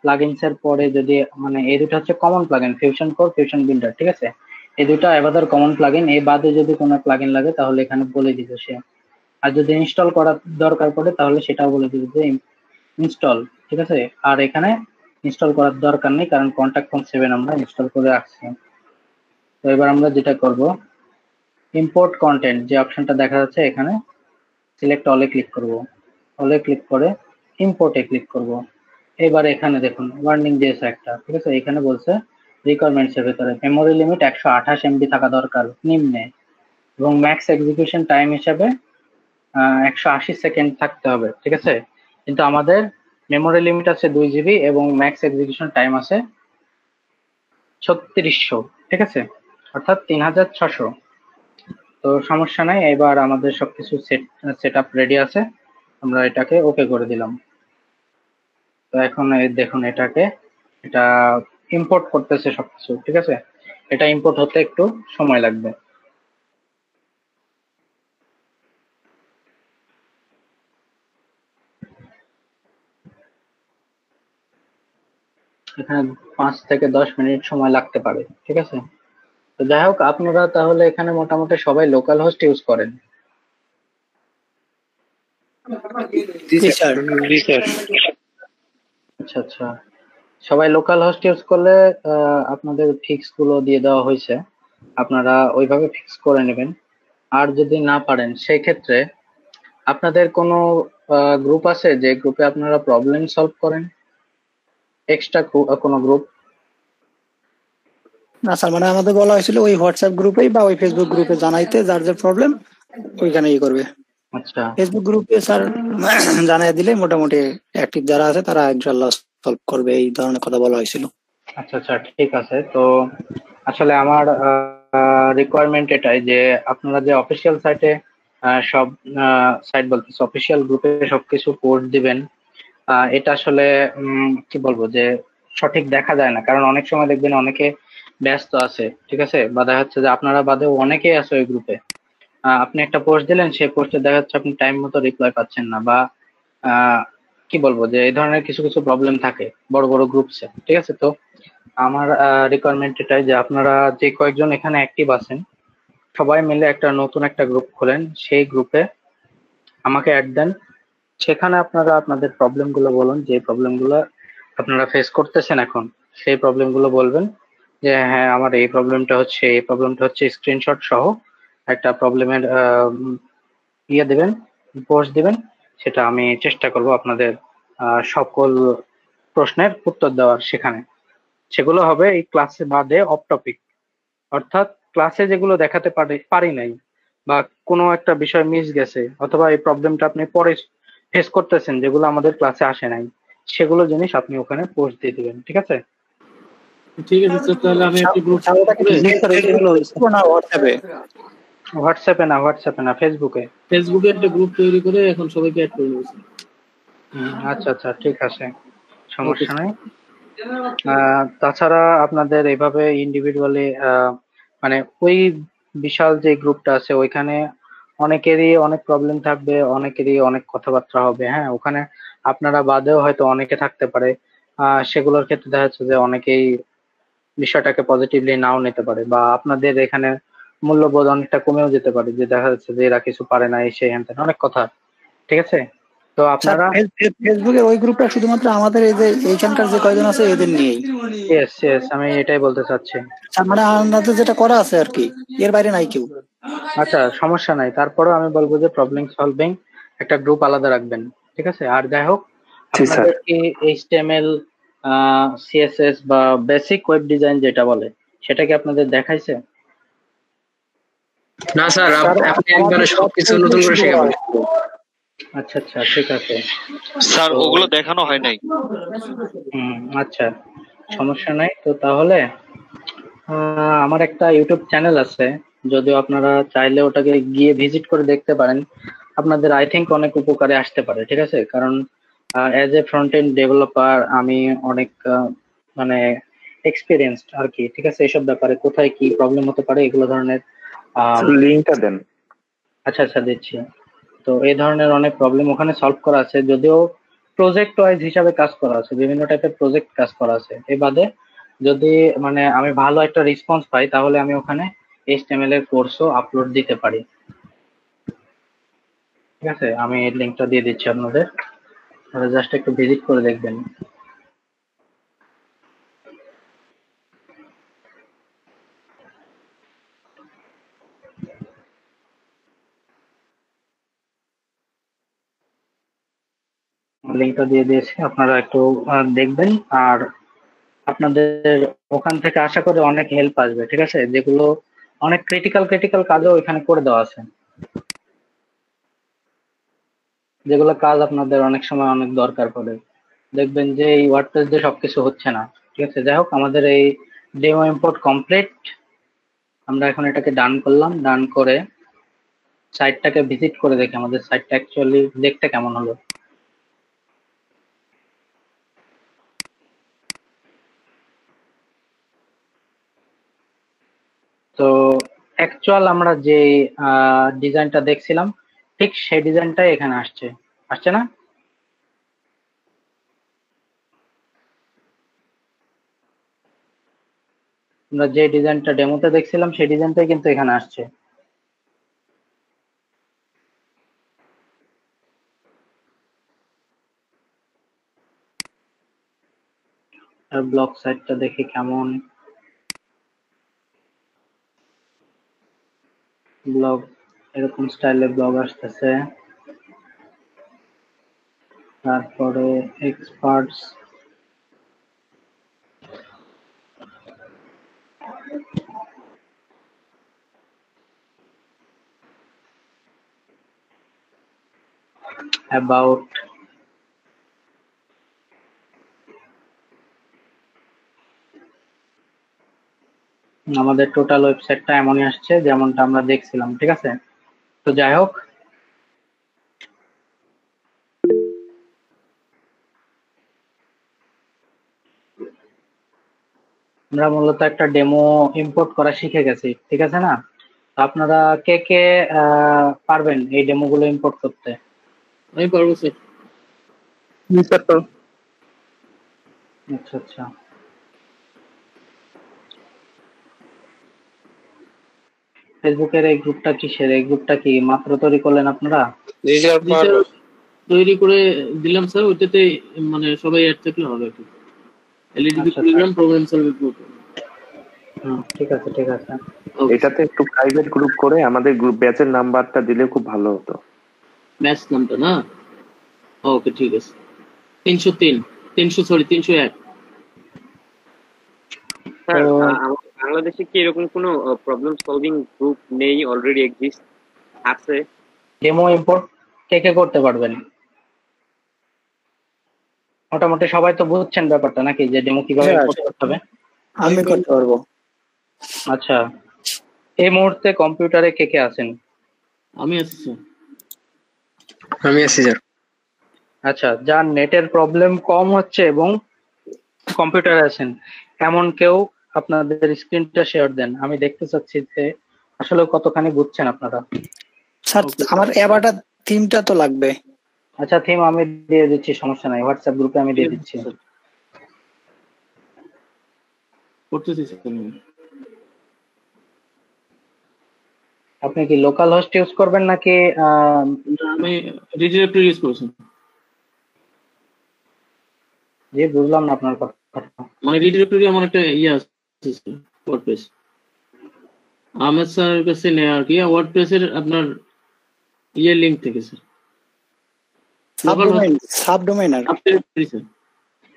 প্লাগইনস এর পরে যদি মানে এই দুটো হচ্ছে common plugin, fusion core, fusion builder. ঠিক আছে, এই দুটো অ্যাভাদার কমন প্লাগইন। এই বাদে যদি কোনো প্লাগইন লাগে তাহলে এখানে বলে দিবে সে। আর যদি ইনস্টল করার দরকার পড়ে তাহলে সেটাও বলে দিবে যে ইনস্টল। ঠিক আছে, আর এখানে ইনস্টল করার দরকার নেই কারণ contact.7 আমরা ইনস্টল করে রাখছি। তো এবার আমরা যেটা করব, ইম্পোর্ট কন্টেন্ট যে অপশনটা দেখা যাচ্ছে এখানে সিলেক্ট অলে ক্লিক করব, অলে ক্লিক করে ইম্পোর্টে ক্লিক করব। এবার এখানে দেখুন ওয়ার্নিং দিয়েছে একটা। ঠিক আছে, এখানে বলছে রিকোয়ারমেন্টস এর ভিতরে মেমোরি লিমিট 128 MB থাকা দরকার নিম্নে, এবং ম্যাক্স এক্সিকিউশন টাইম হিসাবে 180 সেকেন্ড থাকতে হবে। ঠিক আছে, কিন্তু আমাদের মেমোরি লিমিট আছে 2 GB এবং ম্যাক্স এক্সিকিউশন টাইম আছে 3600। ঠিক আছে, অর্থাৎ 3600। তো সমস্যা নাই, এবার আমাদের সবকিছু সেট আপ রেডি আছে, আমরা এটাকে ওকে করে দিলাম। তো এখন দেখুন এটাকে এটা ইম্পোর্ট করতেছে সবকিছু। ঠিক আছে, এটা ইম্পোর্ট হতে একটু সময় লাগবে। এখানে 5 থেকে 10 মিনিট সময় লাগতে পারে। ঠিক আছে, তো যাই হোক, আপনারা তাহলে এখানে মোটামুটি সবাই লোকাল হোস্ট ইউজ করেন? আচ্ছা আচ্ছা, সবাই লোকাল হোস্ট ইউজ করলে আপনাদের ফিক্স গুলো দিয়ে দেওয়া হয়েছে, আপনারা ওইভাবে ফিক্স করে নেবেন। আর যদি না পারেন সেই ক্ষেত্রে আপনাদের কোনো গ্রুপ আছে যে গ্রুপে আপনারা প্রবলেম সলভ করেন, এক্সট্রা কোনো গ্রুপ? না স্যার, মানে আমাদের বলা হয়েছিল ওই হোয়াটসঅ্যাপ গ্রুপেই বা ওই ফেসবুক গ্রুপে জানাইতে, যার যে প্রবলেম ওইখানে ই করবে। আচ্ছা, ফেসবুক গ্রুপে স্যার জানাই দিলে মোটামুটি অ্যাক্টিভ যারা আছে তারা ইনশাআল্লাহ সলভ করবে, এই ধরনের কথা বলা হয়েছিল। আচ্ছা আচ্ছা, ঠিক আছে। তো আসলে আমার রিকোয়ারমেন্ট এটাই যে আপনারা যে অফিসিয়াল সাইটে সব সাইট বলতেছে অফিসিয়াল গ্রুপে সবকিছু পোস্ট দিবেন, এটা আসলে কি বলবো যে সঠিক দেখা যায় না, কারণ অনেক সময় দেখবেন অনেকে ব্যস্ত আছে। ঠিক আছে, বা দেখা যাচ্ছে যে আপনারা বাদেও অনেকেই আছে ওই গ্রুপে, আপনি একটা পোস্ট দিলেন, সেই পোস্টে দেখা যাচ্ছে আপনি টাইম মতো রিপ্লাই পাচ্ছেন না, বা কি বলবো যে এই ধরনের কিছু কিছু প্রবলেম থাকে বড় বড় গ্রুপসে। ঠিক আছে, তো আমার রিকোয়ারমেন্ট এটাই যে আপনারা যে কয়েকজন এখানে অ্যাক্টিভ আছেন সবাই মিলে একটা নতুন একটা গ্রুপ খোলেন, সেই গ্রুপে আমাকে অ্যাড দেন। সেখানে আপনারা আপনাদের প্রবলেম গুলো বলুন, যে প্রবলেম গুলো আপনারা ফেস করতেছেন এখন সেই প্রবলেম গুলো বলবেন, যে হ্যাঁ আমার এই প্রবলেমটা হচ্ছে, এই প্রবলেমটা হচ্ছে, স্ক্রিনশট সহ একটা প্রবলেমের ইয়ে দেবেন, পোস্ট দিবেন। সেটা আমি চেষ্টা করব আপনাদের সকল প্রশ্নের উত্তর দেওয়ার সেখানে। সেগুলো হবে এই ক্লাসে বাদে অফ টপিক, অর্থাৎ ক্লাসে যেগুলো দেখাতে পারি নাই বা কোনো একটা বিষয় মিস গেছে অথবা এই প্রবলেমটা আপনি পরে ফেস করতেছেন যেগুলো আমাদের ক্লাসে আসে নাই, সেগুলো জিনিস আপনি ওখানে পোস্ট দিয়ে দিবেন, ঠিক আছে? ঠিক আছে স্যার, তাহলে আমি একটা গ্রুপ হোয়াটসঅ্যাপে না ফেসবুকে একটা গ্রুপ তৈরি করে এখন সবাইকে অ্যাড করে নেব। আচ্ছা আচ্ছা, ঠিক আছে, সমস্যা নাই। তাছাড়া আপনাদের এইভাবে ইন্ডিভিজুয়ালি মানে ওই বিশাল যে গ্রুপটা আছে ওইখানে অনেকেরই অনেক প্রবলেম থাকবে, অনেকেরই অনেক কথাবার্তা হবে। হ্যাঁ, ওখানে আপনারা বাদেও হয়তো অনেকে থাকতে পারে, সেগুলোর ক্ষেত্রে দেখা যাচ্ছে যে অনেকেই বিষয়টাকে পজিটিভলি নাও নিতে পারে বা আপনাদের এখানে মূল্যবোধ অনেকটা কমেও যেতে পারে, যে দেখা যাচ্ছে যে এরা কিছু পারে না, এই সেই হ্যান ত্যান অনেক কথা, ঠিক আছে? তো আপনারা ফেসবুকের ওই গ্রুপটা শুধুমাত্র আমাদের এই যে এইখানকার যে কয়জন আছে এদের নিয়েই। ইয়েস, আমি এটাই বলতে চাচ্ছি। মানে আমাদের যেটা করা আছে আর কি, এর বাইরে নাই কেউ। আচ্ছা, সমস্যা নাই, তারপরেও আমি বলবো যে প্রবলেম সলভিং একটা গ্রুপ আলাদা রাখবেন, ঠিক আছে? আর যাই হোক, আপনাদের কি HTML CSS বা বেসিক ওয়েব ডিজাইন যেটা বলে সেটা কি আপনাদের দেখাইছে? না স্যার, আপনি একবারে সবকিছু নতুন করে শেখাবেন। আচ্ছা, ঠিক আছে স্যার, ওগুলো দেখানো হয় নাই। আচ্ছা, সমস্যা নাই। তো তাহলে আমার একটা ইউটিউব চ্যানেল আছে, যদিও আপনারা চাইলে ওটাকে গিয়ে ভিজিট করে দেখতে পারেন, আপনাদের আই থিঙ্ক অনেক উপকারে আসতে পারে, ঠিক আছে? কারণ as a front end developer আমি অনেক মানে এক্সপিরিয়েন্সড আর কি, ঠিক আছে? এইসব ব্যাপারে কোথায় কি প্রবলেম হতে পারে এগুলো ধরনের লিংকটা দেন। আচ্ছা, দিচ্ছি। তো এই ধরনের অনেক প্রবলেম ওখানে সলভ করা আছে, যদিও প্রজেক্ট ওয়াইজ হিসাবে কাজ করা আছে, বিভিন্ন টাইপের প্রজেক্ট কাজ করা আছে। এ বাদে যদি মানে আমি ভালো একটা রেসপন্স পাই তাহলে আমি ওখানে HTML এর কোর্সও আপলোড দিতে পারি, ঠিক আছে? আমি এর লিংকটা দিয়ে দিচ্ছি আপনাদের, জাস্ট একটু ভিজিট করে দেখবেন। লিংকটা দিয়ে দিয়েছি, আপনারা একটু দেখবেন। আর আপনাদের ওখান থেকে আশা করি অনেক হেল্প আসবে, ঠিক আছে? যেগুলো অনেক ক্রিটিক্যাল কাজও এখানে করে দেওয়া আছে, যেগুলো কাজ আপনাদের অনেক সময় অনেক দরকার পড়ে। দেখবেন যে এই ওয়ার্ডপ্রেস দিয়ে সবকিছু হচ্ছে না, ঠিক আছে? যাই হোক, আমাদের এই ডেমো ইম্পোর্ট কমপ্লিট। আমরা এখন এটাকে ডান করলাম, ডান করে সাইটটাকে ভিজিট করে দেখি আমাদের সাইটটা অ্যাকচুয়ালি দেখতে কেমন হলো। তো অ্যাকচুয়াল আমরা যে ডিজাইনটা দেখছিলাম ঠিক সেই ডিজাইনটাই এখানে আসছে না? আমরা যে ডিজাইনটা ডেমোতে দেখছিলাম সেই ডিজাইনটাই কিন্তু এখানে আসছে। আর ব্লগ সাইটটা দেখি কেমন, ব্লগ এরকম স্টাইলে ব্লগ আসতেছে। তারপরে এক্সপার্টস, অ্যাবাউট, আমাদের টোটাল ওয়েবসাইটটা এমনই আসছে যেমনটা আমরা দেখছিলাম, ঠিক আছে? তো যাই হোক, আমরা মূলত একটা ডেমো ইম্পোর্ট করা শিখে গেছি, ঠিক আছে না? আপনারা কে কে পারবেন এই ডেমো গুলো ইম্পোর্ট করতে? আমি পারবো স্যার। আচ্ছা, ফেসবুকের এই গ্রুপটা কিসের? এই গ্রুপটা কি মাত্র তৈরি করলেন আপনারা? তৈরি করে দিলাম স্যার, ওইটাতে মানে সবাই অ্যাড থাকলে হবে আর কি। LED program solving group. ঠিক আছে। এটাতে একটু প্রাইভেট গ্রুপ করে আমাদের গ্রুপ ব্যাচের নাম্বারটা দিলে খুব ভালো হতো। ব্যাচ নামটা না? ওকে ঠিক আছে। 303 301। স্যার বাংলাদেশে কি এরকম কোনো প্রবলেম সলভিং গ্রুপ নেই, অলরেডি এক্সিস্ট আছে? ডেমো ইম্পোর্ট কে কে করতে পারবেন? মোটামুটি সবাই তো বুঝছেন ব্যাপারটা নাকি, যে ডেমো কিভাবে ইম্পোর্ট করতে হবে? আমি করতে পারবো। আচ্ছা, এই মুহূর্তে কম্পিউটারে কে কে আছেন? আমি আছি স্যার। আমি আছি স্যার। আচ্ছা, যার নেটের প্রবলেম কম হচ্ছে এবং কম্পিউটারে আছেন এমন কেউ আপনাদের স্ক্রিনটা শেয়ার দেন, আমি দেখতে চাচ্ছি যে আসলে কতখানি বুঝছেন আপনারা। স্যার আমার অ্যাভাটার থিমটা তো লাগবে। আচ্ছা, থিম আমি দিয়ে দিচ্ছি, সমস্যা নাই, হোয়াটসঅ্যাপ গ্রুপে আমি দিয়ে দিচ্ছি। করতেছি স্যার। আপনি কি লোকাল হোস্ট ইউজ করবেন নাকি? আমি রিডিরেক্টরি ইউজ করছি। জি, বুঝলাম না আপনার কথা। মানে রিডিরেক্টরি আমার একটা আছে ওয়ার্ডপ্রেস। আহমেদ স্যারের কাছে নেওয়া আর কি, ওয়ার্ডপ্রেসের আপনার লিংক থেকে স্যার। সাবডোমেইন আর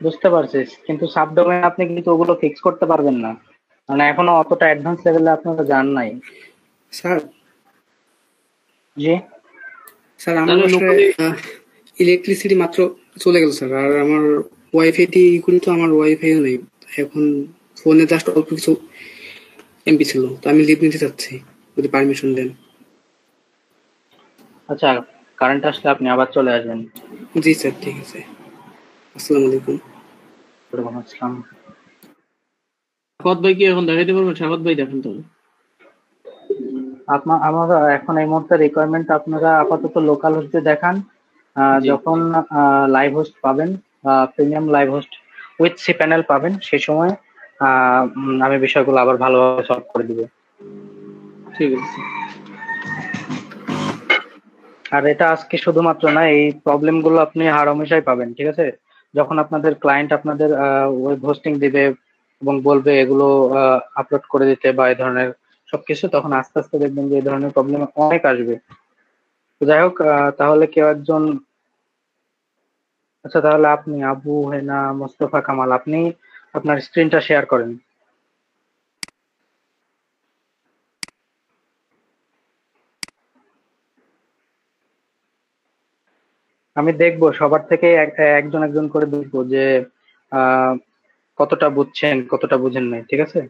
বুঝতে পারছি, কিন্তু সাবডোমেইন আপনি কিন্তু ওগুলো ফিক্স করতে পারবেন না, মানে এখনো অতটা অ্যাডভান্স লেভেলে আপনারা যান নাই। স্যার জি স্যার, আমার ইলেকট্রিসিটি মাত্র চলে গেল স্যার, আর আমার ওয়াইফাইটি কিন্তু আমার ওয়াইফাইও নেই এখন, ফোনে জাস্ট অল্প কিছু এমপি ছিল, তো আমি লিভ নিতে চাচ্ছি, যদি পারমিশন দেন। আচ্ছা, কারেন্ট আসলে আপনি আবার চলে আসবেন। জি স্যার, ঠিক আছে। আসসালামু আলাইকুম। ওয়ালাইকুম আসসালাম। শাফাত ভাই কি এখন দেখাইতে পারবেন? শাফাত ভাই দেখেন তাহলে। আমরা এখন এই মুহূর্তে রিকোয়ারমেন্ট আপনারা আপাতত লোকাল হোস্টে দেখান, যখন লাইভ হোস্ট পাবেন, premium live host with cPanel পাবেন, সেই সময় আমি বিষয়গুলো আবার ভালোভাবে সলভ করে দিব। ঠিক আছে। আর এটা আজকে শুধুমাত্র না, এই প্রবলেম গুলো আপনি হারহমেশাই পাবেন, ঠিক আছে? যখন আপনাদের ক্লায়েন্ট আপনাদের ওয়েব হোস্টিং দিবে এবং বলবে এগুলো আপলোড করে দিতে বা এই ধরনের সবকিছু, তখন আস্তে আস্তে দেখবেন যে এই ধরনের প্রবলেম অনেক আসবে। তো যাই হোক, তাহলে কেউ একজন, আচ্ছা তাহলে আপনি আবু হেনা মোস্তফা কামাল, আপনি আপনার স্ক্রিনটা শেয়ার করেন। আমি দেখবো সবার থেকে একজন একজন করে দেখবো যে কতটা বুঝছেন কতটা বুঝেন নাই, ঠিক আছে?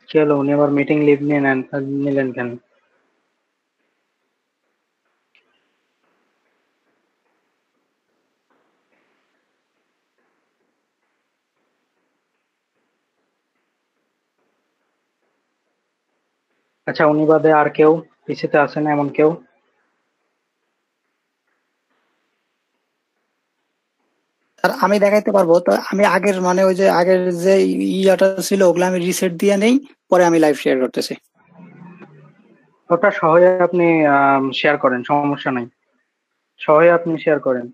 কি হলো, উনি আবার মিটিং লিভ নিলেন কেন? আচ্ছা, উনি বাদে আর কেউ পিছিতে আছে না এমন কেউ? আর আমি দেখাইতে পারবো তো, আমি আগের মানে ওই যে আগের যে ইয়াটা ছিল ওগুলো আমি রিসেট দিয়ে নেই, পরে আমি লাইভ শেয়ার করতেছি। ওটা সহজে আপনি শেয়ার করেন, সমস্যা নাই, সহজে আপনি শেয়ার করেন।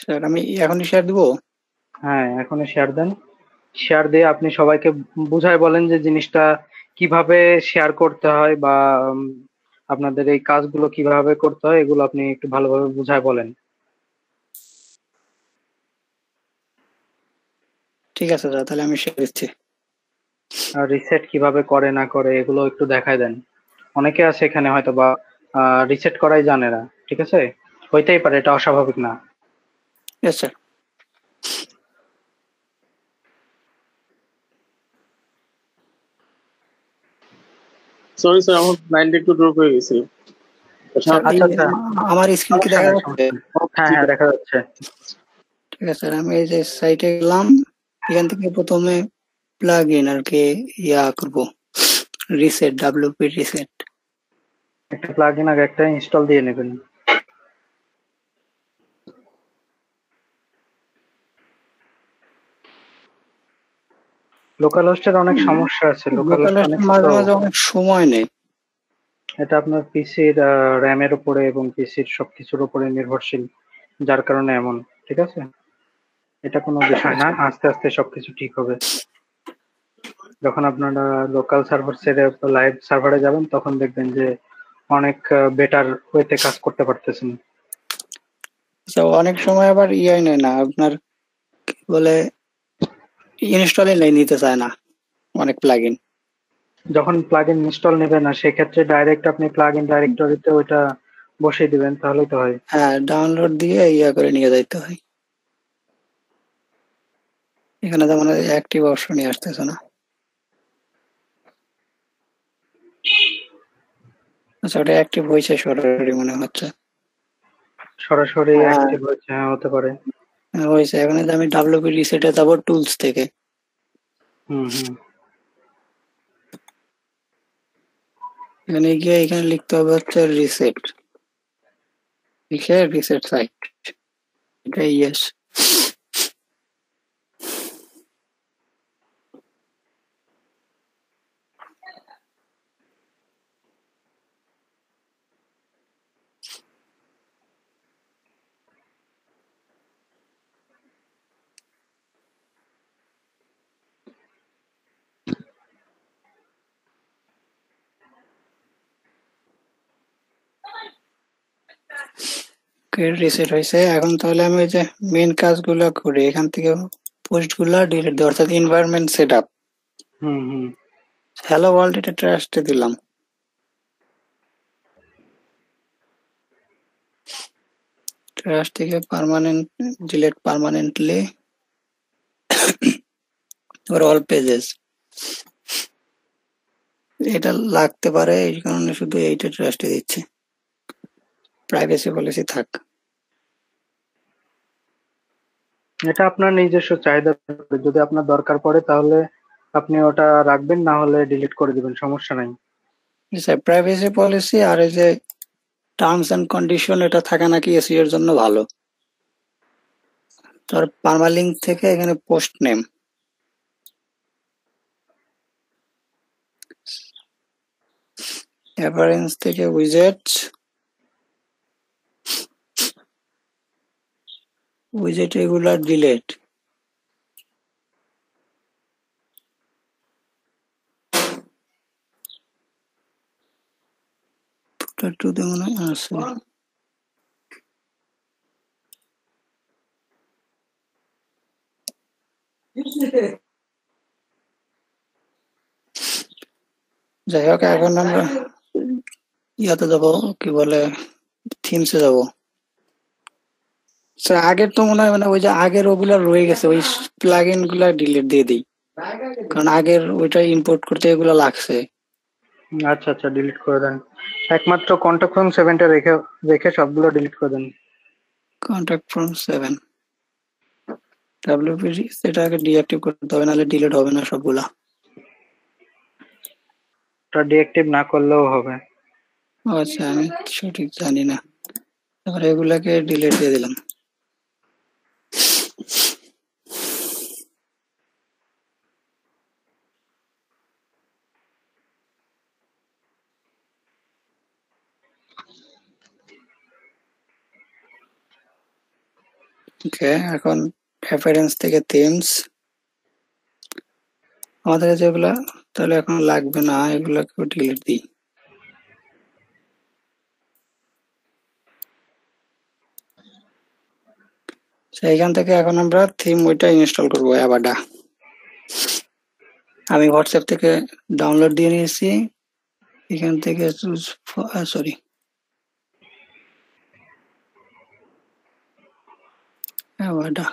স্যার আমি এখনই শেয়ার দিব? হ্যাঁ, এখনই শেয়ার দেন। শেয়ার দিয়ে আপনি সবাইকে বুঝায় বলেন যে জিনিসটা কিভাবে শেয়ার করতে হয় বা আপনাদের এই কাজগুলো কিভাবে করতে হয়, এগুলো আপনি একটু ভালোভাবে বুঝায় বলেন। ঠিক আছে স্যার, তাহলে আমি শেয়ার দিচ্ছি। আর রিসেট কিভাবে করে না করে এগুলো একটু দেখায় দেন। অনেকে আছে এখানে হয়তো বা রিসেট করাই জানে না, ঠিক আছে? হইতেই পারে, এটা অস্বাভাবিক না। Yes sir. সরি স্যার, আমার ব্লাইন্ড একটু ড্রপ হয়ে গেছিল। আমার স্ক্রিন কি দেখা যাচ্ছে? হ্যাঁ হ্যাঁ, দেখা যাচ্ছে। ঠিক আছে স্যার, আমি এই যে সাইটে গেলাম, এখান থেকে প্রথমে প্লাগ ইন আর কি ইয়া করবো, রিসেট, ডাব্লিউপি রিসেট। একটা প্লাগ ইন আগে একটা ইনস্টল দিয়ে নেবেন। লোকাল হোস্টের অনেক সমস্যা আছে, লোকাল হোস্ট মাঝে মাঝে অনেক সময় নেই। এটা আপনার পিসির র্যামের উপরে এবং পিসির সবকিছুর উপরে নির্ভরশীল, যার কারণে এমন, ঠিক আছে? এটা কোনো বিষয় না, আস্তে আস্তে সবকিছু ঠিক হবে। যখন আপনারা লোকাল সার্ভার ছেড়ে লাইভ সার্ভারে যাবেন তখন দেখবেন যে অনেক বেটার ওয়েতে কাজ করতে পারতেছেন। তো অনেক সময় আবার ইয়াই নেয় না, আপনার কি বলে ইনস্টলে নিতে চায় না অনেক প্লাগইন। যখন প্লাগইন ইনস্টল নেবে না সেক্ষেত্রে ডাইরেক্ট আপনি প্লাগইন ডাইরেক্টরিতে ওইটা বসিয়ে দিবেন, তাহলেই তো হয়। হ্যাঁ, ডাউনলোড দিয়ে ইয়া করে নিয়ে যাইতে হয়। এখানে যেমন অ্যাক্টিভ অপশনই আসতেছে না। আচ্ছা, ওটা অ্যাক্টিভ হয়েছে সরাসরি মনে হচ্ছে। সরাসরি হ্যাঁ অ্যাক্টিভ হচ্ছে, হ্যাঁ হতে পারে। হয়েছে। এখানে যে আমি ডাব্লিউপি রিসেটে যাবো টুলস থেকে, হুম হুম। এখানে গিয়ে এখানে লিখতে হবে হচ্ছে রিসেট, লিখে রিসেট সাইট, এটা ইয়েস। রিসেট হয়েছে। এখন তাহলে আমি ওই যে মেন কাজগুলো করি, এখান থেকে পোস্ট গুলা ডিলিট দেবো, অর্থাৎ এনভায়রনমেন্ট সেট আপ। হুম হুম। হ্যালো ওয়ার্ল্ড এটা ট্রাস্টে দিলাম। ট্রাস্ট থেকে পার্মানেন্ট ডিলিট পার্মানেন্টলি, এবার অল পেজেস এটা লাগতে পারে, এই কারণে শুধু এইটা ট্রাস্টে দিচ্ছি। প্রাইভেসি পলিসি থাক। এটা আপনার নিজস্ব চাহিদা, যদি আপনার দরকার পড়ে তাহলে আপনি ওটা রাখবেন, না হলে ডিলিট করে দিবেন, সমস্যা নাই। প্রাইভেসি পলিসি আর এই যে টার্মস এন্ড কন্ডিশন এটা থাকা নাকি এসইও এর জন্য ভালো। তার পার্মালিঙ্ক থেকে এখানে পোস্ট নেম, অ্যাপারেন্স থেকে উইজেট, উইজেট এগুলা ডিলিট। টুতে মনে হয় আছে। যাই হোক, এখন আমরা ইয়াতে যাবো, কি বলে থিমসে যাবো। আগের তো মনে হয় মানে ওই যে আগের ওগুলা রয়ে গেছে, ওই প্লাগইন গুলা ডিলিট দিয়ে দিই, কারণ আগের ওইটা ইম্পোর্ট করতে এগুলা লাগছে। আচ্ছা আচ্ছা, ডিলিট করে দেন। একমাত্র কন্টাক্ট ফর্ম 7টা রেখে রেখে সবগুলো ডিলিট করে দেন। কন্টাক্ট ফর্ম 7 ডাব্লিউপি সেটা আগে ডিঅ্যাক্টিভ করতে হবে, নাহলে ডিলিট হবে না সবগুলা। ওটা ডিঅ্যাক্টিভ না করলেও হবে। আচ্ছা, আমি সঠিক জানি না। তারপরে এগুলাকে ডিলিট দিয়ে দিলাম। ওকে, এখন রেফারেন্স থেকে থিমস আমাদের যেগুলা তাহলে এখন লাগবে না, এগুলাকে ডিলিট দিই। এইখান থেকে এখন আমরা থিম ওইটা ইনস্টল করবো, অ্যাভাডা। আমি হোয়াটসঅ্যাপ থেকে ডাউনলোড দিয়ে নিয়েছি, এখান থেকে সরি অ্যাভাডা।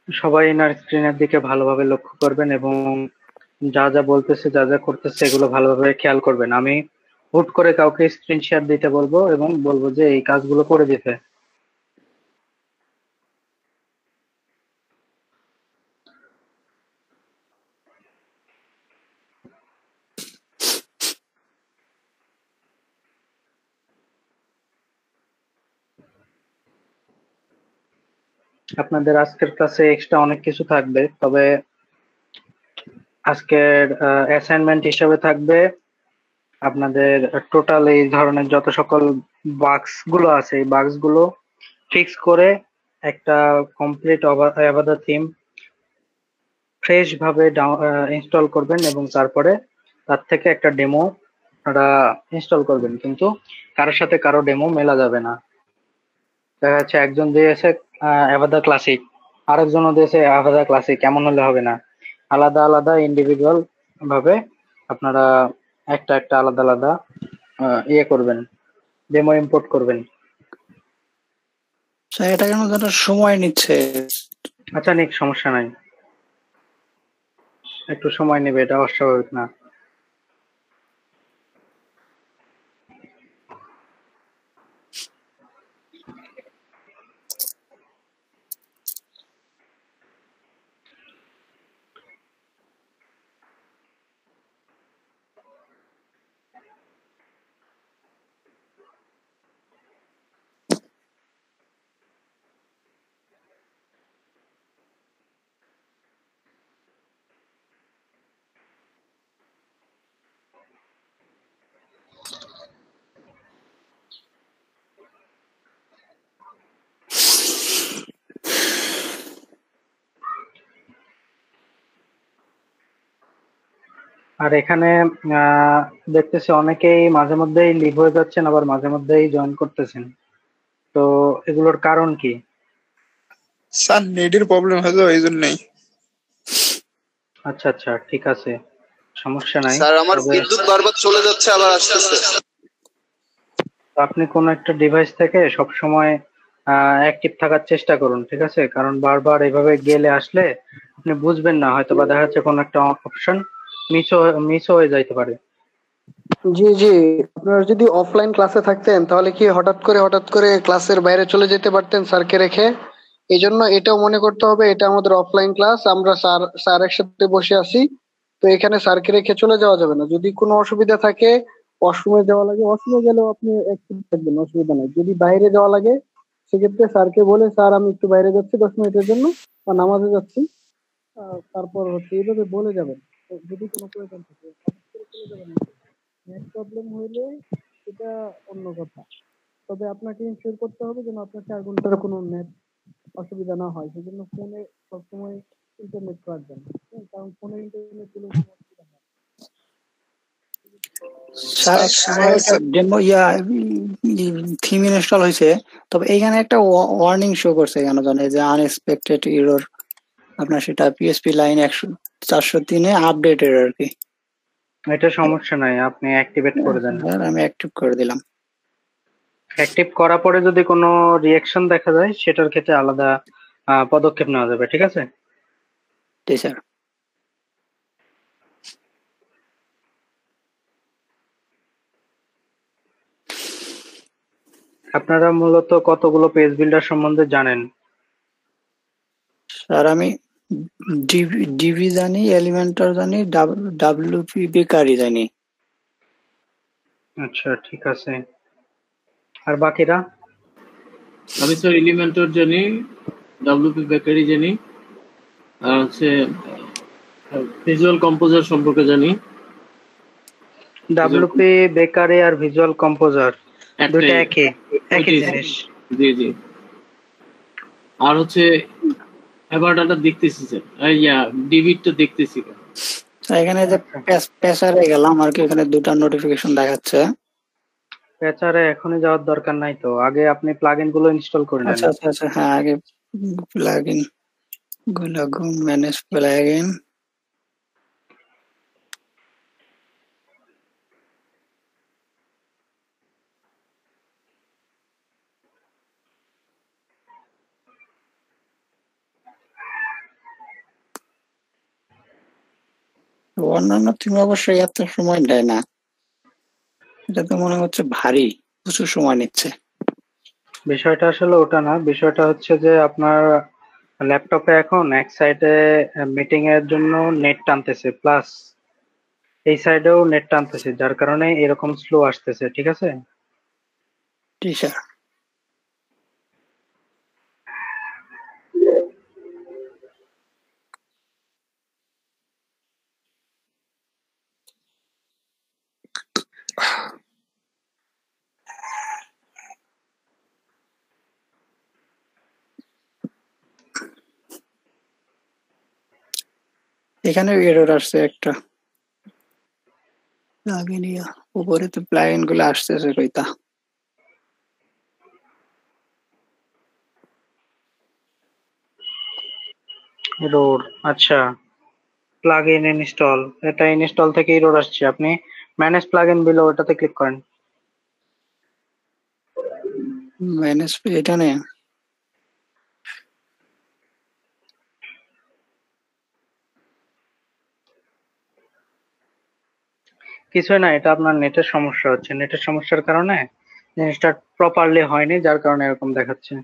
সবাই এনার স্ক্রিনের দিকে ভালোভাবে লক্ষ্য করবেন এবং যা যা বলতেছে, যা যা করতেছে এগুলো ভালোভাবে খেয়াল করবেন। আমি হুট করে কাউকে স্ক্রিন শেয়ার দিতে বলবো এবং বলবো যে এই কাজগুলো করে দিতে। আপনাদের আজকের ক্লাসে এক্সট্রা অনেক কিছু থাকবে, তবে আজকের অ্যাসাইনমেন্ট হিসেবে থাকবে আপনাদের টোটাল এই ধরনের যত সকল বাগস গুলো আছে, এই বাগস গুলো ফিক্স করে একটা কমপ্লিট অ্যাভাডা থিম ফ্রেশ ভাবে ইনস্টল করবেন এবং তারপরে তার থেকে একটা ডেমো আপনারা ইনস্টল করবেন, কিন্তু কারোর সাথে কারো ডেমো মেলা যাবে না। দেখা যাচ্ছে একজন দিয়েছে অ্যাভাদা ক্লাসিক, আরেকজনও দিয়েছে অ্যাভাদা ক্লাসিক, এমন হলে হবে না। আলাদা আলাদা ইন্ডিভিজুয়াল ভাবে আপনারা একটা একটা আলাদা আলাদা ইয়ে করবেন, ডেমো ইম্পোর্ট করবেন। স্যার এটা কেন যেন সময় নিচ্ছে? আচ্ছা নিক, সমস্যা নাই, একটু সময় নেবে, এটা অস্বাভাবিক না। আর এখানে দেখতেছি অনেকেই মাঝে মধ্যেই লিভ হয়ে যাচ্ছেন, আবার মাঝে মধ্যেই জয়েন করতেছেন, তো এগুলোর কারণ কি? স্যার নেটের প্রবলেম হলো এই জন্যই। আচ্ছা আচ্ছা, ঠিক আছে, সমস্যা নাই। স্যার আমার তবে বিদ্যুৎ বারবার চলে যাচ্ছে আবার আসতেছে। আপনি কোন একটা ডিভাইস থেকে সবসময় অ্যাক্টিভ থাকার চেষ্টা করুন, ঠিক আছে? কারণ বারবার এভাবে গেলে আসলে আপনি বুঝবেন না, হয়তো বা দেখা যাচ্ছে কোন একটা অপশন মিস হয়ে যাইতে পারে। জি জি, আপনারা যদি অফলাইন ক্লাসে থাকতেন তাহলে কি হঠাৎ করে ক্লাসের বাইরে চলে যেতে পারতেন স্যারকে রেখে। এই জন্য এটাও মনে করতে হবে এটা আমাদের অফলাইন ক্লাস, আমরা স্যার একসাথে বসে আছি, তো এখানে স্যারকে রেখে চলে যাওয়া যাবে না। যদি কোনো অসুবিধা থাকে, ওয়াশরুমে যাওয়া লাগে, ওয়াশরুমে গেলেও আপনি একটু থাকবেন, অসুবিধা নাই। যদি বাইরে যাওয়া লাগে সেক্ষেত্রে স্যারকে বলে, স্যার আমি একটু বাইরে যাচ্ছি 10 মিনিটের জন্য বা নামাজে যাচ্ছি, তারপর হচ্ছে এইভাবে বলে যাবেন। তো যদি কোনো প্রয়োজন থাকে হঠাৎ করে চলে যাবেন না। নেট প্রবলেম হইলে এটা অন্য কথা, তবে আপনাকে ইনশিওর করতে হবে যেন আপনার 4 ঘন্টার কোনো নেট অসুবিধা না হয়। সেজন্য ফোনে সবসময় ইন্টারনেট রাখবেন, হ্যাঁ? কারণ ফোনে ইন্টারনেট দিলে কোনো অসুবিধা হয় না। স্যার আমার একটা ডেমো থিম ইনস্টল হয়েছে, তবে এইখানে একটা ওয়ার্নিং শো করছে কেন জানে, যে আনএক্সপেক্টেড এরর। আপনার সেটা পিএসপি লাইন 403-এ আপডেটেড আর কি। এটা সমস্যা নাই, আপনি অ্যাক্টিভেট করে দেন। স্যার আমি অ্যাক্টিভ করে দিলাম। অ্যাক্টিভ করার পরে যদি কোনো রিঅ্যাকশন দেখা যায় সেটার ক্ষেত্রে আলাদা পদক্ষেপ নেওয়া যাবে, ঠিক আছে? জি স্যার। আপনারা মূলত কতগুলো পেজ বিল্ডার সম্বন্ধে জানেন? স্যার আমি ডিবি জানি, এলিমেন্টার জানি, ডাব্লিউপি বেকারি জানি। আচ্ছা ঠিক আছে, আর বাকিরা? আমি স্যার এলিমেন্টর জানি, ডাব্লিউপি বেকারি জানি, আর হচ্ছে ভিজুয়াল কম্পোজার সম্পর্কে জানি। ডাব্লিউপি বেকারি আর ভিজুয়াল কম্পোজার দুটো একই জিনিস। জি জি। আর হচ্ছে অ্যাভাটারটা দেখতেছি স্যার, ইয়া ডিভিডটা দেখতেছি। এখানে যে প্যাসারে গেলাম আর কি, এখানে দুটো নোটিফিকেশন দেখাচ্ছে। প্যাচারে এখনই যাওয়ার দরকার নাই তো, আগে আপনি প্লাগইন গুলো ইনস্টল করে নেন। আচ্ছা আচ্ছা আচ্ছা, হ্যাঁ আগে প্লাগইন গুলো ম্যানেজ প্লাগইন। অন্যান্য থিম অবশ্যই এত সময় নেয় না, এটা তো মনে হচ্ছে ভারী প্রচুর সময় নিচ্ছে। বিষয়টা আসলে ওটা না, বিষয়টা হচ্ছে যে আপনার ল্যাপটপে এখন এক সাইডে মিটিং এর জন্য নেট টানতেছে, প্লাস এই সাইডেও নেট টানতেছে, যার কারণে এরকম স্লো আসতেছে, ঠিক আছে? জি স্যার। এখানে এরর আসছে একটা প্লাগইন উপরে তো প্লাগইন গুলো আসতেছে কইতা এরর। আচ্ছা, প্লাগইন ইনস্টল, এটা ইনস্টল থেকে এরর আসছে। আপনি ম্যানেজ প্লাগইন বিলো ওটাতে ক্লিক করেন। ম্যানেজ এটা নেই কিছুই না, এটা আপনার নেটের সমস্যা হচ্ছে। নেটের সমস্যার কারণে জিনিসটা প্রপারলি হয়নি, যার কারণে এরকম দেখাচ্ছে।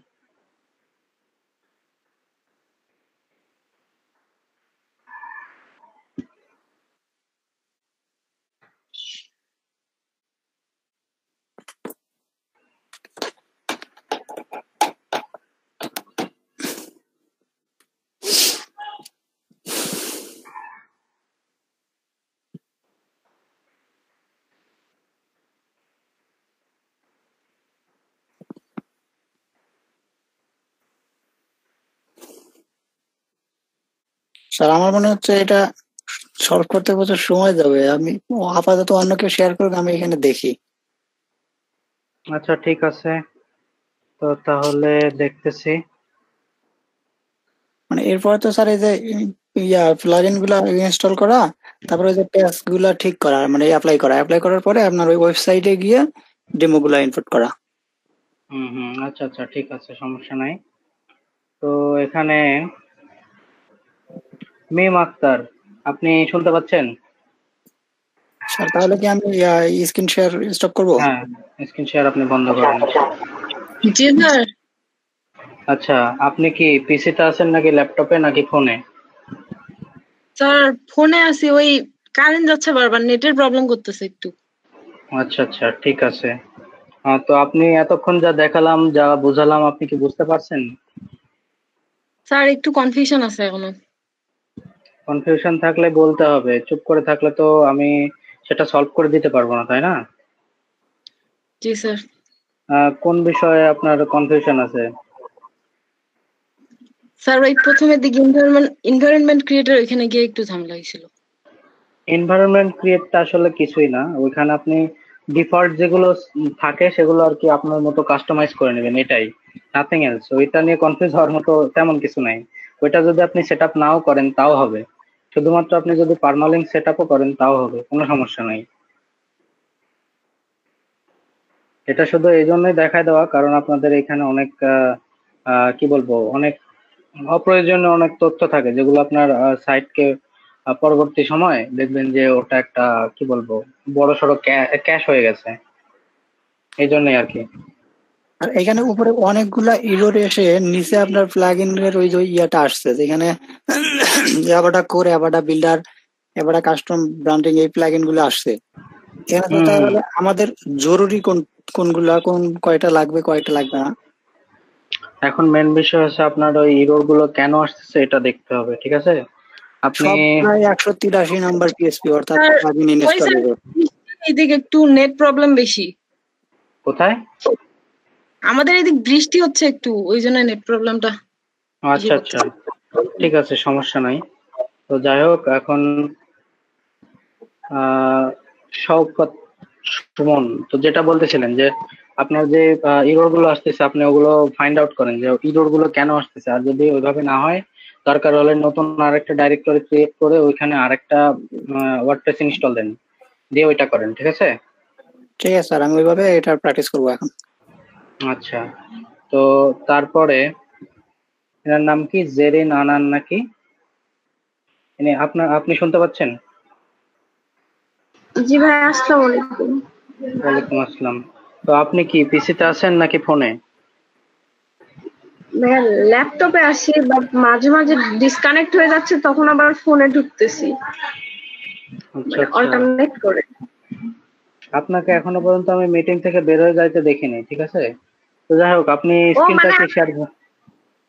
স্যার আমার মনে হচ্ছে এটা সলভ করতে প্রচুর সময় যাবে। আমি আপাতত অন্য কেউ শেয়ার করুক, আমি এখানে দেখি। আচ্ছা ঠিক আছে, তো তাহলে দেখতেছি। মানে এরপর তো স্যার এই যে প্লাগইন গুলা ইনস্টল করা, তারপরে ওই যে পেজ গুলা ঠিক করা, মানে অ্যাপ্লাই করার পরে আপনার ওই ওয়েবসাইটে গিয়ে ডেমো গুলা ইনপুট করা। আচ্ছা আচ্ছা ঠিক আছে, সমস্যা নাই। তো এখানে মিম আক্তার, আপনি শুনতে পাচ্ছেন? স্যার তাহলে কি আমি স্ক্রিন শেয়ার স্টপ করব? হ্যাঁ, স্ক্রিন শেয়ার আপনি বন্ধ করেন। জি স্যার। আচ্ছা, আপনি কি পিসিতে আছেন নাকি ল্যাপটপে নাকি ফোনে? স্যার ফোনে আছি, ওই কারেন্ট যাচ্ছে বারবার, নেটের প্রবলেম করতেছে একটু। আচ্ছা আচ্ছা ঠিক আছে। তো আপনি এতক্ষণ যা দেখালাম, যা বুঝালাম, আপনি কি বুঝতে পারছেন? স্যার একটু কনফিউশন আছে এখনো। কনফিউশন থাকলে বলতে হবে, চুপ করে থাকলে তো আমি সেটা সলভ করে দিতে পারবো না, তাই না? জি স্যার। কোন বিষয়ে আপনার কনফিউশন আছে? স্যার ওই প্রথমের দিকে এনভায়রনমেন্ট ক্রিয়েটর, ওইখানে গিয়ে একটু ঝামেলা হয়েছিল। এনভায়রনমেন্ট ক্রিয়েটটা আসলে কিছুই না, ওইখানে আপনি ডিফল্ট যেগুলো থাকে সেগুলো আর কি আপনার মতো কাস্টমাইজ করে নেবেন, এটাই, নাথিং এলস। ওইটা নিয়ে কনফিউজ হওয়ার মতো তেমন কিছু নাই। ওইটা যদি আপনি সেট আপ নাও করেন তাও হবে, শুধুমাত্র আপনি যদি পার্মালিঙ্ক সেট আপও করেন তাও হবে, কোনো সমস্যা নাই। এটা শুধু এই জন্যই দেখায় দেওয়া কারণ আপনাদের এখানে অনেক কি বলবো, অনেক অপ্রয়োজনীয় অনেক তথ্য থাকে যেগুলো আপনার সাইটকে পরবর্তী সময় দেখবেন যে ওটা একটা কি বলবো বড়সড় ক্যাশ হয়ে গেছে, এই জন্যই আর কি। আর এখানে উপরে অনেকগুলা এরর এসে নিচে আপনার প্লাগইন এর ওই যে ইয়াটা আসছে, যেখানে অ্যাবাটা কোর, অ্যাবাটা বিল্ডার, অ্যাবাটা কাস্টম ব্র্যান্ডিং, এই প্লাগইন গুলো আসছে। এখানে তো তাহলে আমাদের জরুরি কোনগুলা, কয়টা লাগবে কয়টা লাগবে না। এখন মেন বিষয় হচ্ছে আপনার ওই এরর গুলো কেন আসছে এটা দেখতে হবে, ঠিক আছে? আপনি প্রায় 183 নাম্বার পিএসপি অর্থাৎ প্লাগইন ইনস্টল এরর। এইদিকে একটু নেট প্রবলেম বেশি। কোথায়? আমাদের এদিক বৃষ্টি হচ্ছে একটু, ওই জন্য নেট প্রবলেমটা। আচ্ছা আচ্ছা ঠিক আছে, সমস্যা নাই। তো যাই হোক, এখন শওকত সুমন, তো যেটা বলতেছিলেন যে আপনার যে ইরোর গুলো আসতেছে আপনি ওগুলো ফাইন্ড আউট করেন যে ইরোর গুলো কেন আসতেছে, আর যদি ওইভাবে না হয় দরকার হলে নতুন আরেকটা ডাইরেক্টরি ক্রিয়েট করে ওইখানে আরেকটা ওয়ার্ডপ্রেস ইনস্টল দেন, দিয়ে ওইটা করেন, ঠিক আছে? ঠিক আছে স্যার, আমি ওইভাবে এটা প্র্যাকটিস করবো এখন। আচ্ছা, তো তারপরে এনার নাম কি, জেরিন আনান নাকি? আপনি শুনতে পাচ্ছেন? জি ভাই, আসসালামু আলাইকুম। ওয়ালাইকুম আসসালাম। তো আপনি কি পিসিতে আছেন নাকি ফোনে? ভাইয়া ল্যাপটপে আসি, বাট মাঝে মাঝে ডিসকানেক্ট হয়ে যাচ্ছে, তখন আবার ফোনে ঢুকতেছি, আচ্ছা অল্টারনেট করে। আপনাকে এখনো পর্যন্ত আমি মিটিং থেকে বের হয়ে যাইতে দেখিনি, ঠিক আছে? তো যাই হোক, আপনি স্ক্রিনটা কি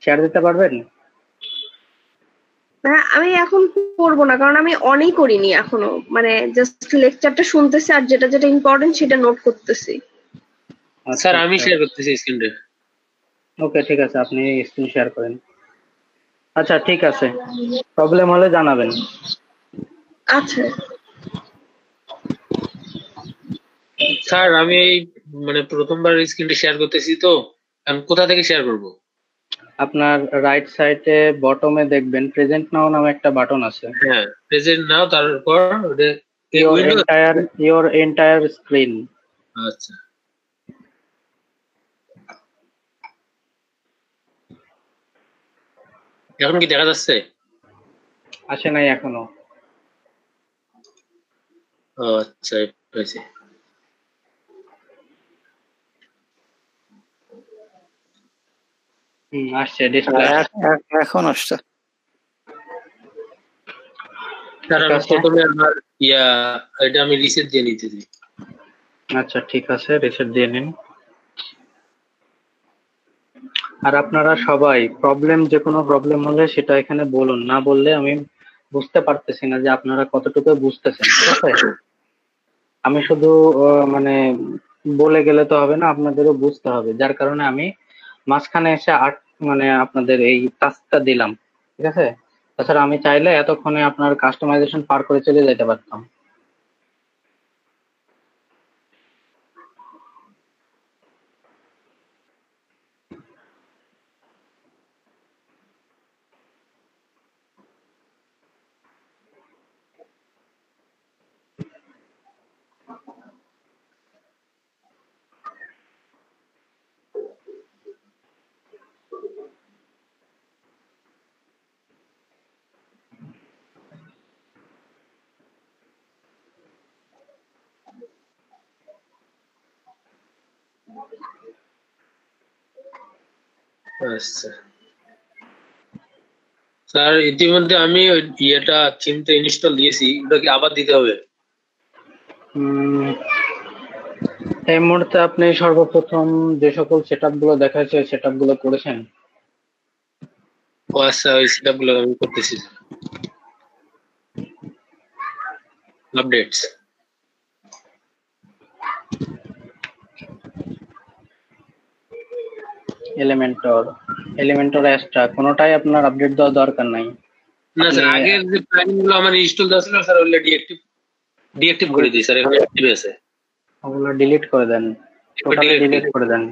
শেয়ার দিতে পারবেন? আমি এখন করবো না, কারণ আমি অনই করিনি এখনো, মানে জাস্ট লেকচারটা শুনতেছি আর যেটা যেটা ইম্পর্টেন্ট সেটা নোট করতেছি। স্যার আমি শেয়ার করতেছি স্ক্রিনটা। ওকে ঠিক আছে, আপনি স্ক্রিন শেয়ার করেন। আচ্ছা ঠিক আছে, প্রবলেম হলে জানাবেন। আচ্ছা স্যার আমি এই মানে প্রথমবার স্ক্রিনটা শেয়ার করতেছি তো, আমি কোথা থেকে শেয়ার করব? আপনার রাইট সাইডে বটমে দেখবেন প্রেজেন্ট নাও নামে একটা বাটন আছে। হ্যাঁ, প্রেজেন্ট নাও, তারপর your entire screen। আচ্ছা, এখন কি দেখা যাচ্ছে? আসে নাই এখনো। ও আচ্ছা, হয়েছে। আসছে ডিসপ্লে। এখন আসছে। স্যার আমি প্রথমে আমার এটা আমি রিসেট দিয়ে নিতেছি। আচ্ছা ঠিক আছে, রিসেট দিয়ে নিন। আর আপনারা সবাই যে কোনো প্রবলেম হলে সেটা এখানে বলুন, না বললে আমি বুঝতে পারতেছি না যে আপনারা কতটুকু বুঝতেছেন। ঠিক আছে, আমি শুধু মানে বলে গেলে তো হবে না, আপনাদেরও বুঝতে হবে, যার কারণে আমি মাঝখানে এসে মানে আপনাদের এই টাস্কটা দিলাম। ঠিক আছে, তাছাড়া আমি চাইলে এতক্ষণে আপনার কাস্টমাইজেশন পার করে চলে যেতে পারতাম। আচ্ছা স্যার, ইতিমধ্যে আমি থিমটা ইনস্টল দিয়েছি, ওটা কি আবার দিতে হবে? এই মুহূর্তে আপনি সর্বপ্রথম যে সকল সেটআপ গুলো দেখাচ্ছে সেটআপ গুলো করেছেন? ও আচ্ছা, ওই সেটআপ গুলো আমি করতেছি। আপডেটস, এলিমেন্টর এক্সট্রা কোনোটাই আপনার আপডেট দেওয়ার দরকার নাই। না স্যার, আগের যে প্ল্যান গুলো আমার ইনস্টল দেওয়া ছিল স্যার, ওগুলো ডিএক্টিভ করে দিই স্যার, এখন অ্যাক্টিভ আছে। ওগুলো ডিলিট করে দেন, টোটালি ডিলিট করে দেন,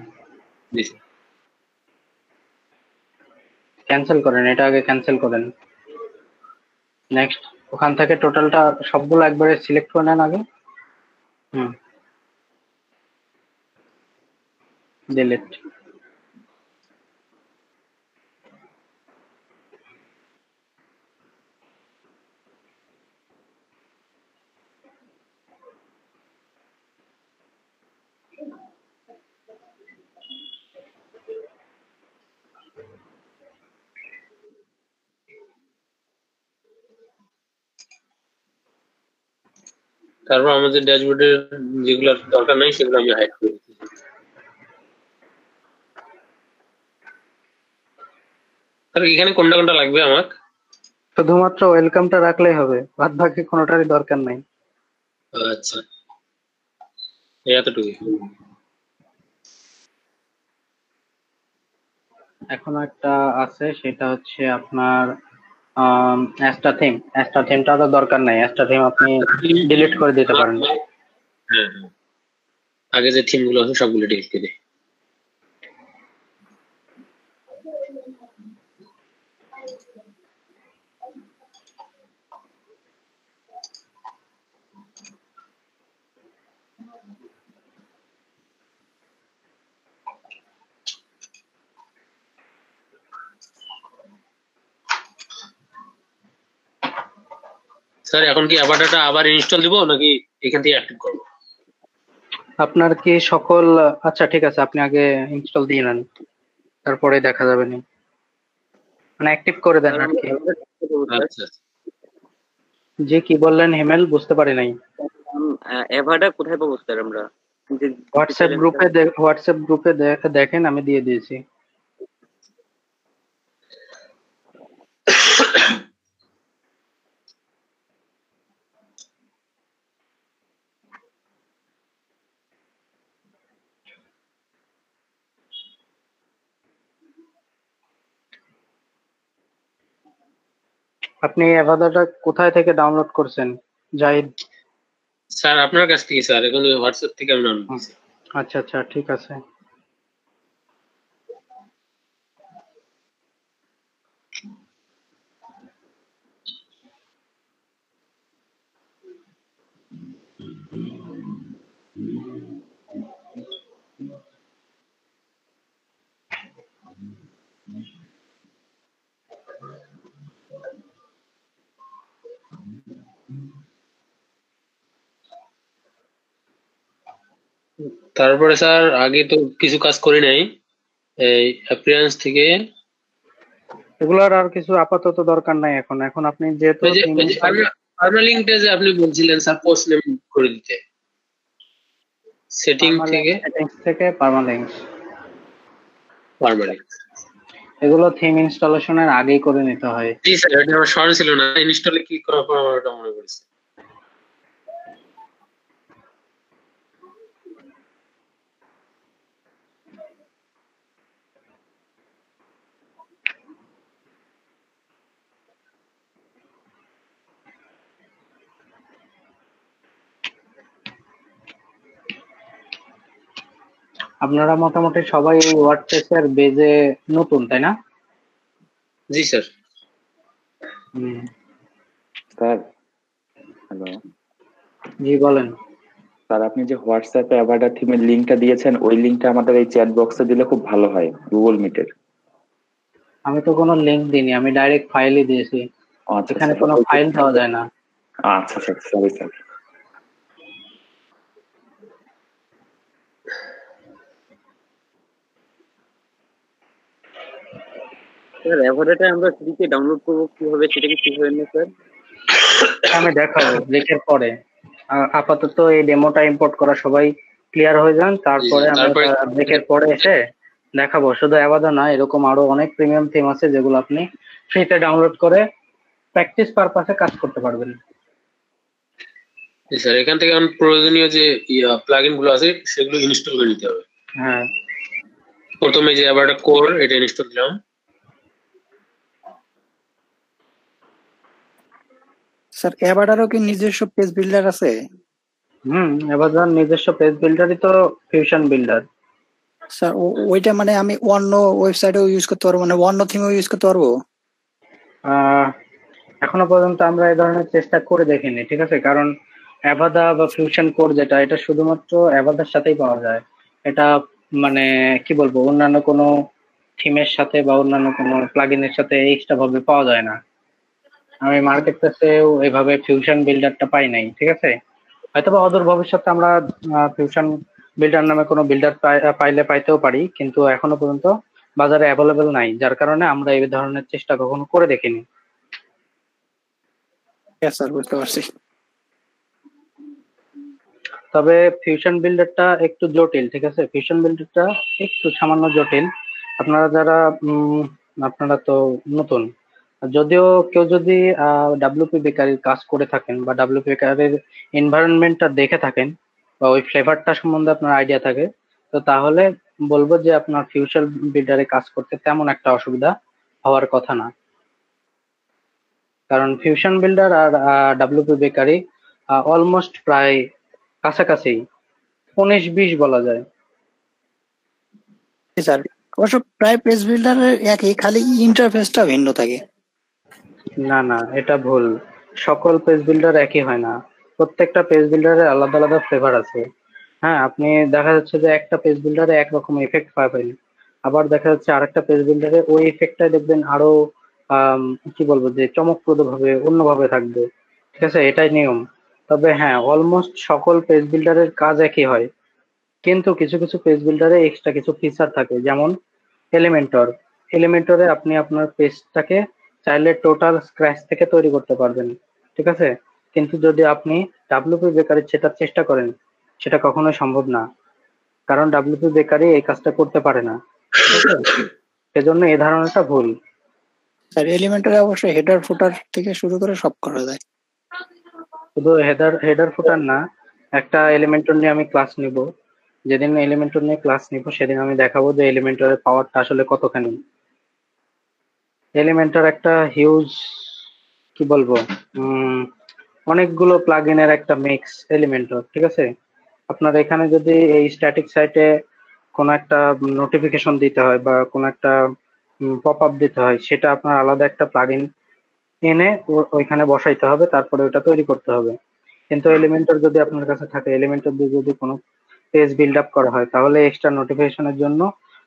ক্যান্সেল করেন, এটা আগে ক্যান্সেল করেন। নেক্সট, ওখান থেকে টোটালটা সবগুলো একবারে সিলেক্ট করে নেন আগে। ডিলিট। তারপর আমাদের ড্যাশবোর্ডের যেগুলো দরকার নাই সেগুলো আমি হাইড করে দিচ্ছি। স্যার এখানে কোনটা কোনটা লাগবে আমার? শুধুমাত্র ওয়েলকামটা রাখলেই হবে, বাদ বাকি কোনোটারই দরকার নাই। আচ্ছা, এতটুকুই। এখন একটা আছে, সেটা হচ্ছে আপনার অ্যাস্টা থিমটা তো দরকার নাই, অ্যাস্টা থিম আপনি ডিলিট করে দিতে পারেন। হ্যাঁ, আগে যে থিম গুলো আছে সবগুলো ডিলিট করে দিই। স্যার এখন কি অ্যাভাটারটা আবার ইনস্টল দিব নাকি এখান থেকে অ্যাক্টিভ করব? আপনার কি সকল, আচ্ছা ঠিক আছে, আপনি আগে ইনস্টল দিয়ে নেন, তারপরে দেখা যাবে না, মানে অ্যাক্টিভ করে দেন আর কি। আচ্ছা, যে কি বললেন হিমেল, বুঝতে পারি নাই। অ্যাভাটার কোথায় পাবো স্যার আমরা? হোয়াটসঅ্যাপ গ্রুপে দেখেন, আমি দিয়ে দিয়েছি। আপনি অ্যাভাদারটা কোথায় থেকে ডাউনলোড করছেন জাহিদ? স্যার আপনার কাছ থেকে স্যার, এখন হোয়াটসঅ্যাপ থেকে আমি ডাউনলোড করছি। আচ্ছা আচ্ছা, ঠিক আছে। তারপরে স্যার আগে তো কিছু কাজ করি নাই, এই অ্যাপিয়ারেন্স থেকে এগুলোর আর কিছু আপাতত দরকার নাই এখন। এখন আপনি যেহেতু পার্মালিংকটা যে আপনি বলছিলেন স্যার পোস্ট নেম করে দিতে, সেটিং থেকে সেটিংস থেকে পার্মালিংক পার্মালিংক এগুলো থিম ইনস্টলেশনের আগেই করে নিতে হয়। জি স্যার, এটা আমার স্মরণ ছিল না, ইনস্টলে ক্লিক করার পর আমার এটা মনে পড়েছে। আপনারা মোটামুটি সবাই এই ওয়ার্ডপ্রেস এর বেজে নতুন, তাই না? জি স্যার। স্যার হ্যালো, জি বলেন। স্যার আপনি যে হোয়াটসঅ্যাপে অ্যাভাটার থিমের লিংকটা দিয়েছেন, ওই লিংকটা আমাদের এই চ্যাট বক্সে দিলে খুব ভালো হয়, গুগল মিটের। আমি তো কোনো লিংক দিইনি, আমি ডাইরেক্ট ফাইলই দিয়েছি। এখানে কোনো ফাইল দেওয়া যায় না। আচ্ছা স্যার, সরি স্যার। স্যার অ্যাভাটারটা আমরা ফ্রিতে ডাউনলোড করব কিভাবে, সেটা কি ঠিক হয় না স্যার? আমি দেখাবো ব্রেকের পরে। আপাতত এই ডেমোটা ইম্পোর্ট করা সবাই ক্লিয়ার হয়ে যান, তারপরে আমরা ব্রেকের পরে এসে দেখাবো। শুধু অ্যাভাটা না, এরকম আরো অনেক প্রিমিয়াম থিম আছে যেগুলো আপনি ফ্রিতে ডাউনলোড করে প্র্যাকটিস পারপাসে কাজ করতে পারবেন। স্যার এখান থেকে আমার প্রয়োজনীয় যে প্লাগইন গুলো আছে সেগুলো ইনস্টল করে নিতে হবে। হ্যাঁ, প্রথমে যে অ্যাভাটার কোর এটা ইনস্টল দিলাম। স্যার অ্যাভাটারও কি নিজস্ব পেজ বিল্ডার আছে? অ্যাভাটার নিজস্ব পেজ বিল্ডারই তো ফিউশন বিল্ডার। স্যার ওইটা মানে আমি অন্য ওয়েবসাইটেও ইউজ করতে পারবো, মানে অন্য থিমেও ইউজ করতে পারবো? এখনো পর্যন্ত আমরা এই ধরনের চেষ্টা করে দেখিনি, ঠিক আছে? কারণ অ্যাভাদা বা ফিউশন কোর যেটা, এটা শুধুমাত্র অ্যাভাদার সাথেই পাওয়া যায়। এটা মানে কি বলবো, অন্যান্য কোনো থিমের সাথে বা অন্যান্য কোনো প্লাগইনের সাথে এক্সট্রা ভাবে পাওয়া যায় না। আমি মার্কেট প্লেসেও এভাবে ফিউশন বিল্ডারটা পাই নাই, ঠিক আছে? হয়তোবা অদূর ভবিষ্যতে আমরা ফিউশন বিল্ডার নামে কোনো বিল্ডার পাইলে পাইতেও পারি, কিন্তু এখনো পর্যন্ত বাজারে অ্যাভেলেবেল নাই, যার কারণে আমরা এই ধরনের চেষ্টা কখনো করে দেখিনি। স্যার বুঝতে পারছি। তবে ফিউশন বিল্ডারটা একটু জটিল, ঠিক আছে? ফিউশন বিল্ডারটা একটু সামান্য জটিল। আপনারা যারা আপনারা তো নতুন, যদিও কেউ যদি ডাব্লিউপি বেকারির কাজ করে থাকেন বা ডাব্লিউপি বেকারির এনভায়রনমেন্টটা দেখে থাকেন বা ওই ফ্লেভারটা সম্বন্ধে আপনার আইডিয়া থাকে, তো তাহলে বলবো যে আপনার ফিউশন বিল্ডারে কাজ করতে তেমন একটা অসুবিধা হওয়ার কথা না। কারণ ফিউশন বিল্ডার আর ডাব্লিউপি বেকারি অলমোস্ট প্রায় কাছাকাছি, 19-20 বলা যায়। স্যার অবশ্য প্রায় পেজ বিল্ডারের একই, খালি ইন্টারফেসটা ভিন্ন থাকে। না না, এটা ভুল। সকল পেজ বিল্ডার একই হয় না, প্রত্যেকটা পেজ বিল্ডারের আলাদা আলাদা ফ্লেভার আছে। হ্যাঁ, আপনি দেখা যাচ্ছে যে একটা পেজ বিল্ডারে একরকম এফেক্ট পাবেন, আবার দেখা যাচ্ছে আরেকটা পেজ বিল্ডারে ওই এফেক্টটা দেখবেন আরো কি বলবো যে চমকপ্রদ ভাবে অন্যভাবে থাকবে, ঠিক আছে? এটাই নিয়ম। তবে হ্যাঁ, অলমোস্ট সকল পেজ বিল্ডারের কাজ একই হয়, কিন্তু কিছু কিছু পেজ বিল্ডারে এক্সট্রা কিছু ফিচার থাকে, যেমন এলিমেন্টর। এলিমেন্টরে আপনি আপনার পেজটাকে চাইলে টোটাল স্ক্র্যাচ থেকে তৈরি করতে পারবেন, ঠিক আছে? কিন্তু যদি আপনি ডাব্লিউপি বেকারি সেটা চেষ্টা করেন, সেটা কখনোই সম্ভব না, কারণ ডাব্লিউপি বেকারি এই কাজটা করতে পারে না, সেজন্য এই ধারণাটা ভুল। স্যার এলিমেন্টারে অবশ্যই হেডার ফুটার থেকে শুরু করে সব করা যায়। শুধু হেডার ফুটার না, একটা এলিমেন্টর নিয়ে আমি ক্লাস নিব, যেদিন এলিমেন্টর নিয়ে ক্লাস নিব সেদিন আমি দেখাবো যে এলিমেন্টরের পাওয়ারটা আসলে কতখানি। এলিমেন্টর একটা হিউজ কি বলবো, অনেকগুলো প্লাগইনের একটা মিক্স এলিমেন্টর, ঠিক আছে। আপনার এখানে যদি এই স্ট্যাটিক সাইটে কোনো একটা নোটিফিকেশন দিতে হয় বা কোনো একটা পপ আপ দিতে হয়, সেটা আপনার আলাদা একটা প্লাগইন এনে ওইখানে বসাইতে হবে, তারপরে ওটা তৈরি করতে হবে। কিন্তু এলিমেন্টর যদি আপনার কাছে থাকে, এলিমেন্টর দিয়ে যদি কোনো পেজ বিল্ড আপ করা হয়, তাহলে এক্সট্রা নোটিফিকেশনের জন্য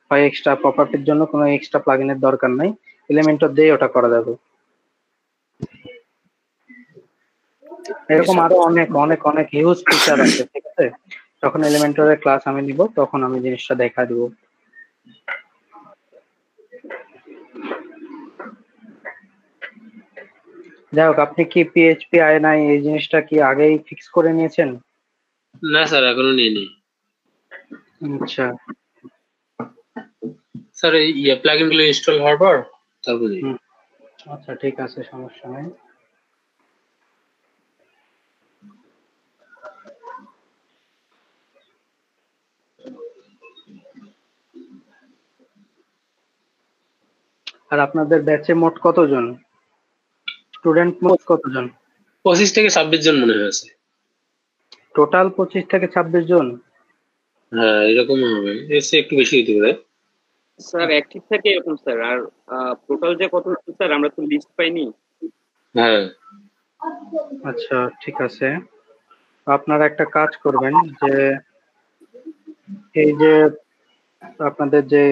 হয় এক্সট্রা পপ আপের জন্য কোনো এক্সট্রা প্লাগইনের দরকার নাই, এলিমেন্টর দিয়ে ওটা করা যাবে। এরকম আরো অনেক অনেক অনেক হিউজ ফিচার আছে, ঠিক আছে। যখন এলিমেন্টরের ক্লাস আমি নিব তখন আমি জিনিসটা দেখা দিব। যাই হোক, আপনি কি পিএইচপি আই9 এই জিনিসটা কি আগেই ফিক্স করে নিয়েছেন? না স্যার, এখনো নিইনি। আচ্ছা স্যার এই প্লাগইন গুলো ইনস্টল হওয়ার পর তারপরে। আচ্ছা ঠিক আছে, সমস্যা নাই। আর আপনাদের ব্যাচে মোট কতজন স্টুডেন্ট? মোট কতজন? 25 থেকে 26 জন মনে হয়েছে। টোটাল 25 থেকে 26 জন? হ্যাঁ এরকম হবে, এর চেয়ে একটু বেশি হতে পারে স্যার। অ্যাক্টিভ থাকে এরকম স্যার। আর টোটাল যে কত স্যার, আমরা তো লিস্ট পাইনি। হ্যাঁ আচ্ছা ঠিক আছে, আপনারা একটা কাজ করবেন যে এই যে আপনাদের যে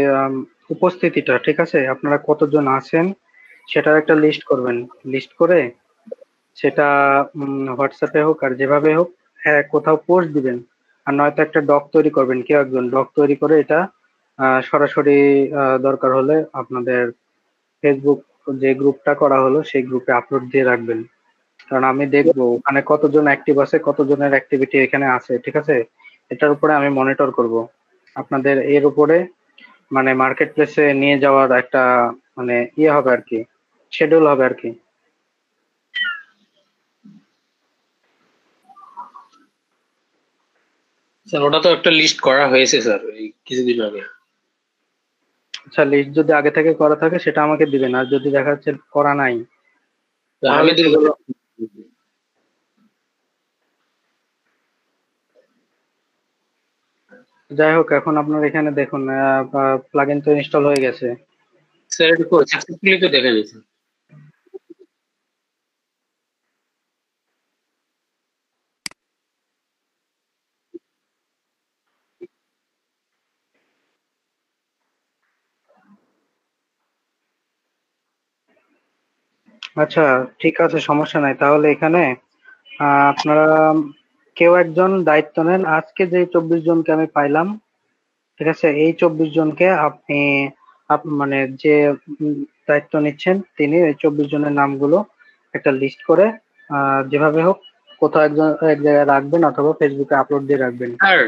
উপস্থিতিটা, ঠিক আছে, আপনারা কতজন আছেন সেটার একটা লিস্ট করবেন। লিস্ট করে সেটা হোয়াটসঅ্যাপে হোক আর যেভাবে হোক, হ্যাঁ কোথাও পোস্ট দিবেন, আর নয়তো একটা ডক তৈরি করবেন, কেউ একজন ডক তৈরি করে এটা সরাসরি দরকার হলে আপনাদের ফেসবুক যে গ্রুপটা করা হলো সেই গ্রুপে আপলোড দিয়ে রাখবেন। কারণ আমি দেখবো ওখানে কতজন অ্যাক্টিভ আছে, কতজনের অ্যাক্টিভিটি এখানে আছে, ঠিক আছে। এটার উপরে আমি মনিটর করব আপনাদের। এর উপরে মানে মার্কেট প্লেসে নিয়ে যাওয়ার একটা মানে ইয়ে হবে আর কি, শিডিউল হবে আর কি। স্যার ওটা তো একটা লিস্ট করা হয়েছে স্যার এই কিছুদিন আগে। আচ্ছা, লিস্ট যদি আগে থেকে করা থাকে সেটা আমাকে দিবেন, আর যদি দেখা যাচ্ছে করা নাই তাহলে সেগুলো যাই হোক। এখন আপনার এখানে দেখুন প্লাগইন তো ইনস্টল হয়ে গেছে। স্যার এটা তো সাকসেসফুলি তো দেখা গেছে। আচ্ছা ঠিক আছে, সমস্যা নাই। তাহলে এখানে আপনারা কেউ একজন দায়িত্ব নেন। আজকে যে 24 জনকে আমি পাইলাম, ঠিক আছে, এই 24 জনকে আপনি মানে যে দায়িত্ব নিচ্ছেন তিনি এই 24 জনের নামগুলো একটা লিস্ট করে যেভাবে হোক কোথাও এক জায়গায় রাখবেন অথবা ফেসবুকে আপলোড দিয়ে রাখবেন। স্যার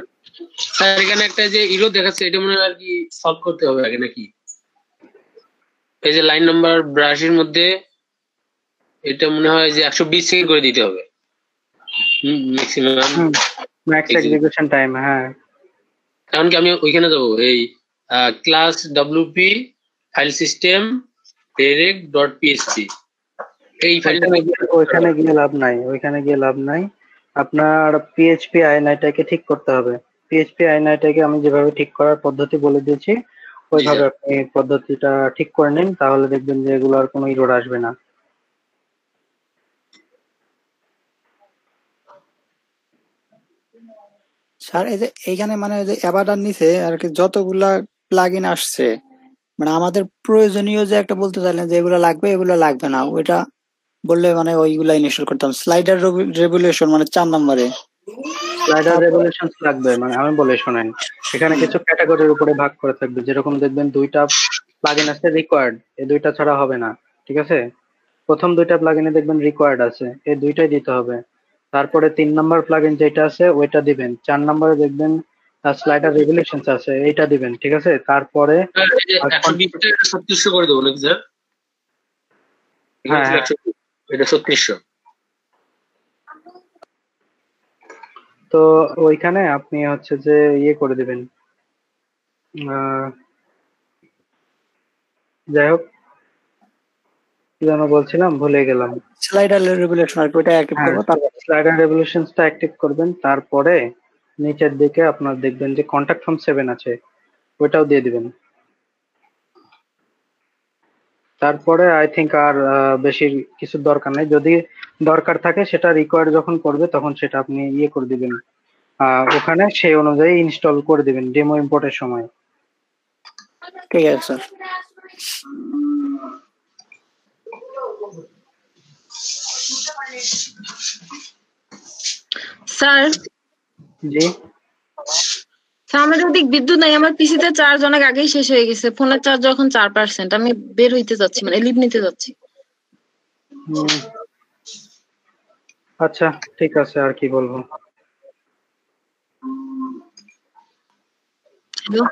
স্যার এখানে একটা যে ইরো দেখাচ্ছে, এটা মনে হয় আর কি সলভ করতে হবে আগে নাকি? এই যে লাইন নাম্বার 82 মধ্যে এটা মনে হয় যে 120 সেকেন্ড করে দিতে হবে ম্যাক্সিমাম ম্যাক্স এক্সিকিউশন টাইম। হ্যাঁ, এখন কি আমি ওইখানে যাবো, এই class WP file system direct.php এই ফাইলটা? ওইখানে গিয়ে লাভ নাই, ওইখানে গিয়ে লাভ নাই। আপনার পিএইচপি আই9টাকে ঠিক করতে হবে। পিএইচপি আই9টাকে আমি যেভাবে ঠিক করার পদ্ধতি বলে দিয়েছি ওইভাবে আপনি পদ্ধতিটা ঠিক করে নিন, তাহলে দেখবেন যে এগুলোর কোনো এরর আসবে না। স্যার এই যে এইখানে মানে যে অ্যাভাটার নিচে আর কি যতগুলা প্লাগইন আসছে, মানে আমাদের প্রয়োজনীয় যে একটা বলতে চাইলেন যে এগুলো লাগবে এগুলো লাগবে না, ওইটা বললে মানে ওইগুলা ইনস্টল করতাম। স্লাইডার রেভলিউশন মানে 4 নম্বরে স্লাইডার রেভলিউশনস লাগবে, মানে আমি বলে শোনেন, এখানে কিছু ক্যাটাগরির উপরে ভাগ করে থাকবে। যেরকম দেখবেন দুইটা প্লাগইন আছে রিকোয়ার্ড, এই দুইটা ছাড়া হবে না, ঠিক আছে। প্রথম দুইটা প্লাগইনে দেখবেন রিকোয়ার্ড আছে, এই দুইটাই দিতে হবে। তারপরে 3 নাম্বার প্লাগইন যেটা আছে ওইটা দিবেন। 4 নম্বরে দেখবেন স্লাইডার রেভলিউশনস আছে, এইটা দিবেন, ঠিক আছে। তারপরে 120 করে দেবো নাকি স্যার? হ্যাঁ এটা 3600। তো ওইখানে আপনি হচ্ছে যে ইয়ে করে দিবেন। যাই হোক, কি যেন বলছিলাম, ভুলে গেলাম। স্লাইডার রেগুলেশন আর কি, ওটা অ্যাক্টিভ করবো তারপর স্লাইডার রেভলিউশনসটা অ্যাক্টিভ করবেন, তারপরে নিচের দিকে আপনার দেখবেন যে কন্টাক্ট ফর্ম 7 আছে, ওটাও দিয়ে দিবেন। তারপরে আই থিঙ্ক আর বেশি কিছু দরকার নেই। যদি দরকার থাকে সেটা রিকোয়ার্ড যখন করবে তখন সেটা আপনি ইয়ে করে দিবেন, ওখানে সেই অনুযায়ী ইনস্টল করে দিবেন ডেমো ইম্পোর্টের সময়। ঠিক আছে স্যার। স্যার জি স্যার, আমাদের ওদিক বিদ্যুৎ নাই, আমার পিসিতে চার্জ অনেক আগেই শেষ হয়ে গেছে, ফোনের চার্জ এখন 4%। আমি বের হইতে যাচ্ছি, মানে লিভ নিতে যাচ্ছি। আচ্ছা ঠিক আছে, আর কি বলবো। হ্যালো,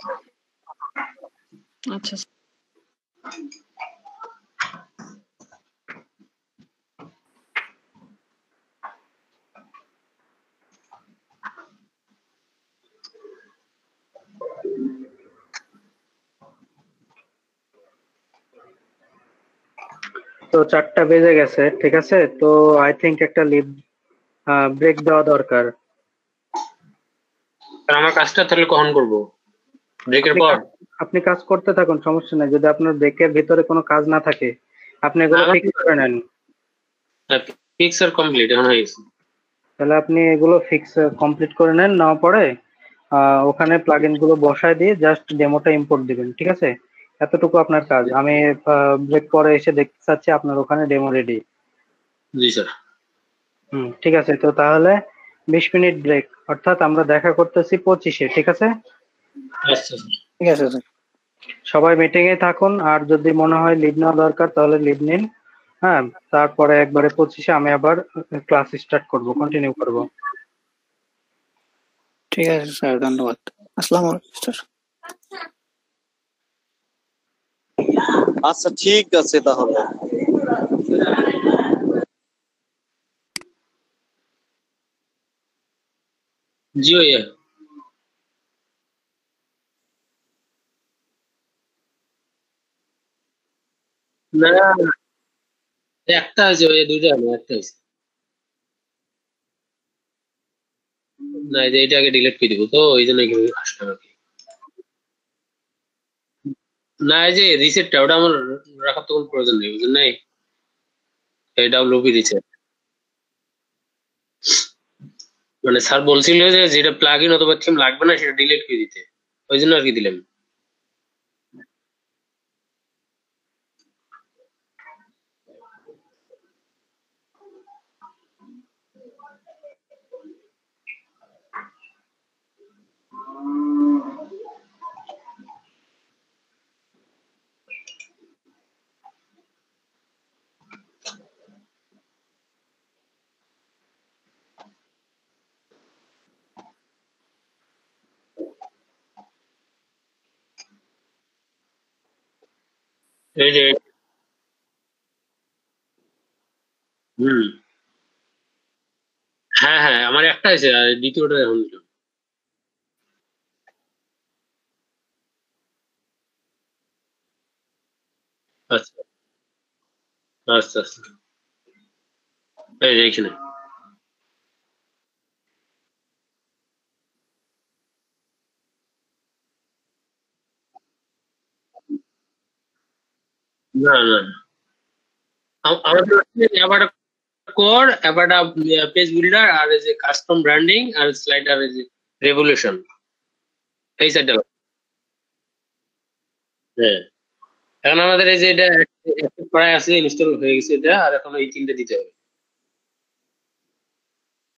আচ্ছা তো 4টা বেজে গেছে, ঠিক আছে। তো আই থিঙ্ক একটা লিভ ব্রেক দেওয়া দরকার। আমার কাজটা তাহলে কখন করব? ব্রেকের পর? আপনি কাজ করতে থাকুন, সমস্যা নাই। যদি আপনার ব্রেকের ভিতরে কোনো কাজ না থাকে আপনি এগুলো ফিক্স করে নেন। ফিক্স আর কমপ্লিট এখন হয়ে গেছে। তাহলে আপনি এগুলো ফিক্স কমপ্লিট করে নেন, নেওয়ার পরে ওখানে প্লাগইন গুলো বসায় দিয়ে জাস্ট ডেমোটা ইম্পোর্ট দিবেন, ঠিক আছে। এতটুকু আপনার কাজ। আমি ব্রেক পরে এসে দেখতে চাচ্ছি আপনার ওখানে ডেমো রেডি। জি স্যার। ঠিক আছে। তো তাহলে 20 মিনিট ব্রেক, অর্থাৎ আমরা দেখা করতেছি 25-এ, ঠিক আছে। আচ্ছা ঠিক আছে স্যার। সবাই মিটিং এ থাকুন, আর যদি মনে হয় লিভ নেওয়া দরকার তাহলে লিভ নিন। হ্যাঁ, তারপরে একবারে 25-এ আমি আবার ক্লাস স্টার্ট করব, কন্টিনিউ করব। ঠিক আছে স্যার, ধন্যবাদ। আসসালামু আলাইকুম স্যার। আচ্ছা ঠিক আছে তাহলে। জি ভাইয়া। না একটা আছে ভাইয়া, দুইটা না, একটা আছে। না এই যে এটা আগে ডিলিট করে দিব, তো ওই জন্য আসলে আর কি। না এই যে রিসেটটা ওটা আমার রাখার তো কোনো প্রয়োজন নেই, বুঝলেন নাই। এই ডাব্লিউপি রিসেট মানে স্যার বলছিল যে যেটা প্লাগ ইন অথবা থিম লাগবে না সেটা ডিলিট করে দিতে, ওই জন্য আর কি দিলাম। এই যে হ্যাঁ হ্যাঁ আমার একটা আছে, আর দ্বিতীয়টা এখন দিলাম। আচ্ছা আচ্ছা আচ্ছা, এই যে এখানে। না না আমাদের হচ্ছে Avada core, Avada page builder, আর এই যে কাস্টম ব্র্যান্ডিং, আর স্লাইডার এই যে রেভলিউশন, এই সাইডটা। হ্যাঁ এখন আমাদের এই যে এটা করা আছে, ইনস্টল হয়ে গেছে এটা, আর এখন এই তিনটে দিতে হবে।